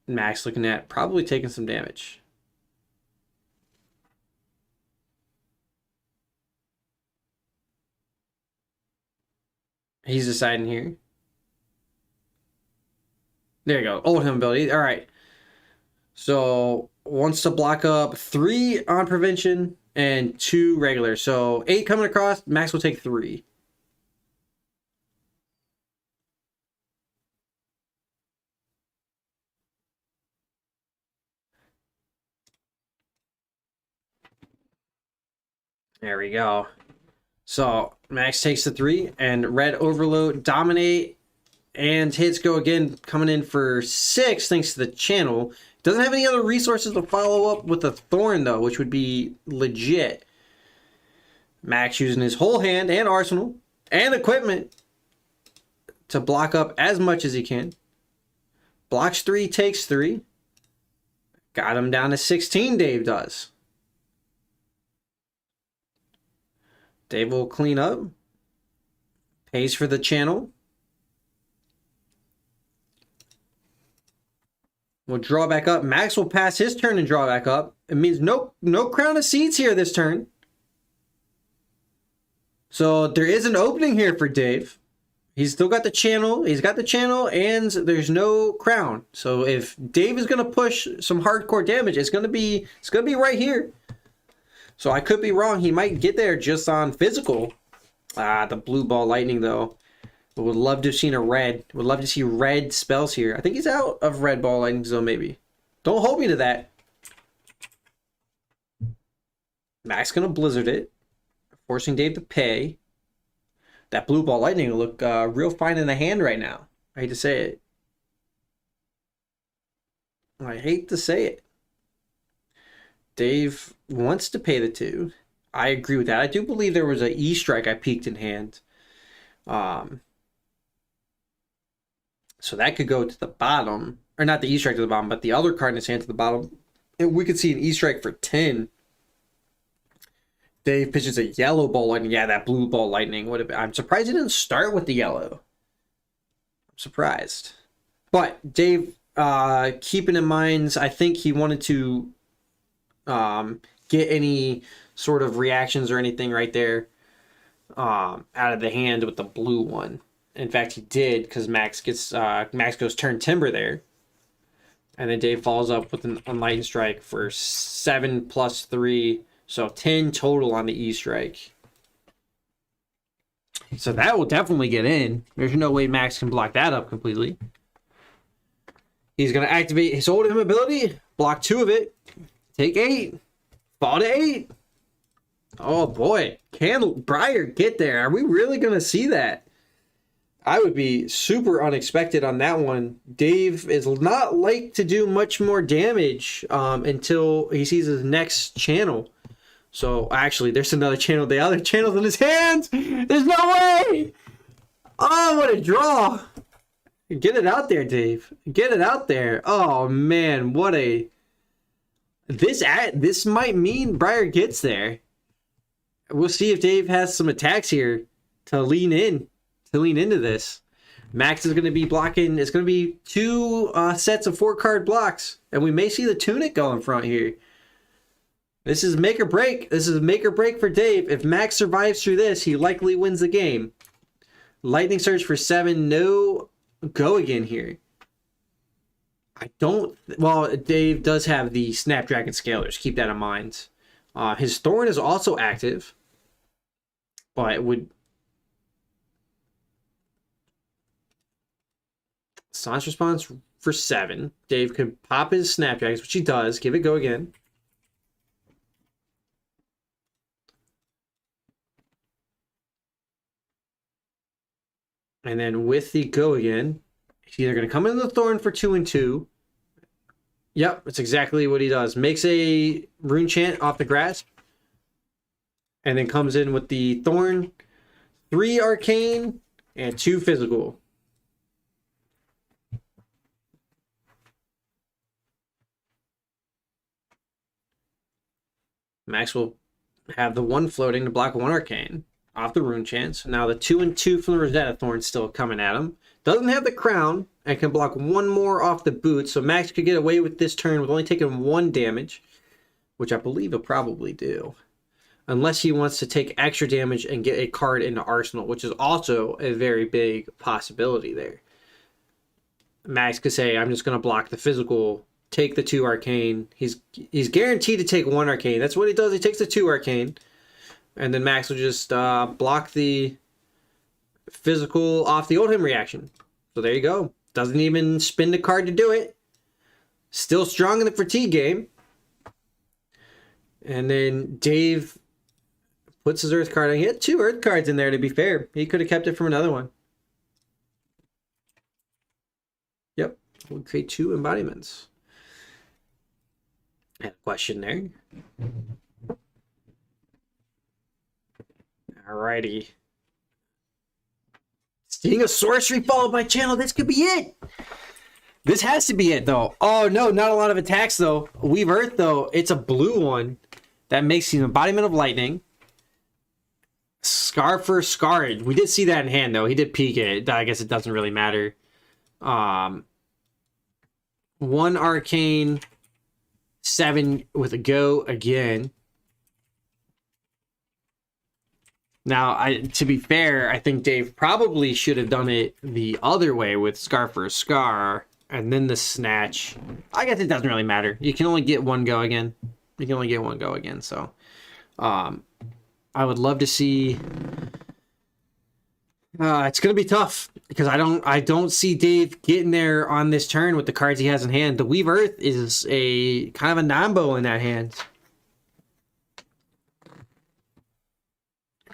Max looking at probably taking some damage. He's deciding here. There you go. Oldham ability. All right. So wants to block up 3 on prevention and 2 regular. So 8 coming across. Max will take 3. There we go. So Max takes the 3 and red overload, dominate, and hits go again, coming in for 6 thanks to the channel. Doesn't have any other resources to follow up with a thorn though, which would be legit. Max using his whole hand and arsenal and equipment to block up as much as he can. Blocks 3, takes 3. Got him down to 16, Dave does. Dave will clean up. Pays for the channel. We'll draw back up. Max will pass his turn and draw back up. It means no Crown of Seeds here this turn. So there is an opening here for Dave. He's still got the channel. He's got the channel and there's no crown. So if Dave is going to push some hardcore damage, it's going to be right here. So I could be wrong. He might get there just on physical. The blue ball lightning, though. Would love to have seen a red. Would love to see red spells here. I think he's out of red ball lightning zone, maybe. Don't hold me to that. Max going to blizzard it. Forcing Dave to pay. That blue ball lightning will look real fine in the hand right now. I hate to say it. I hate to say it. Dave wants to pay the 2. I agree with that. I do believe there was an E strike I peeked in hand. So that could go to the bottom. Or not the E strike to the bottom, but the other card in his hand to the bottom. And we could see an E strike for 10. Dave pitches a yellow ball lightning. Yeah, that blue ball lightning would have been. I'm surprised he didn't start with the yellow. I'm surprised. But Dave, keeping in mind, I think he wanted to get any sort of reactions or anything right there out of the hand with the blue one. In fact, he did, because Max goes turn timber there, and then Dave follows up with an lightning strike for 7 plus 3, so 10 total on the E strike. So that will definitely get in. There's no way Max can block that up completely. He's gonna activate his Oldham ability, block 2 of it, take 8. Fall to 8. Oh boy. Can Briar get there? Are we really going to see that? I would be super unexpected on that one. Dave is not like to do much more damage until he sees his next channel. So actually, there's another channel. The other channel's in his hands. There's no way. Oh, what a draw. Get it out there, Dave. Get it out there. Oh, man. What a... This might mean Briar gets there. We'll see if Dave has some attacks here to lean into this. Max is going to be blocking. It's going to be 2 sets of 4-card blocks. And we may see the Tunic go in front here. This is make or break. This is make or break for Dave. If Max survives through this, he likely wins the game. Lightning Surge for 7. No go again here. Well, Dave does have the Snapdragon Scalers. Keep that in mind. His Thorn is also active. But it would... Staunch Response for 7. Dave could pop his Snapdragons, which he does. Give it go again. And then with the go again, he's either going to come in the Thorn for 2 and 2. Yep, that's exactly what he does. Makes a Rune Chant off the Grasp. And then comes in with the Thorn, 3 Arcane, and 2 Physical. Max will have the 1 floating to block 1 Arcane off the Rune Chants. Now the 2 and 2 from the Rosetta Thorn still coming at him. Doesn't have the Crown and can block 1 more off the boot. So Max could get away with this turn with only taking 1 damage, which I believe he'll probably do. Unless he wants to take extra damage and get a card into Arsenal, which is also a very big possibility there. Max could say, I'm just going to block the physical, take the 2 Arcane. He's guaranteed to take 1 Arcane. That's what he does. He takes the 2 Arcane. And then Max will just block the physical off the Oldhim reaction. So there you go. Doesn't even spin the card to do it. Still strong in the fatigue game. And then Dave puts his Earth card on. He had 2 Earth cards in there, to be fair. He could have kept it from another one. Yep. We'll create 2 embodiments. I had a question there. Alrighty. Seeing a sorcery followed by channel, this could be it. This has to be it, though. Oh, no, not a lot of attacks, though. Weave Earth, though, it's a blue one. That makes the embodiment of lightning. Scar for Scarred. We did see that in hand, though. He did peek it. I guess it doesn't really matter. 1 Arcane, 7 with a go again. Now, to be fair, I think Dave probably should have done it the other way with Scar for a Scar and then the Snatch. I guess it doesn't really matter. You can only get 1 go again. You can only get 1 go again, so I would love to see. It's gonna be tough because I don't see Dave getting there on this turn with the cards he has in hand. The Weave Earth is a kind of a Nambo in that hand.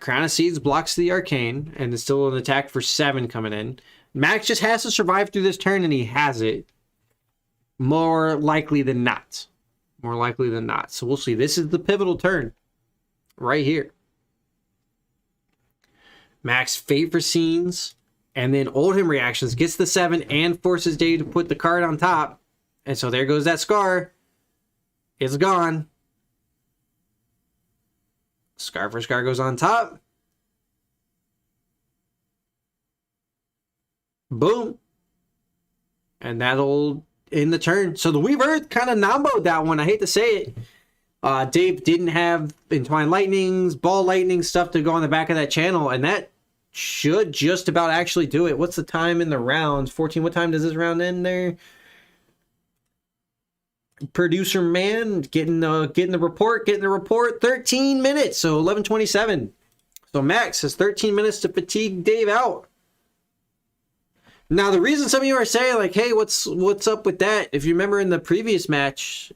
Crown of Seeds blocks the Arcane, and there's still an attack for 7 coming in. Max just has to survive through this turn, and he has it. More likely than not. More likely than not. So we'll see. This is the pivotal turn. Right here. Max Fate for Scenes, and then Oldhim Reactions. Gets the 7 and forces Dave to put the card on top. And so there goes that Scar. It's gone. Scar for Scar goes on top. Boom. And that'll end the turn. So the Weave Earth kind of nomboed that one. I hate to say it. Dave didn't have Entwined Lightnings, Ball Lightning stuff to go on the back of that channel. And that should just about actually do it. What's the time in the rounds? 14. What time does this round end there? Producer man getting the report 13 minutes, so 11:27. So Max has 13 minutes to fatigue Dave out. Now the reason some of you are saying like, hey, what's up with that? If you remember in the previous match,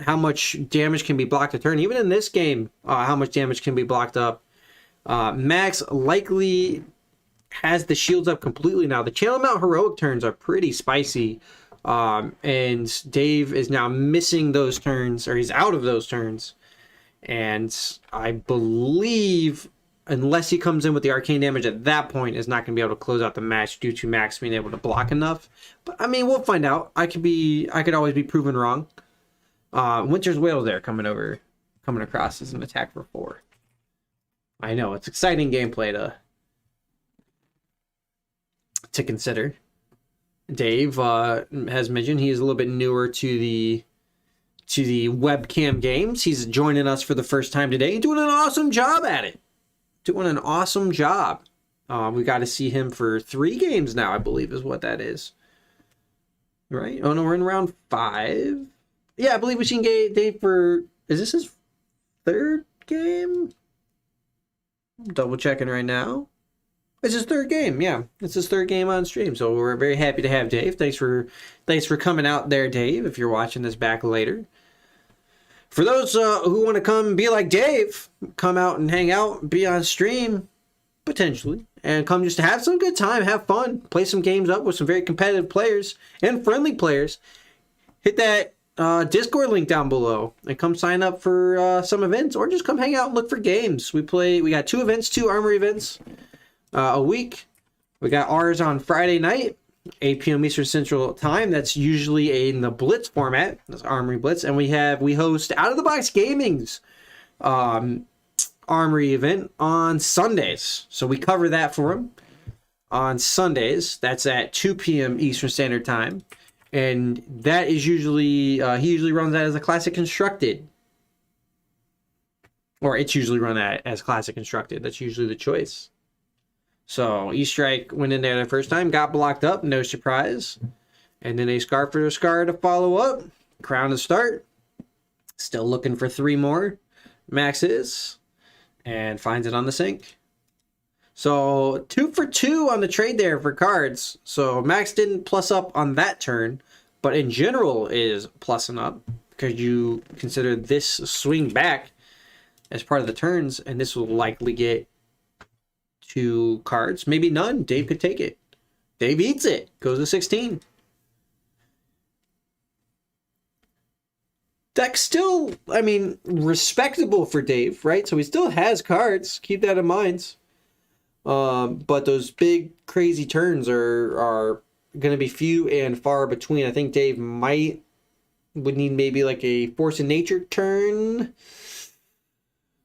how much damage can be blocked a turn, even in this game, how much damage can be blocked up. Max likely has the shields up completely now. The channel mount heroic turns are pretty spicy. And Dave is now missing those turns, or he's out of those turns. And I believe, unless he comes in with the arcane damage at that point, is not going to be able to close out the match due to Max being able to block enough. But I mean, we'll find out. I could always be proven wrong. Winter's Whale there coming across as an attack for 4. I know it's exciting gameplay to consider. Dave has mentioned he is a little bit newer to the webcam games. He's joining us for the first time today, doing an awesome job at it. Doing an awesome job. We got to see him for 3 games now, I believe is what that is. Right? Oh no, we're in round 5. Yeah, I believe we've seen Dave for... Is this his 3rd game? Double checking right now. It's his 3rd game, yeah. It's his 3rd game on stream, so we're very happy to have Dave. Thanks for coming out there, Dave, if you're watching this back later. For those who want to come be like Dave, come out and hang out, be on stream, potentially, and come just to have some good time, have fun, play some games up with some very competitive players and friendly players, hit that Discord link down below and come sign up for some events, or just come hang out and look for games. We got 2 events, 2 armory events a week. We got ours on Friday night, 8 p.m. Eastern Central Time. That's usually in the Blitz format. That's Armory Blitz. And we host Out of the Box Gaming's Armory event on Sundays. So we cover that for him on Sundays. That's at 2 p.m. Eastern Standard Time. And that is usually, he usually runs that as a Classic Constructed. Or it's usually run as Classic Constructed. That's usually the choice. So E-Strike went in there the first time, got blocked up, no surprise. And then a Scar for a Scar to follow up. Crown to start. Still looking for 3 more. Max is. And finds it on the sink. So 2 for 2 on the trade there for cards. So Max didn't plus up on that turn, but in general is plussing up because you consider this swing back as part of the turns, and this will likely get 2 cards, maybe none. Dave could take it. Dave eats it. Goes to 16. Deck's still, I mean, respectable for Dave, right? So he still has cards. Keep that in mind. But those big, crazy turns are going to be few and far between. I think Dave would need maybe like a Force of Nature turn.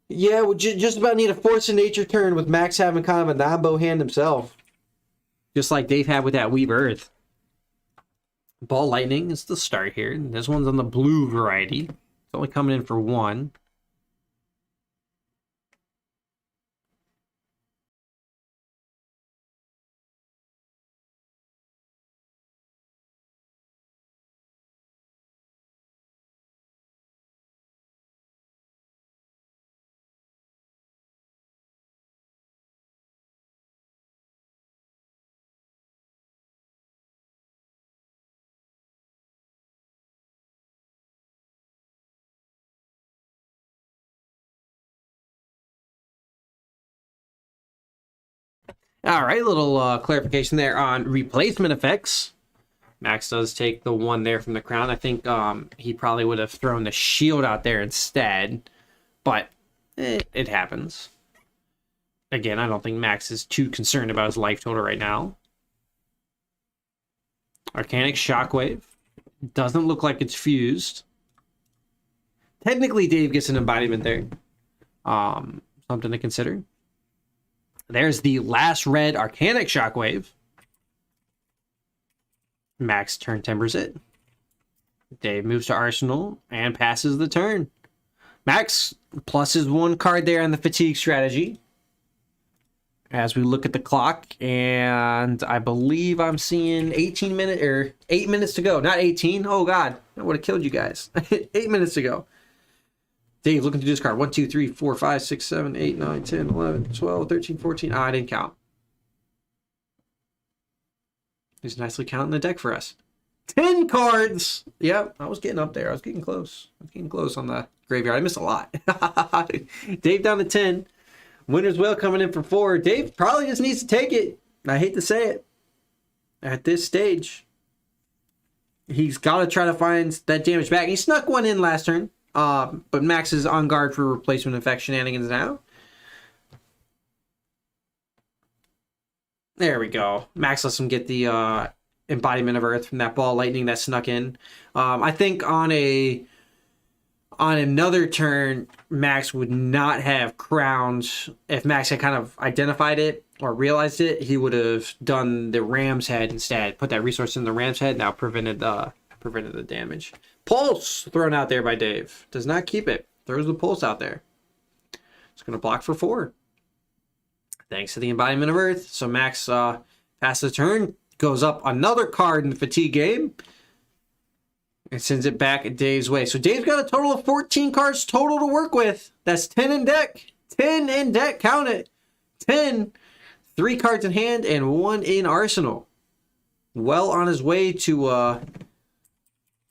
Yeah, would just about need a Force of Nature turn with Max having kind of a non-bow hand himself. Just like Dave had with that Weave Earth. Ball Lightning is the start here. This one's on the blue variety. It's only coming in for 1. All right, little clarification there on replacement effects. Max does take the 1 there from the crown. I think he probably would have thrown the shield out there instead, but it happens. Again, I don't think Max is too concerned about his life total right now. Arcanic Shockwave. Doesn't look like it's fused. Technically, Dave gets an embodiment there. Something to consider. There's the last red Arcanic Shockwave. Max turn timbers it. Dave moves to Arsenal and passes the turn. Max pluses 1 card there on the fatigue strategy. As we look at the clock, and I believe I'm seeing 8 minutes to go. Not 18. Oh God, I would have killed you guys. 8 minutes to go. Dave looking to discard 1, 2, 3, 4, 5, 6, 7, 8, 9, 10, 11, 12, 13, 14. I didn't count. He's nicely counting the deck for us. 10 cards! Yep, I was getting up there. I was getting close. On the graveyard. I missed a lot. Dave down to 10. Winner's Whale coming in for 4. Dave probably just needs to take it. I hate to say it. At this stage, he's got to try to find that damage back. He snuck one in last turn, but Max is on guard for replacement effect shenanigans now. There we go. Max lets him get the embodiment of Earth from that ball lightning that snuck in. I think on another turn, Max would not have crowned. If Max had kind of identified it or realized it, he would have done the Ram's Head instead. Put that resource in the Ram's Head. Now prevented the damage. Pulse thrown out there by Dave. Does not keep it. Throws the pulse out there. It's going to block for 4. Thanks to the embodiment of Earth. So Max passes the turn. Goes up another card in the fatigue game. And sends it back Dave's way. So Dave's got a total of 14 cards total to work with. That's 10 in deck. 10 in deck. Count it. 10. 3 cards in hand and 1 in arsenal. Well on his way to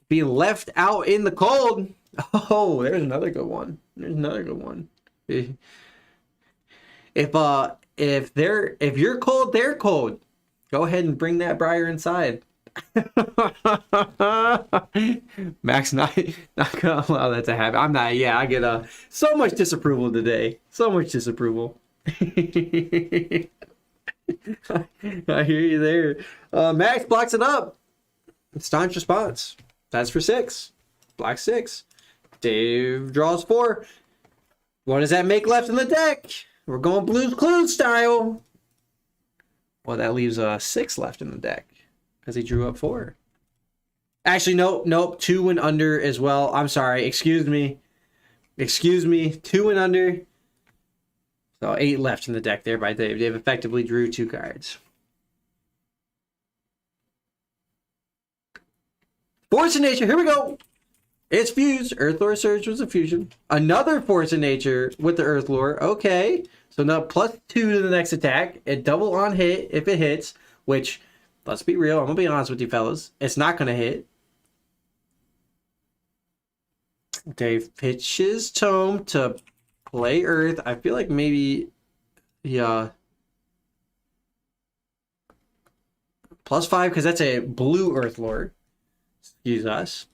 being left out in the cold. Oh, there's another good one. There's another good one. If you're cold, they're cold. Go ahead and bring that Briar inside. Max not gonna allow that to happen. I'm not. Yeah, I get so much disapproval today. So much disapproval. I hear you there. Max blocks it up. Staunch response. That's for 6. Block 6. Dave draws 4. What does that make left in the deck? We're going Blue's Clues style. Well, that leaves 6 left in the deck. Because he drew up 4. Actually, nope. 2 and under as well. I'm sorry. Excuse me. 2 and under. So 8 left in the deck there by Dave. Dave effectively drew 2 cards. Force of Nature. Here we go. It's fused. Earthlore Surge was a fusion. Another Force of Nature with the Earthlore. Okay. So now +2 to the next attack. It double on hit if it hits. Which, let's be real. I'm going to be honest with you fellas. It's not going to hit. Dave pitches Tome to play Earth. I feel like maybe... Yeah. +5 because that's a blue Earthlord. Excuse us.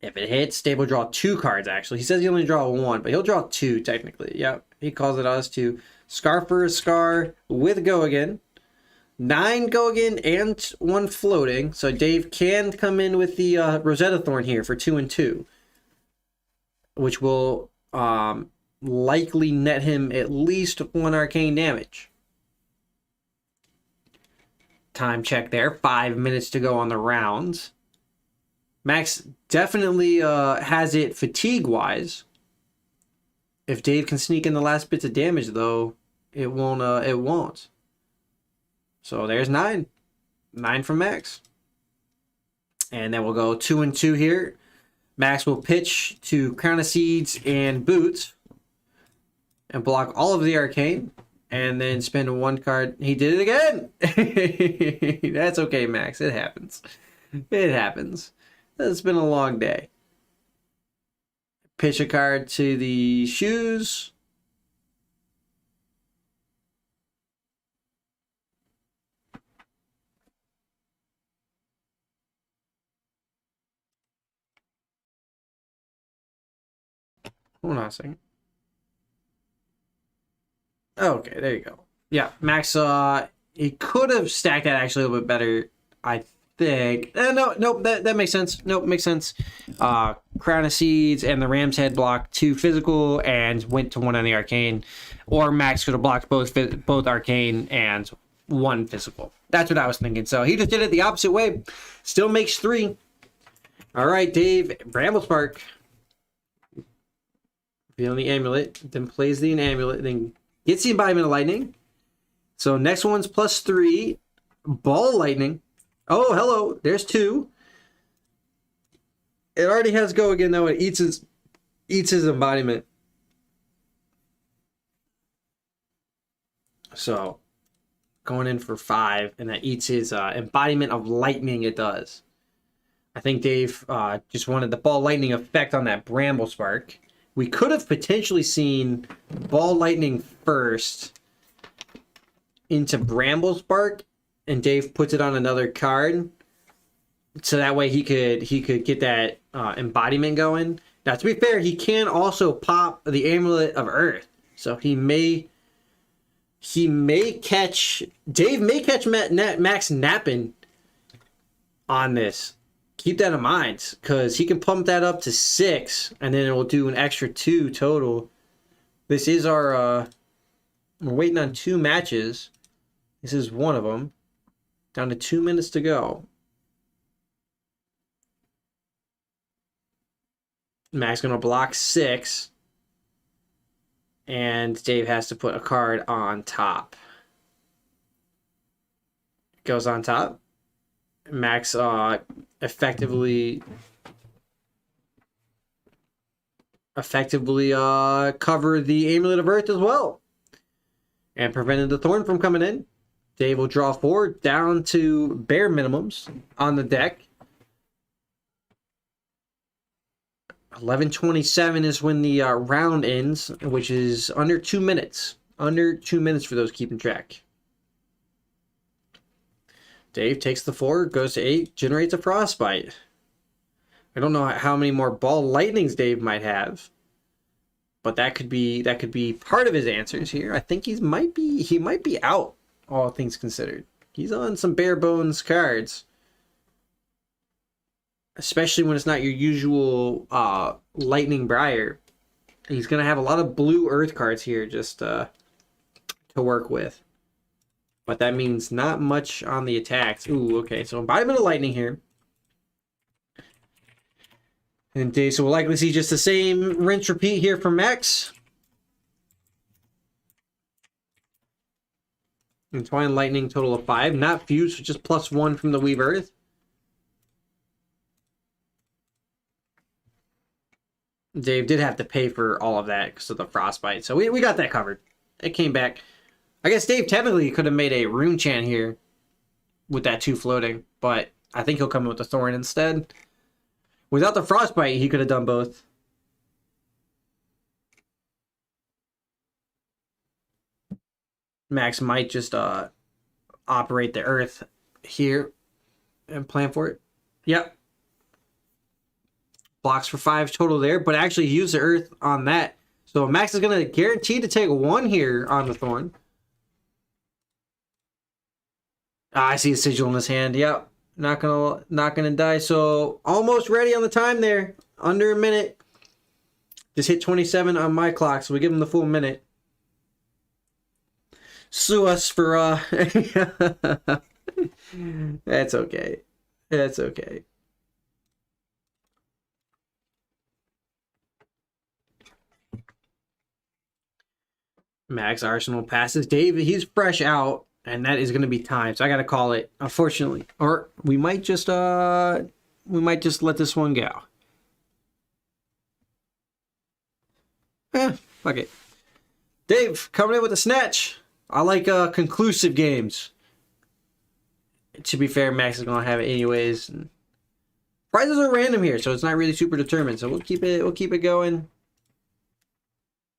If it hits, Dave will draw 2 cards, actually. He says he only draw 1, but he'll draw 2, technically. Yep. He calls it us to Scar for a Scar with Go Again. 9 Go Again and 1 floating. So Dave can come in with the Rosetta Thorn here for 2 and 2. Which will likely net him at least 1 arcane damage. Time check there. 5 minutes to go on the rounds. Max definitely has it fatigue-wise. If Dave can sneak in the last bits of damage, though, it won't. It won't. So there's 9. 9 from Max. And then we'll go 2 and 2 here. Max will pitch to Crown of Seeds and Boots. And block all of the arcane. And then spend 1 card. He did it again! That's okay, Max. It happens. It happens. It's been a long day. Pitch a card to the Shoes. Hold on a second. Okay, there you go. Yeah, Max, he could have stacked that actually a little bit better, I think. Nope, that makes sense. Nope, makes sense. Crown of Seeds and the Ram's Head block 2 physical and went to 1 on the arcane. Or Max could have blocked both arcane and 1 physical. That's what I was thinking. So he just did it the opposite way. Still makes 3. All right, Dave, Bramble Spark. Revealing the amulet, then plays the amulet, then gets the embodiment of lightning. So next one's +3. Ball lightning. Oh, hello. There's 2. It already has Go Again, though. It eats his embodiment. So going in for 5, and that eats his embodiment of lightning. It does. I think Dave just wanted the ball lightning effect on that Bramble Spark. We could have potentially seen ball lightning first into Bramble Spark, and Dave puts it on another card, so that way he could get that embodiment going. Now, to be fair, he can also pop the Amulet of Earth, so Dave may catch Max napping on this. Keep that in mind, because he can pump that up to 6, and then it will do an extra 2 total. This is our we're waiting on 2 matches. This is one of them. Down to 2 minutes to go. Max gonna block 6. And Dave has to put a card on top. Goes on top. Max effectively covered the Amulet of Earth as well. And prevented the Thorn from coming in. Dave will draw 4 down to bare minimums on the deck. 11:27 is when the round ends, which is under 2 minutes. Under 2 minutes for those keeping track. Dave takes the 4, goes to 8, generates a Frostbite. I don't know how many more Ball Lightnings Dave might have, but that could be part of his answers here. I think he might be out, all things considered. He's on some bare bones cards, especially when it's not your usual Lightning Briar. He's gonna have a lot of blue Earth cards here just to work with. But that means not much on the attacks. Ooh, okay. So Embodiment of Lightning here. And so we'll likely see just the same rinse repeat here from Max. Entwine Lightning, total of 5. Not fused, so just +1 from the Weave Earth. Dave did have to pay for all of that because of the Frostbite. So we got that covered. It came back. I guess Dave technically could have made a Rune Chant here with that 2 floating, but I think he'll come in with the Thorn instead. Without the Frostbite, he could have done both. Max might just operate the Earth here and plan for it. Yep. Blocks for 5 total there, but actually he used the Earth on that. So Max is going to guarantee to take 1 here on the Thorn. I see a Sigil in his hand. Yep. Not gonna die. So almost ready on the time there. Under a minute. Just hit 27 on my clock, so we give him the full minute. Sue us for That's okay. That's okay. Max Arsenal passes. Dave, he's fresh out. And that is going to be time, so I got to call it, unfortunately. Or we might just let this one go. Fuck it. Dave, coming in with a snatch. I like conclusive games. To be fair, Max is going to have it anyways. And prizes are random here, so it's not really super determined. So we'll keep it going.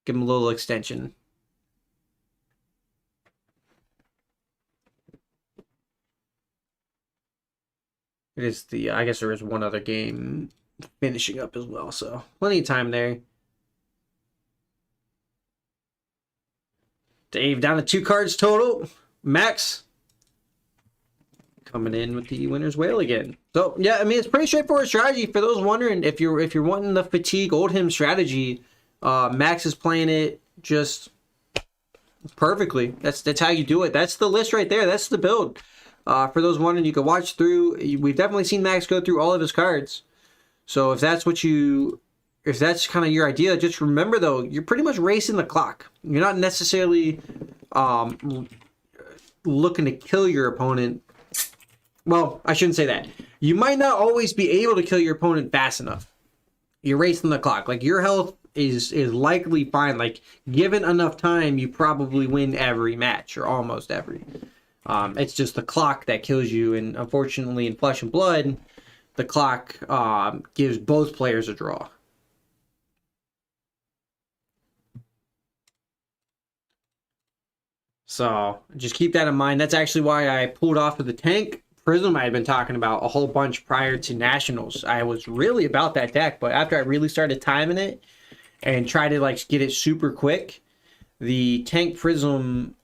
Give him a little extension. It is I guess there is one other game finishing up as well, so plenty of time there. Dave down to 2 cards total. Max coming in with the Winner's Whale again. So yeah, I mean it's pretty straightforward strategy. For those wondering, if you're wanting the Fatigue Oldhim strategy, Max is playing it just perfectly. That's how you do it. That's the list right there. That's the build. For those wondering, you can watch through. We've definitely seen Max go through all of his cards. So if that's kind of your idea, just remember though, you're pretty much racing the clock. You're not necessarily looking to kill your opponent. Well, I shouldn't say that. You might not always be able to kill your opponent fast enough. You're racing the clock. Like your health is likely fine. Like given enough time, you probably win every match or almost every. It's just the clock that kills you, and unfortunately in Flesh and Blood, the clock gives both players a draw. So just keep that in mind. That's actually why I pulled off of the tank. Prism I had been talking about a whole bunch prior to Nationals. I was really about that deck, but after I really started timing it and tried to like get it super quick, the tank Prism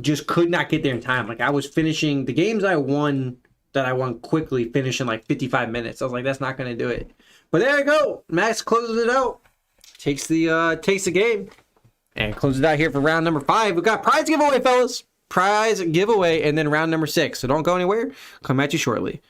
just could not get there in time. Like I was finishing the games I won quickly, finishing like 55 minutes. I was like, that's not gonna do it. But there you go. Max closes it out. Takes the game. And close it out here for round number 5. We got prize giveaway, fellas. Prize giveaway, and then round number 6. So don't go anywhere. Come at you shortly.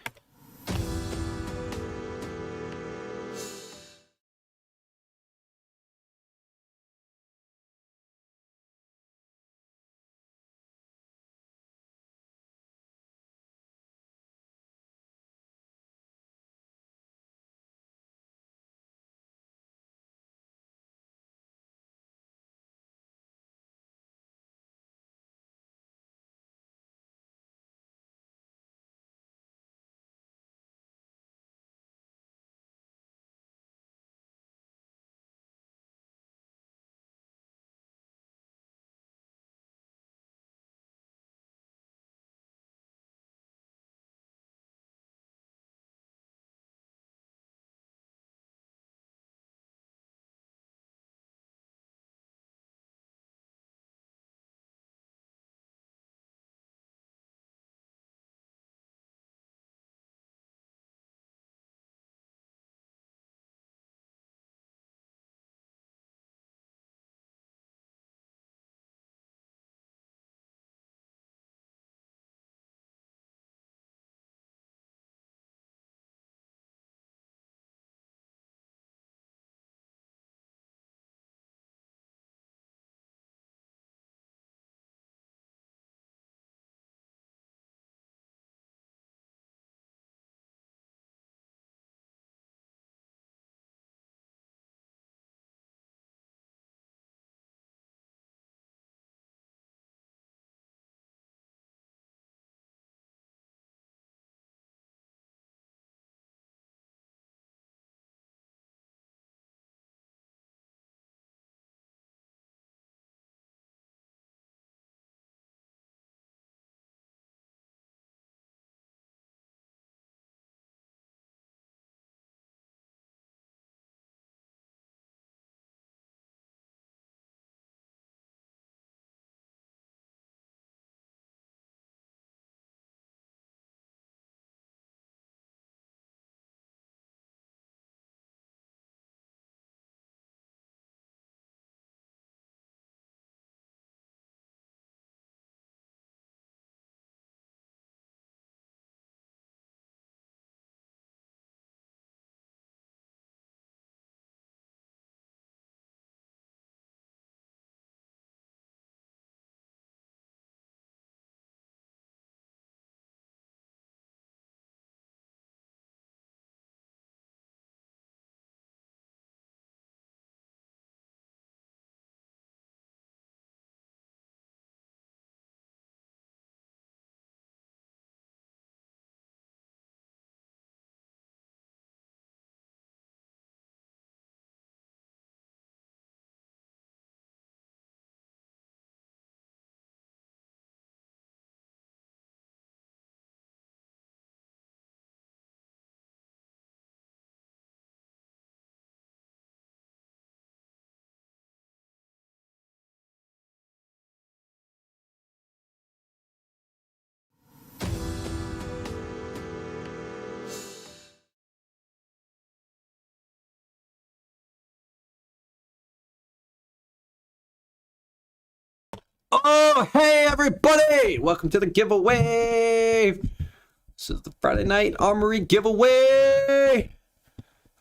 Oh, hey everybody! Welcome to the giveaway. This is the Friday night armory giveaway.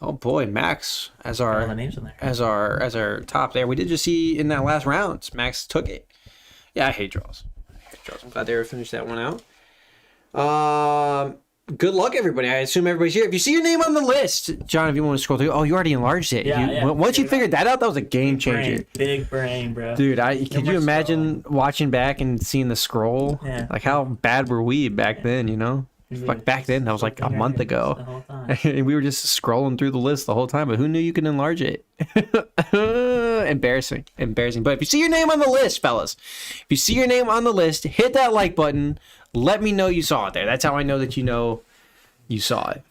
Oh boy, Max as our names in there. as our top there. We did just see in that last round, Max took it. Yeah, I hate draws. I'm glad they were finished that one out. Good luck, everybody. I assume everybody's here. If you see your name on the list, John, if you want to scroll through, you already enlarged it. Once you figured that out, that was a game changer. Big brain, bro. Dude, could you imagine watching back and seeing the scroll? Yeah. Like how bad were we back then, you know? Like back then, that was like a month ago. The whole time. And we were just scrolling through the list the whole time, but who knew you could enlarge it? Embarrassing. But if you see your name on the list, fellas, if you see your name on the list, hit that like button. Let me know you saw it there. That's how I know that you saw it.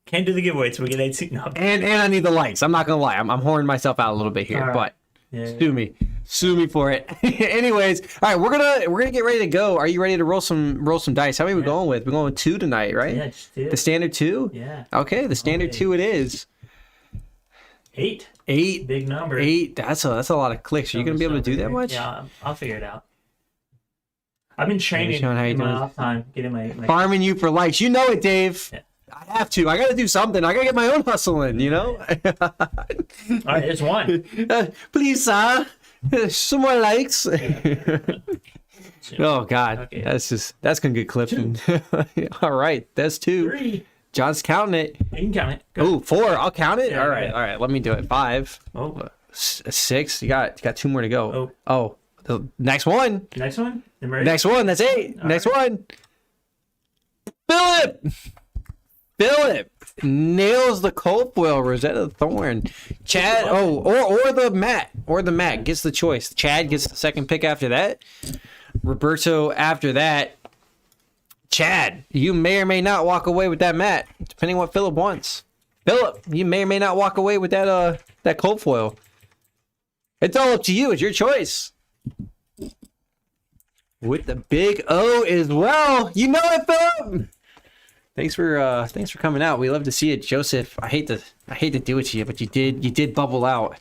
Can't do the giveaway till we get 18. No. And I need the likes. I'm not gonna lie. I'm whoring myself out a little bit here, Right. but Yeah. sue me for it. Anyways, all right, we're gonna get ready to go. Are you ready to roll some dice? How many are we going with? We're going with 2 tonight, right? Yeah, just do. The standard 2. Yeah. Okay, the standard 2 it is. 8. 8. Big number. 8. That's a lot of clicks. Are you gonna be able to do that much? Yeah, I'll figure it out. I've been training Sean, how you in my doing? off time, getting my Farming you for likes. You know it, Dave. Yeah. I have to. I gotta do something. I gotta get my own hustle in, you know? All right, it's 1. Please, sir. Some more likes. Oh God, Okay. that's gonna get clipped. All right, that's 2. 3. John's counting it. You can count it. Go. Oh, 4. I'll count it. Yeah, all right, yeah. all right. Let me do it. 5. Oh, 6. You got 2 more to go. Oh. Oh, the next one. next one. Number 8. Next one. That's 8. All Next right. one. Philip nails the Coldfoil Rosetta Thorn. Chad, or the Matt gets the choice. Chad gets the second pick after that. Roberto after that. Chad, you may or may not walk away with that Matt, depending on what Philip wants. Philip, you may or may not walk away with that Coldfoil. It's all up to you. It's your choice. With the big O as well. You know it, Philip. Thanks for coming out. We love to see it, Joseph. I hate to do it to you, but you did bubble out.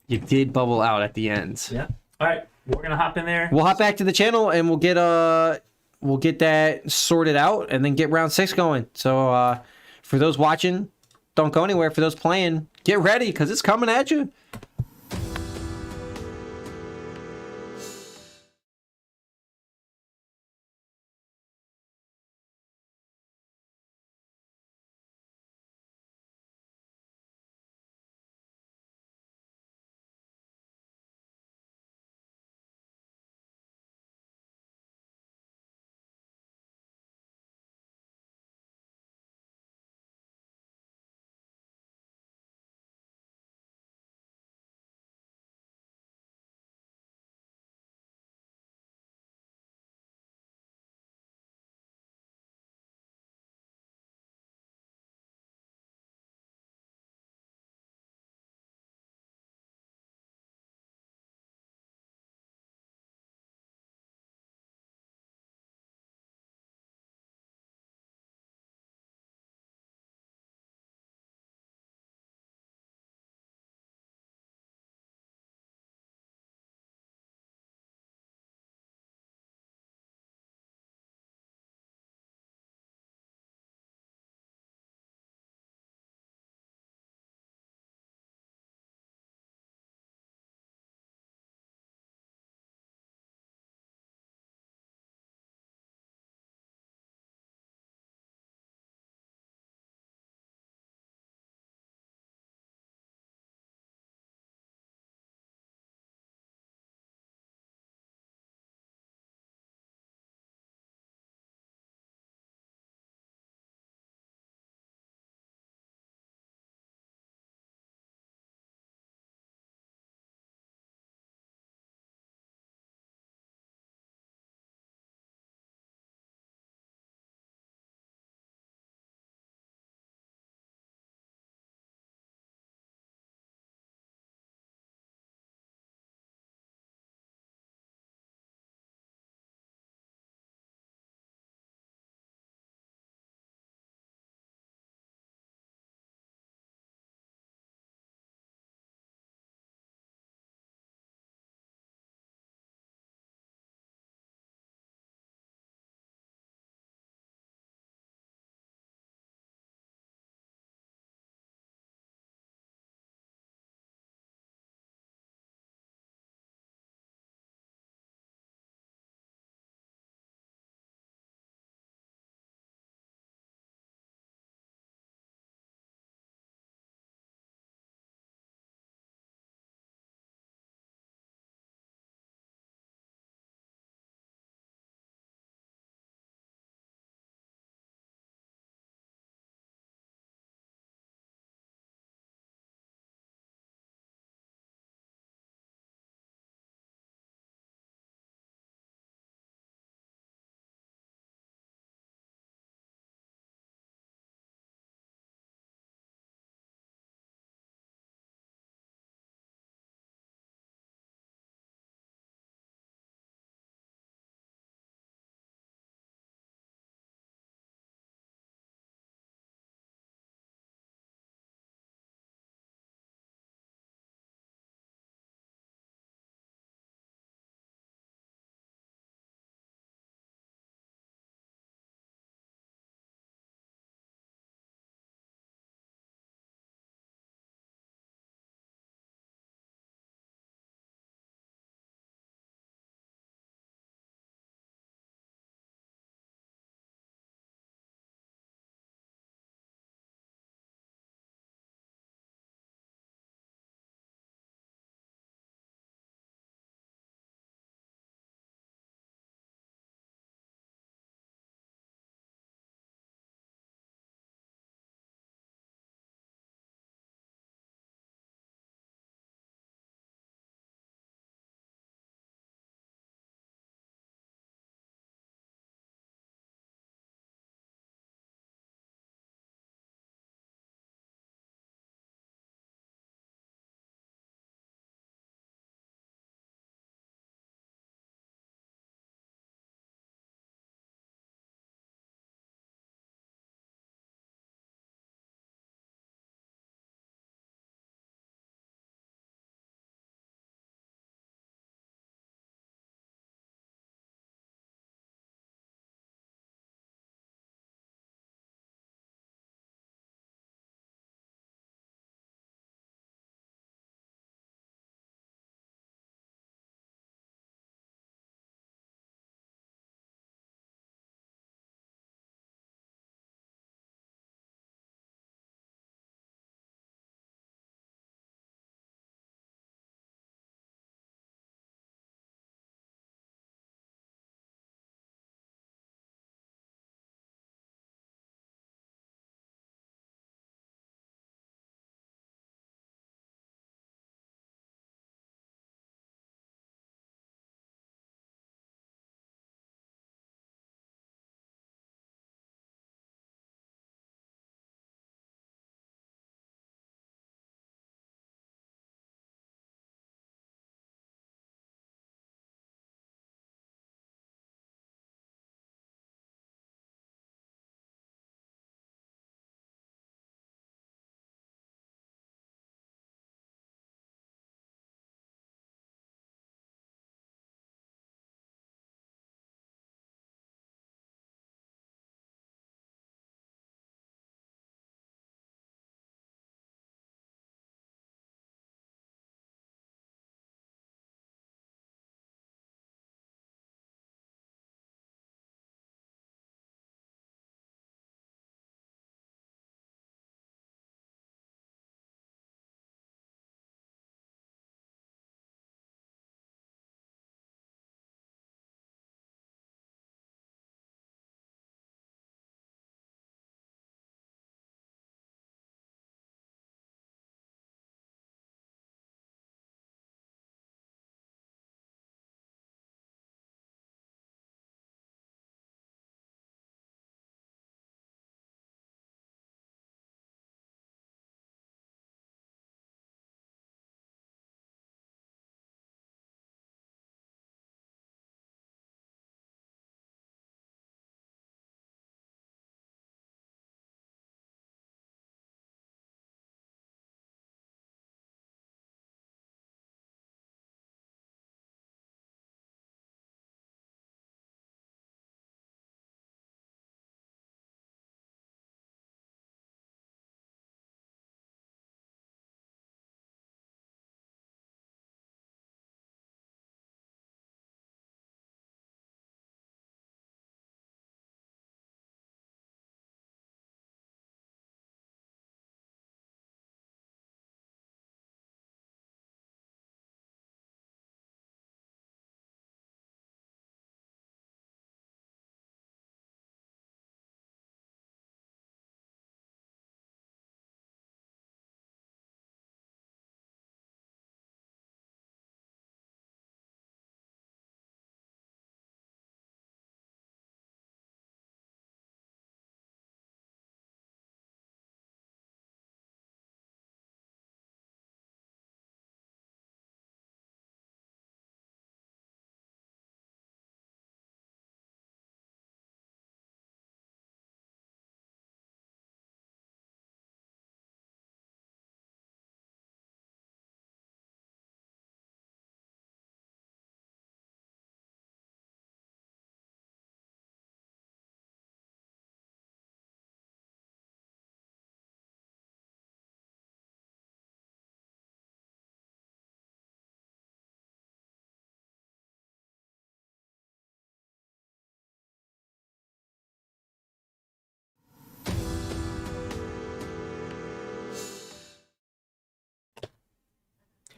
You did bubble out at the end. Yeah. All right, we're gonna hop in there. We'll hop back to the channel and we'll get that sorted out and then get round 6 going. So for those watching, don't go anywhere. For those playing, get ready because it's coming at you.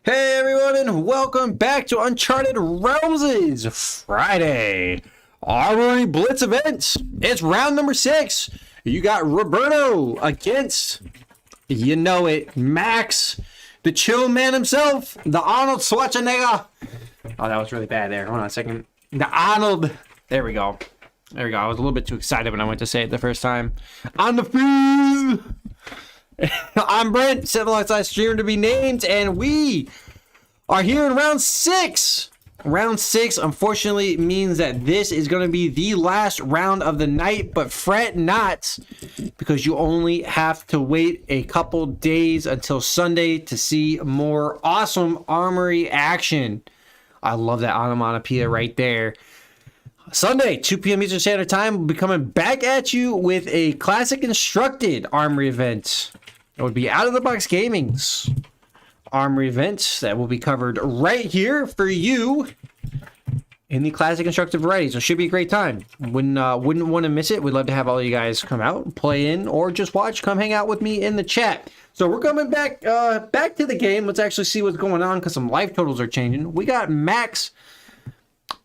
Hey everyone, and welcome back to Uncharted Realms' Friday Armory Blitz event. It's round number 6. You got Roberto against, you know it, Max, the chill man himself, the Arnold Schwarzenegger. Oh, that was really bad there. Hold on a second. The Arnold. There we go. There we go. I was a little bit too excited when I went to say it the first time. On the field. I'm Brent, 7 alongside streamer to be named, and we are here in round 6. Round 6, unfortunately, means that this is going to be the last round of the night, but fret not, because you only have to wait a couple days until Sunday to see more awesome armory action. I love that onomatopoeia right there. Sunday, 2 p.m. Eastern Standard Time, we'll be coming back at you with a classic constructed armory event. It would be Out of the Box Gaming's armory event that will be covered right here for you in the classic constructed variety. So it should be a great time. Wouldn't want to miss it. We'd love to have all you guys come out, play in, or just watch. Come hang out with me in the chat. So we're coming back to the game. Let's actually see what's going on because some life totals are changing. We got Max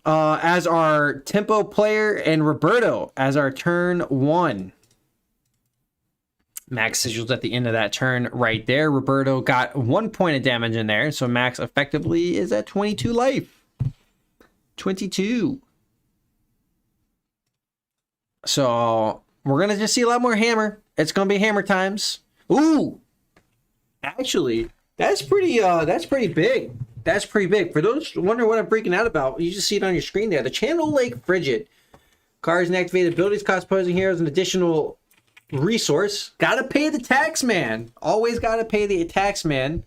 as our tempo player and Roberto as our turn 1. Max sigils at the end of that turn right there. Roberto got 1 point of damage in there, so Max effectively is at 22 life. 22. So we're gonna just see a lot more hammer. It's gonna be hammer times. Ooh, actually, that's pretty big. That's pretty big. For those wondering what I'm freaking out about, you just see it on your screen there. The Channel Lake Frigid. Cards and activated abilities cost opposing heroes an additional resource. Gotta pay the tax man. Always gotta pay the tax man.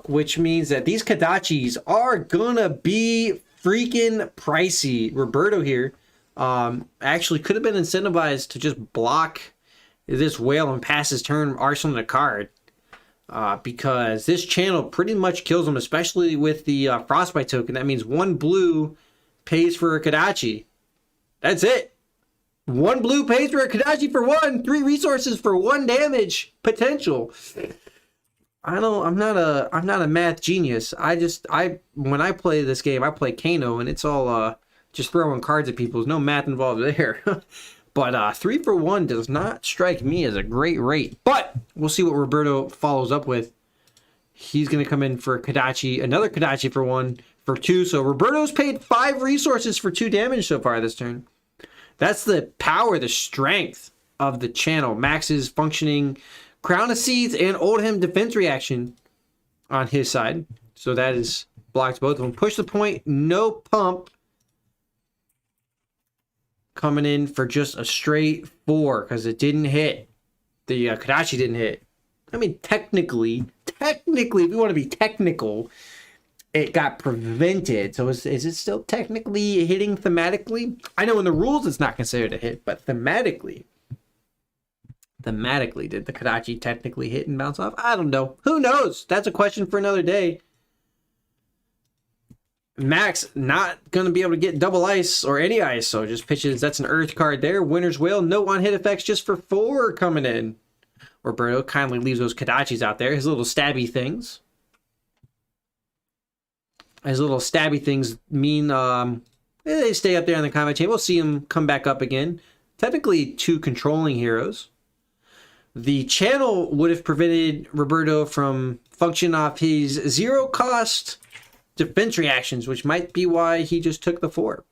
Which means that these Kadachis are gonna be freaking pricey. Roberto here actually could have been incentivized to just block this whale and pass his turn arsenal a card. Because this channel pretty much kills him, especially with the Frostbite token. That means 1 blue pays for a Kadachi. That's it. 1 blue pays for a Kadachi for 1. 3 resources for 1 damage potential. I'm not a math genius. When I play this game, I play Kano, and it's all just throwing cards at people. There's no math involved there. But 3 for 1 does not strike me as a great rate. But we'll see what Roberto follows up with. He's going to come in for Kadachi, another Kadachi for 1, for 2. So Roberto's paid 5 resources for 2 damage so far this turn. That's the power, the strength of the channel. Max's functioning Crown of Seeds and Oldham defense reaction on his side. So that is blocked both of them. Push the point, no pump. Coming in for just a straight 4 because it didn't hit. The Kadachi didn't hit. I mean, technically, if you want to be technical, it got prevented. So is it still technically hitting thematically? I know in the rules it's not considered a hit, but thematically, did the Kadachi technically hit and bounce off? I don't know. Who knows? That's a question for another day. Max not going to be able to get double ice or any ice, so just pitches. That's an earth card there. Winner's Whale, no on-hit effects just for 4 coming in. Roberto kindly leaves those Kadachis out there. His little stabby things. His little stabby things mean they stay up there on the combat chain. We'll see him come back up again. Technically 2 controlling heroes. The channel would have prevented Roberto from functioning off his 0-cost defense reactions, which might be why he just took the 4.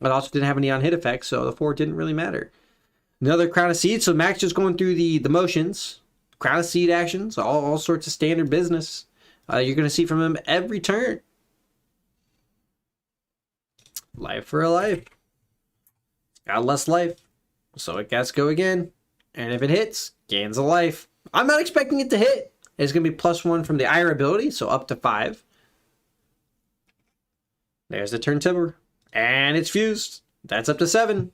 It also didn't have any on-hit effects, so the 4 didn't really matter. Another Crown of Seed, so Max just going through the motions. Crown of Seed actions, all sorts of standard business. You're going to see from him every turn. Life for a life. Got less life, so it gets go again. And if it hits, gains a life. I'm not expecting it to hit. It's going to be +1 from the Ira ability, so up to 5. There's the turn timber. And it's fused. That's up to 7.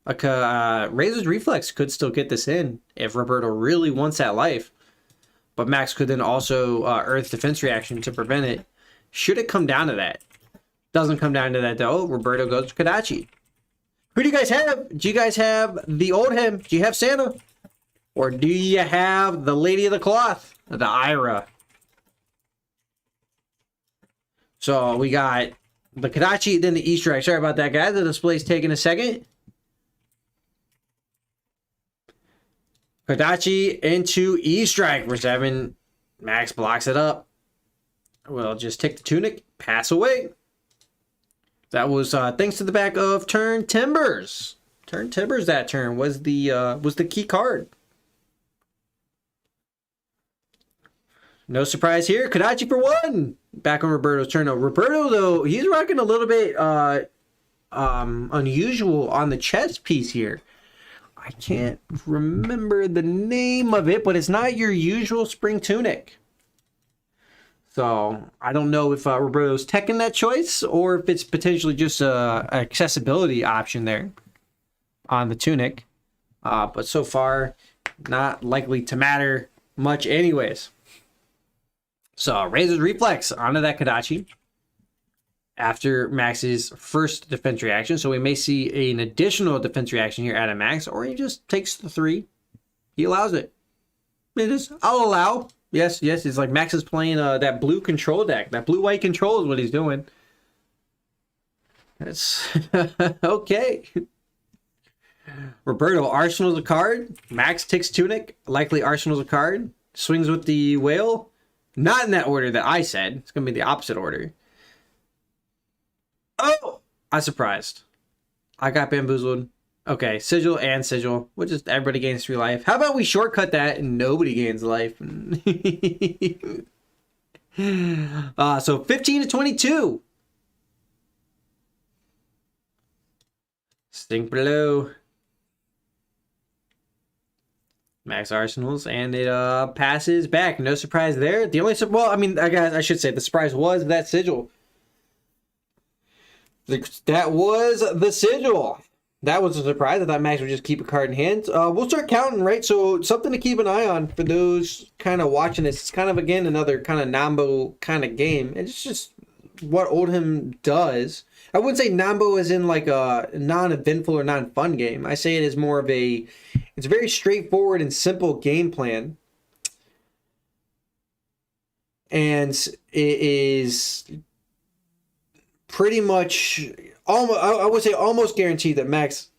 Razor's Reflex could still get this in if Roberto really wants that life. But Max could then also Earth Defense Reaction to prevent it. Should it come down to that? Doesn't come down to that though. Roberto goes to Kadachi. Who do you guys have? Do you guys have the Oldham? Do you have Santa? Or do you have the Lady of the Cloth? The Ira? So we got the Kodachi, then the Easter egg. Sorry about that, guys. The display's taking a second. Kodachi into E-Strike for 7. Max blocks it up. We'll just take the tunic, pass away. That was thanks to the back of Turn Timbers. Turn Timbers that turn was the key card. No surprise here. Kodachi for 1. Back on Roberto's turn. Now, Roberto, though, he's rocking a little bit unusual on the chest piece here. I can't remember the name of it, but it's not your usual spring tunic. So I don't know if Roberto's teching that choice or if it's potentially just an accessibility option there on the tunic. But so far, not likely to matter much anyways. So Razor's Reflex onto that Kodachi after Max's first defense reaction. So we may see an additional defense reaction here out of Max, or he just takes the 3. He allows it. It is, I'll allow. Yes, it's like Max is playing that blue control deck. That blue-white control is what he's doing. That's okay. Roberto Arsenal's a card. Max takes tunic. Likely Arsenal's a card. Swings with the whale. Not in that order that I said. It's going to be the opposite order. Oh! I'm surprised. I got bamboozled. Okay, Sigil and Sigil. We'll just, everybody gains 3 life. How about we shortcut that and nobody gains life? So 15 to 22. Stink below. Max Arsenals, and it passes back. No surprise there. The only, well, I mean, I should say the surprise was that Sigil. That was the Sigil. That was a surprise. I thought Max would just keep a card in hand. We'll start counting, right? So something to keep an eye on for those kind of watching this. It's kind of, again, another kind of Nambo kind of game. It's just what Oldham does. I wouldn't say Nambo is in like a non-eventful or non-fun game. I say it is more of a, it's a very straightforward and simple game plan. And it is pretty much, almost, I would say almost guaranteed that Max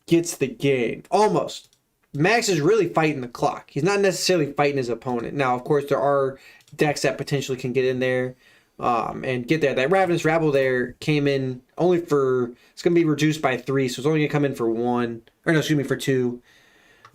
gets the game. Almost. Max is really fighting the clock. He's not necessarily fighting his opponent. Now, of course, there are decks that potentially can get in there. And get there. That Ravenous Rabble there came in only for, it's going to be reduced by 3, so it's only going to come in for 1, or no, excuse me, for 2.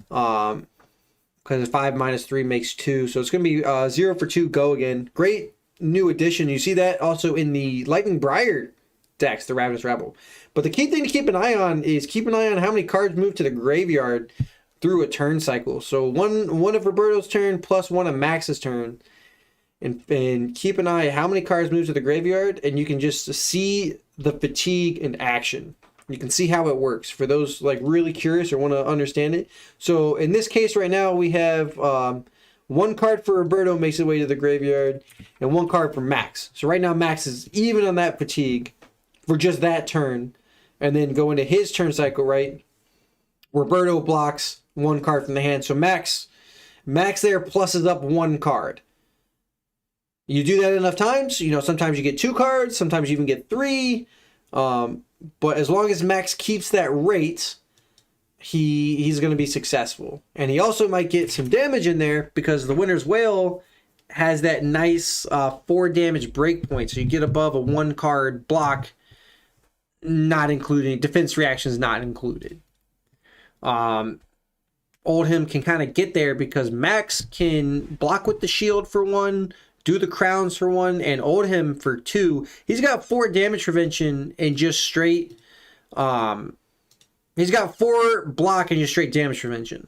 Because 5 minus 3 makes 2, so it's going to be 0 for 2, go again. Great new addition. You see that also in the Lightning Briar decks, the Ravenous Rabble. But the key thing to keep an eye on is keep an eye on how many cards move to the graveyard through a turn cycle. So one of Roberto's turn plus 1 of Max's turn. And keep an eye how many cards move to the graveyard, and you can just see the fatigue in action. You can see how it works for those like really curious or want to understand it. So in this case right now, we have 1 card for Roberto makes its way to the graveyard, and 1 card for Max. So right now Max is even on that fatigue for just that turn, and then go into his turn cycle, right? Roberto blocks 1 card from the hand. So Max there pluses up 1 card. You do that enough times, you know, sometimes you get 2 cards, sometimes you even get 3. But as long as Max keeps that rate, he's going to be successful. And he also might get some damage in there because the Winter's Whale has that nice 4 damage breakpoint. So you get above a 1 card block, not including defense reactions, not included. Oldham can kind of get there because Max can block with the shield for 1, do the crowns for 1, and Oldham for 2. He's got 4 damage prevention and just straight. He's got 4 block and just straight damage prevention.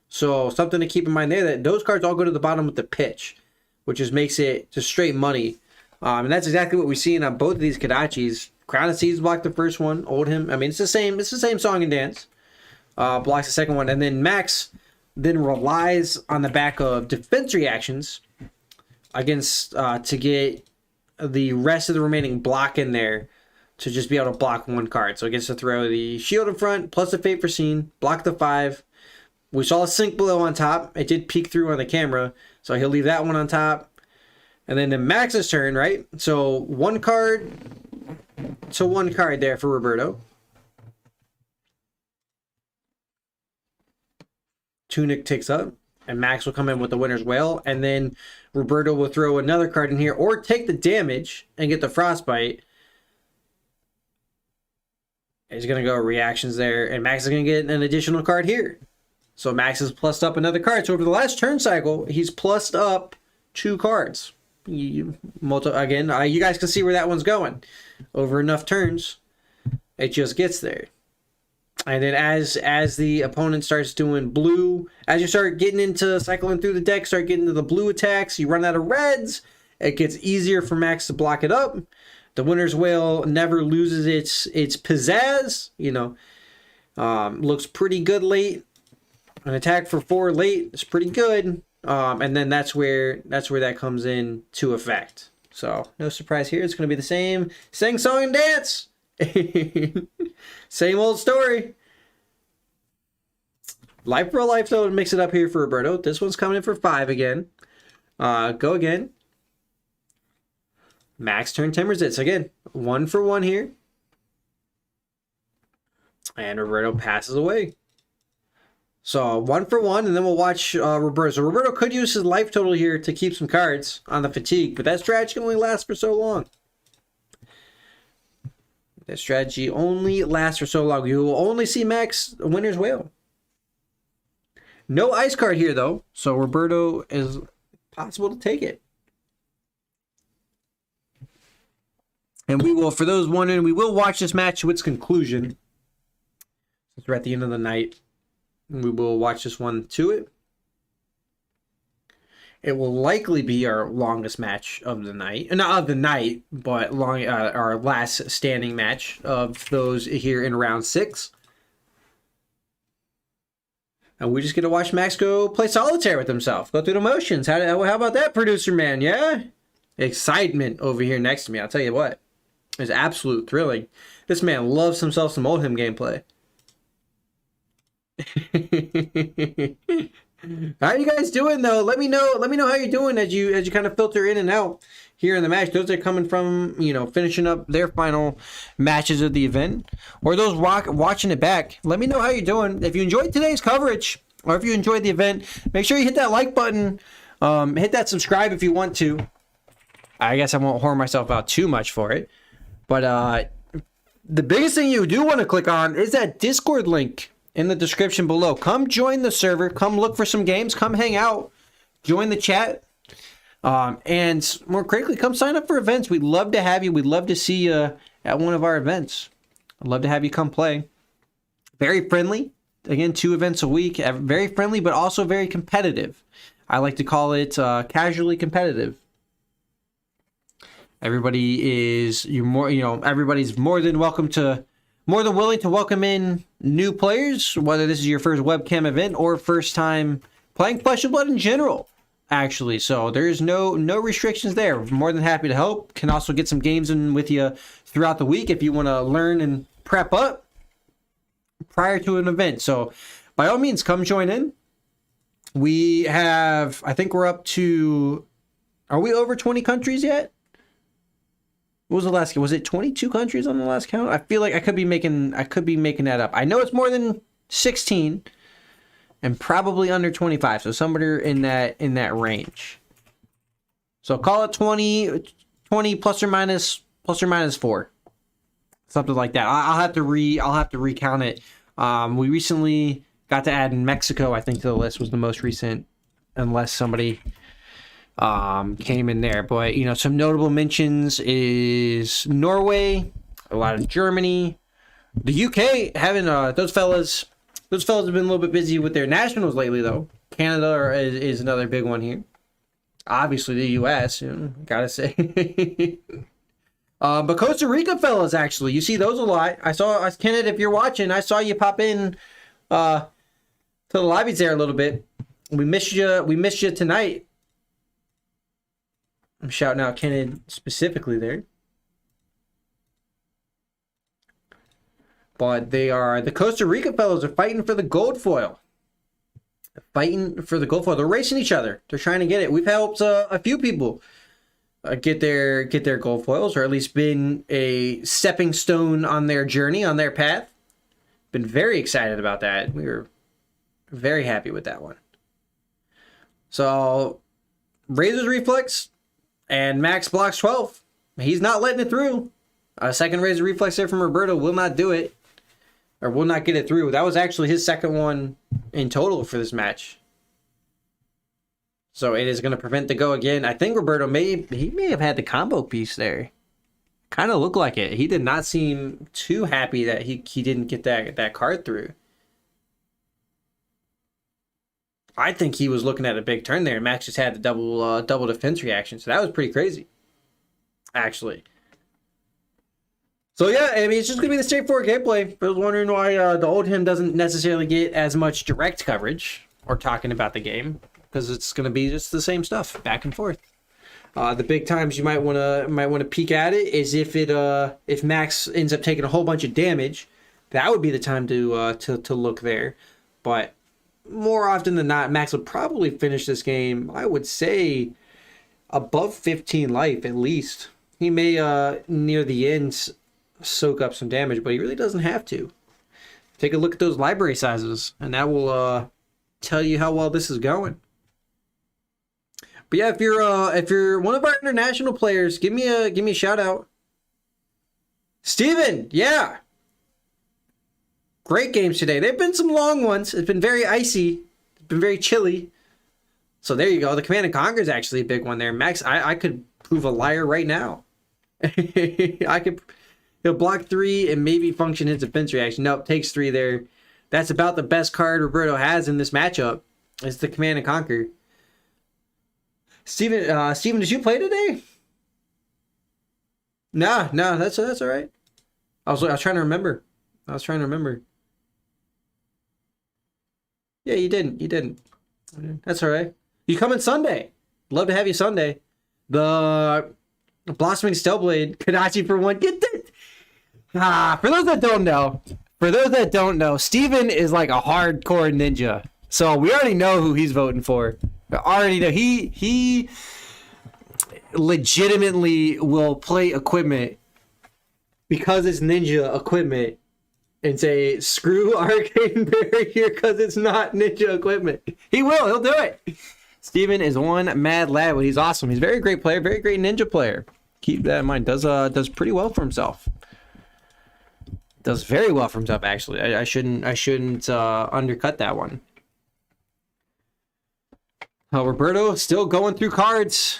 So something to keep in mind there, that those cards all go to the bottom with the pitch, which just makes it just straight money. And that's exactly what we're seeing on both of these Kodachis. Crown of Seeds blocked the first one. Oldham, I mean, it's the same song and dance. Blocks the second one, and then Max then relies on the back of defense reactions against to get the rest of the remaining block in there to just be able to block 1 card. So it gets to throw the shield in front plus the Fate Foreseen, block the 5. We saw a Sink Below on top. It did peek through on the camera, so he'll leave that one on top. And then the Max's turn, right? So one card to one card there for Roberto. Tunic takes up, and Max will come in with the Winter's Wail, and then Roberto will throw another card in here, or take the damage and get the Frostbite. He's going to go reactions there, and Max is going to get an additional card here. So Max has plussed up another card. So over the last turn cycle, he's plussed up 2 cards. You guys can see where that one's going. Over enough turns, it just gets there. And then as the opponent starts doing blue, as you start getting into cycling through the deck, start getting into the blue attacks, you run out of reds, it gets easier for Max to block it up. The Winter's Wail never loses its pizzazz, looks pretty good late. An attack for 4 late is pretty good. And then that's where that comes in to effect. So no surprise here. It's going to be the same sing, song, and dance. Same old story. Life for a life, though, to mix it up here for Roberto. This one's coming in for 5 again. Go again. Max turn Timbers it. So again, 1 for 1 here. And Roberto passes away. So 1 for 1, and then we'll watch Roberto. So Roberto could use his life total here to keep some cards on the fatigue, but that strategy can only last for so long. That strategy only lasts for so long. You will only see Max Winter's Wail. No ice card here, though, so Roberto is possible to take it. And we will, for those wondering, we will watch this match to its conclusion. Since we're at the end of the night, we will watch this one to it. It will likely be our longest match of the night. Not of the night, but our last standing match of those here in round 6. And we just get to watch Max go play solitaire with himself. Go through the motions. How about that, producer man? Yeah? Excitement over here next to me. I'll tell you what. It's absolute thrilling. This man loves himself some Oldhim gameplay. How are you guys doing, though? Let me know how you're doing as you kind of filter in and out here in the match. Those are coming from, finishing up their final matches of the event, or those watching it back. Let me know how you're doing. If you enjoyed today's coverage, or if you enjoyed the event, make sure you hit that like button. Hit that subscribe if you want to. I guess I won't whore myself out too much for it, but the biggest thing you do want to click on is that Discord link in the description below. Come join the server. Come look for some games. Come hang out. Join the chat. And more critically, come sign up for events. We'd love to have you. We'd love to see you at one of our events. I'd love to have you come play. Very friendly. Again, 2 events a week. Very friendly, but also very competitive. I like to call it casually competitive. Everybody's more than willing to welcome in new players, whether this is your first webcam event or first time playing Flesh and Blood in general, actually. So there's no restrictions there. More than happy to help. Can also get some games in with you throughout the week if you want to learn and prep up prior to an event. So by all means, come join in. We have, I think we're up to, are we over 20 countries yet? What was the last count? Was it 22 countries on the last count? I feel like I could be making that up. I know it's more than 16 and probably under 25. So somewhere in that range. So call it 20 plus or minus 4. Something like that. I'll have to recount it. We recently got to add Mexico, I think, to the list. Was the most recent, unless somebody came in there. But some notable mentions is Norway, a lot of Germany, the UK. Having those fellas have been a little bit busy with their nationals lately, though. Canada is another big one here. Obviously the US, gotta say. But Costa Rica fellas, actually, you see those a lot. I saw Kenneth, if you're watching, I saw you pop in to the lobbies there a little bit. We missed you tonight. I'm shouting out Kenneth specifically there. But the Costa Rica fellows are fighting for the gold foil. They're racing each other. They're trying to get it. We've helped a few people get their gold foils, or at least been a stepping stone on their journey, on their path. Been very excited about that. We were very happy with that one. So, Razor's Reflex and Max blocks 12. He's not letting it through. A second Razor Reflex there from Roberto will not do it, or will not get it through. That was actually his second one in total for this match. So it is going to prevent the go again. I think Roberto may have had the combo piece there. Kind of looked like it. He did not seem too happy that he didn't get that card through. I think he was looking at a big turn there. Max just had the double defense reaction, so that was pretty crazy, actually. So yeah, I mean, it's just gonna be the straightforward gameplay. I was wondering why the old him doesn't necessarily get as much direct coverage or talking about the game, because it's gonna be just the same stuff back and forth. The big times you might wanna peek at it is if Max ends up taking a whole bunch of damage, that would be the time to look there. But more often than not, Max would probably finish this game, I would say, above 15 life at least. He may near the end soak up some damage, but he really doesn't have to. Take a look at those library sizes, and that will tell you how well this is going. But yeah, if you're one of our international players, give me a shout out. Steven, yeah. Great games today. They've been some long ones. It's been very icy. It's been very chilly. So there you go. The Command and Conquer is actually a big one there. Max, I could prove a liar right now. He'll block 3 and maybe function his defense reaction. Nope, takes 3 there. That's about the best card Roberto has in this matchup. It's the Command and Conquer. Steven, did you play today? No, that's all right. I was trying to remember. Yeah, you didn't. That's all right. You coming Sunday? Love to have you Sunday. The Blossoming Stellblade, Kadachi for 1. Get that. For those that don't know, Steven is like a hardcore ninja. So we already know who he's voting for. I already know he legitimately will play equipment because it's ninja equipment and say, screw Arcane Barrier because it's not ninja equipment. He'll do it. Steven is one mad lad, but he's awesome. He's a very great player, very great ninja player. Keep that in mind. Does pretty well for himself. Does very well for himself, actually. I shouldn't undercut that one. Roberto still going through cards.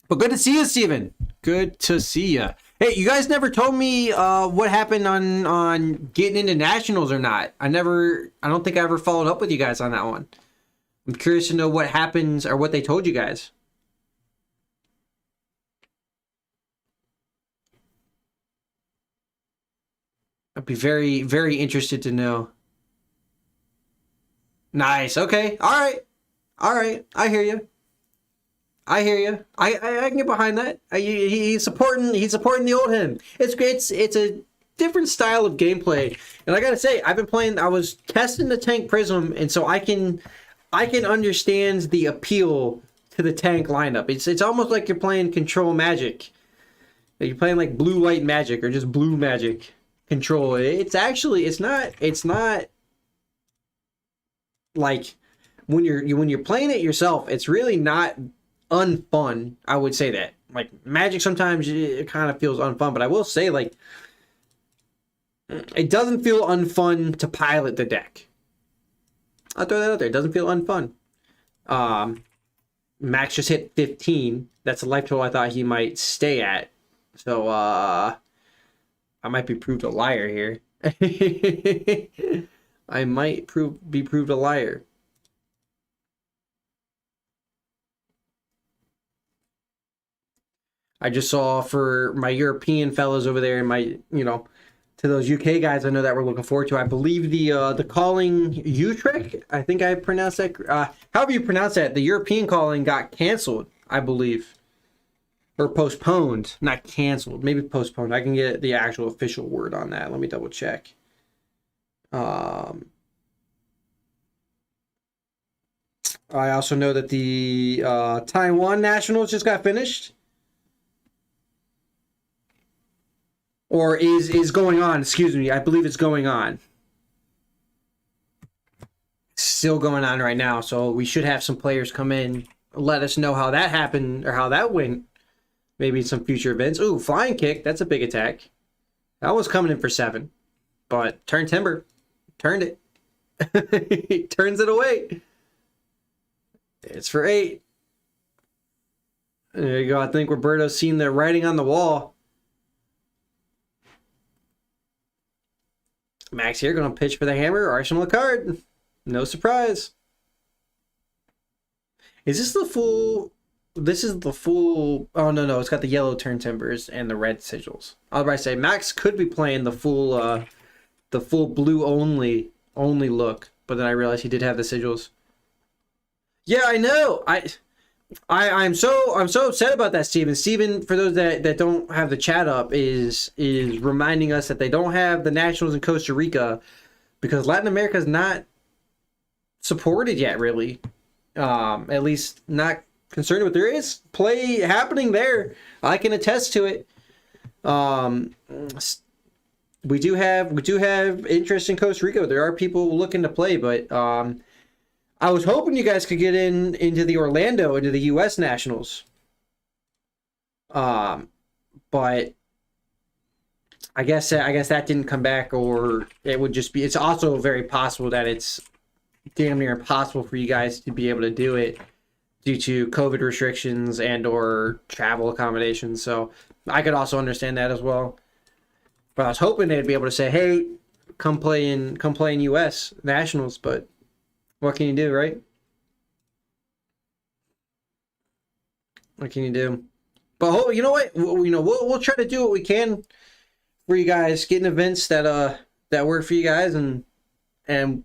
But good to see you, Steven. Good to see you. Hey, you guys never told me what happened on getting into nationals or not. I don't think I ever followed up with you guys on that one. I'm curious to know what happens or what they told you guys. I'd be very, very interested to know. Nice. Okay. All right. I hear you. I can get behind that. He's supporting the old him. It's a different style of gameplay, and I gotta say, I was testing the tank Prism, and so I can understand the appeal to the tank lineup. It's almost like you're playing Control Magic. You're playing like Blue White Magic or just Blue Magic Control. It's not like when you're playing it yourself, it's really not unfun. I would say that. Like Magic sometimes it kind of feels unfun, but I will say like it doesn't feel unfun to pilot the deck. I'll throw that out there. It doesn't feel unfun. Max just hit 15. That's a life total I thought he might stay at. So I might be proved a liar here. I might be proved a liar. I just saw for my European fellows over there and my, to those UK guys I know that we're looking forward to. I believe the calling Utrecht, I think I pronounced that, however you pronounce that, the European calling got canceled, I believe. Or postponed, not canceled, maybe postponed. I can get the actual official word on that. Let me double check. I also know that the Taiwan Nationals just got finished. Or is going on, excuse me. I believe it's going on. Still going on right now, so we should have some players come in, let us know how that happened or how that went. Maybe in some future events. Ooh, flying kick, that's a big attack. That was coming in for 7. But turn timber. Turned it. He turns it away. It's for 8. There you go. I think Roberto's seen the writing on the wall. Max here going to pitch for the hammer. Arsenal a card. No surprise. Is this the full... This is the full... Oh, no. It's got the yellow turn timbers and the red sigils. I was about to say, Max could be playing the full blue only look. But then I realized he did have the sigils. Yeah, I know. I'm so upset about that, Steven. Steven, for those that don't have the chat up, is reminding us that they don't have the Nationals in Costa Rica because Latin America is not supported yet, really. At least not concerned with. There is play happening there. I can attest to it. We do have interest in Costa Rica. There are people looking to play, but I was hoping you guys could get into the into the U.S. Nationals. But I guess that didn't come back, or it would just be. It's also very possible that it's damn near impossible for you guys to be able to do it due to COVID restrictions and or travel accommodations. So I could also understand that as well. But I was hoping they'd be able to say, "Hey, come play in U.S. Nationals," but what can you do, right? What can you do? But you know what? We'll try to do what we can for you guys, getting events that work for you guys, and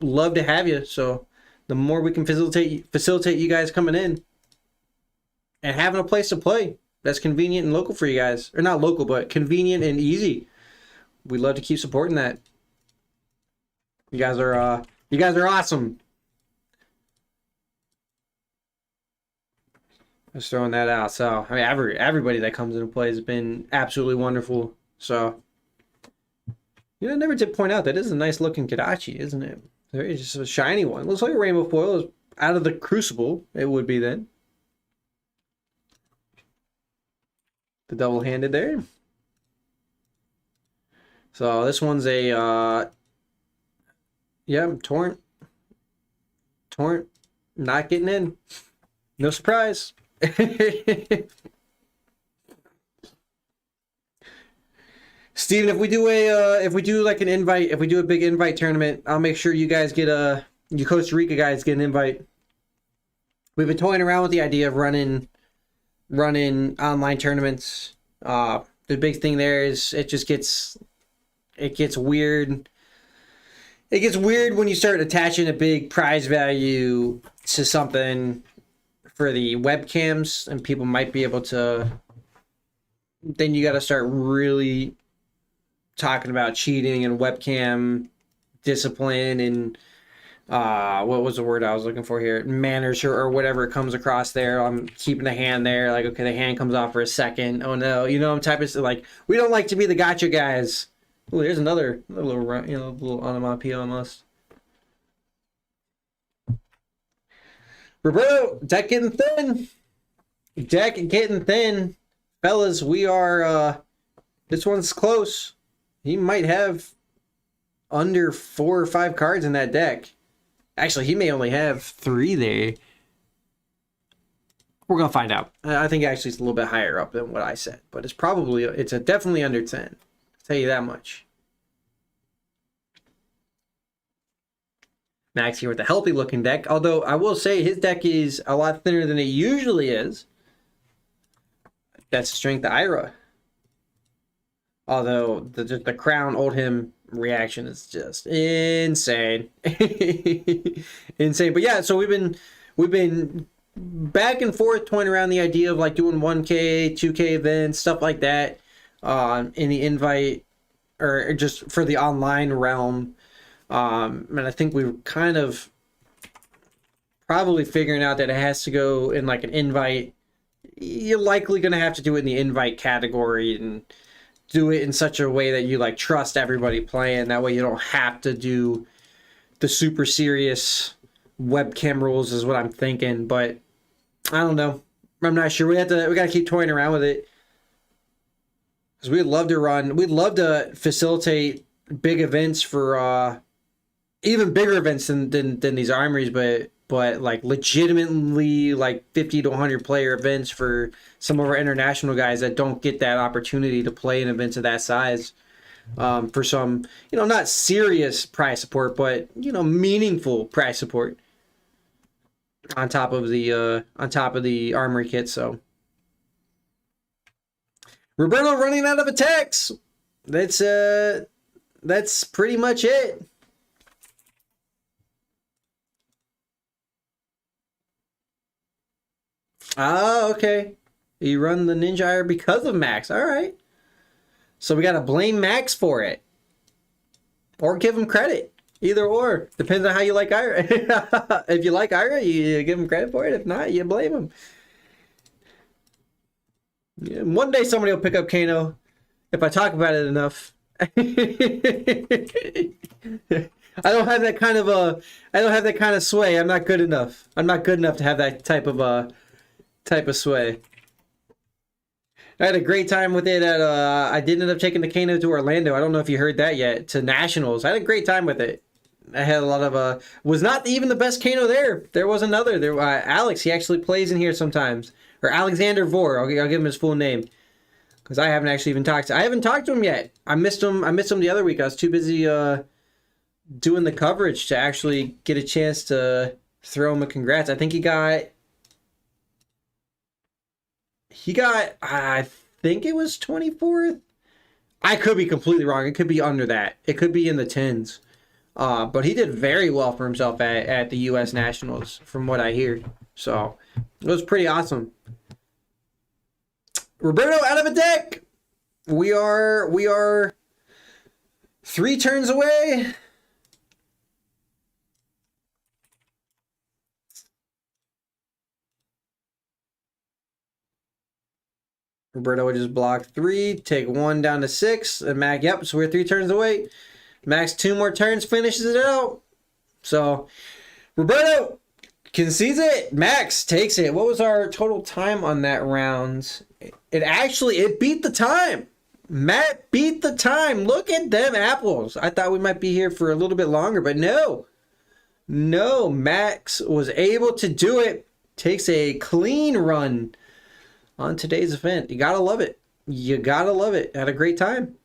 love to have you. So the more we can facilitate you guys coming in and having a place to play that's convenient and local for you guys, or not local, but convenient and easy. We love to keep supporting that. You guys are awesome. Just throwing that out. So I mean, everybody that comes into play has been absolutely wonderful. So I never did point out that is a nice looking Kadachi, isn't it? It's just a shiny one. Looks like a rainbow foil. Out of the crucible, it would be then. The double-handed there. So this one's a Torrent. Not getting in. No surprise. Steven, if we do a big invite tournament, I'll make sure you guys get you Costa Rica guys get an invite. We've been toying around with the idea of running online tournaments. The big thing there is it gets weird. It gets weird when you start attaching a big prize value to something for the webcams, and people might be able to. Then you got to start really talking about cheating and webcam discipline and what was the word I was looking for here? Manners or whatever it comes across there. I'm keeping the hand there, like, okay, the hand comes off for a second. Oh no, I'm type of like, we don't like to be the gotcha guys. Oh, there's another little little onomatopoeia almost. Roberto, deck getting thin. Deck getting thin. Fellas, we are this one's close. He might have under 4 or 5 cards in that deck. Actually, he may only have 3 there. We're gonna find out. I think actually it's a little bit higher up than what I said, but it's definitely under 10. I'll tell you that much. Max here with a healthy looking deck, although I will say his deck is a lot thinner than it usually is. That's the strength of Ira. Although the Crown Oldhim reaction is just insane. Insane. But yeah, so we've been back and forth toying around the idea of like doing 1K, 2K events, stuff like that, in the invite or just for the online realm. And I think we kind of probably figuring out that it has to go in like an invite. You're likely going to have to do it in the invite category and do it in such a way that you like trust everybody playing. That way you don't have to do the super serious webcam rules is what I'm thinking, but I don't know. I'm not sure. We got to keep toying around with it. Because we'd love to facilitate big events for even bigger events than these armories, but like legitimately like 50 to 100 player events for some of our international guys that don't get that opportunity to play in events of that size. For some, not serious prize support, but meaningful prize support on top of the armory kit. So Roberto running out of attacks. That's pretty much it. Ah, okay. You run the Ninja Ire because of Max. All right. So we got to blame Max for it. Or give him credit. Either or. Depends on how you like Ira. If you like Ira, you give him credit for it. If not, you blame him. Yeah, one day somebody will pick up Kano if I talk about it enough. I don't have that kind of sway. I'm not good enough. I'm not good enough to have that type of sway. I had a great time with it at I did end up taking the Kano to Orlando. I don't know if you heard that yet, to Nationals. I had a great time with it. I had a lot of was not even the best Kano there. There was another. There Alex, he actually plays in here sometimes. Or Alexander Vor. I'll give him his full name. Because I haven't actually even talked to him yet. I missed him the other week. I was too busy doing the coverage to actually get a chance to throw him a congrats. I think he got, I think it was 24th. I could be completely wrong. It could be under that. It could be in the 10s. But he did very well for himself at the U.S. Nationals, from what I hear. So it was pretty awesome. Roberto out of a deck. We are 3 turns away. Roberto would just block 3, take 1 down to 6, and Mac, yep, so we're 3 turns away. Max 2 more turns, finishes it out. So, Roberto concedes it. Max takes it. What was our total time on that round? It beat the time. Matt beat the time. Look at them apples. I thought we might be here for a little bit longer, but no. No, Max was able to do it. Takes a clean run on today's event. You gotta love it. You gotta love it. Had a great time.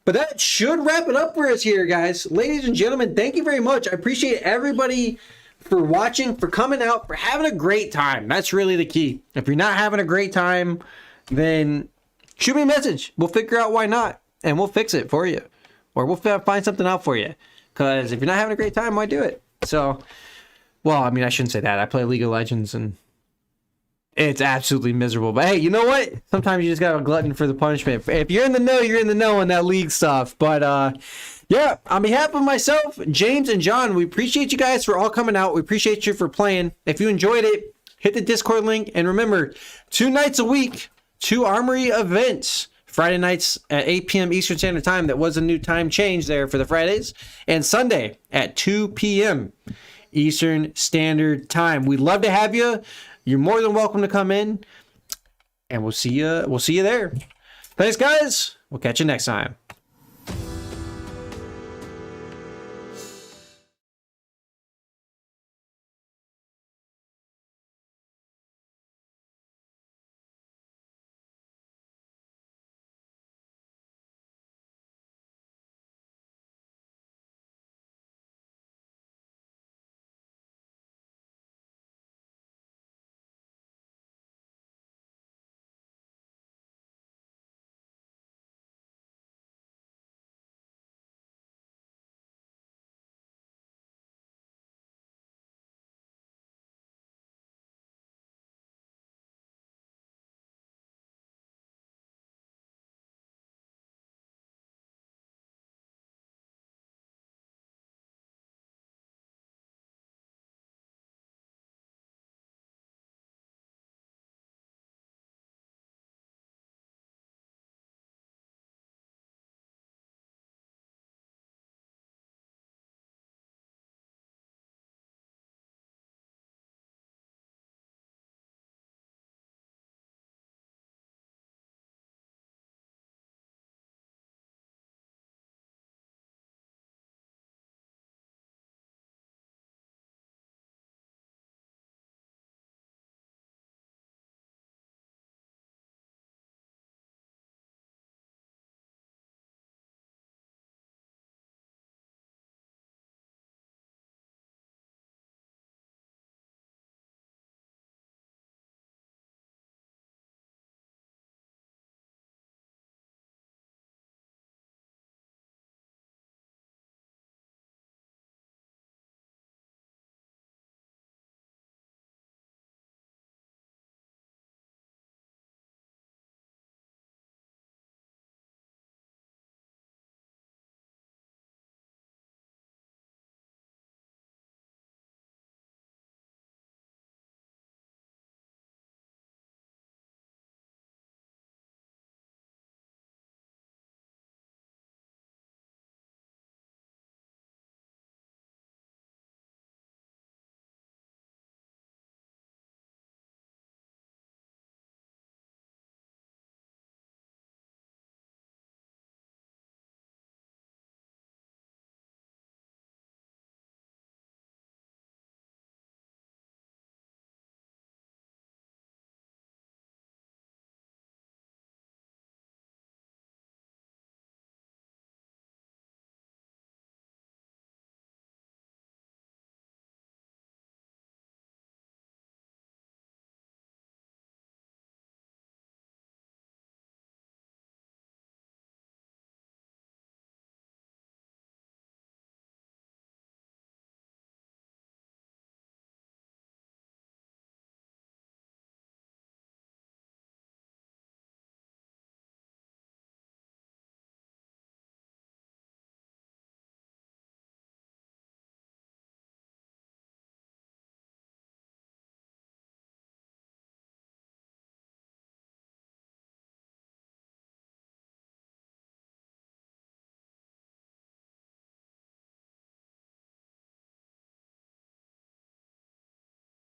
But that should wrap it up for us here, guys. Ladies and gentlemen, thank you very much. I appreciate everybody for watching, for coming out, for having a great time. That's really the key. If you're not having a great time, then shoot me a message. We'll figure out why not, and we'll fix it for you. Or we'll find something out for you. Because if you're not having a great time, why do it? So, well, I mean, I shouldn't say that. I play League of Legends, and it's absolutely miserable. But hey, you know what? Sometimes you just got to glutton for the punishment. If you're in the know, you're in the know on that league stuff. But yeah, on behalf of myself, James, and John, we appreciate you guys for all coming out. We appreciate you for playing. If you enjoyed it, hit the Discord link. And remember, 2 nights a week, 2 Armory events. Friday nights at 8 p.m. Eastern Standard Time. That was a new time change there for the Fridays. And Sunday at 2 p.m. Eastern Standard Time. We'd love to have you. You're more than welcome to come in, and we'll see you there. Thanks, guys. We'll catch you next time.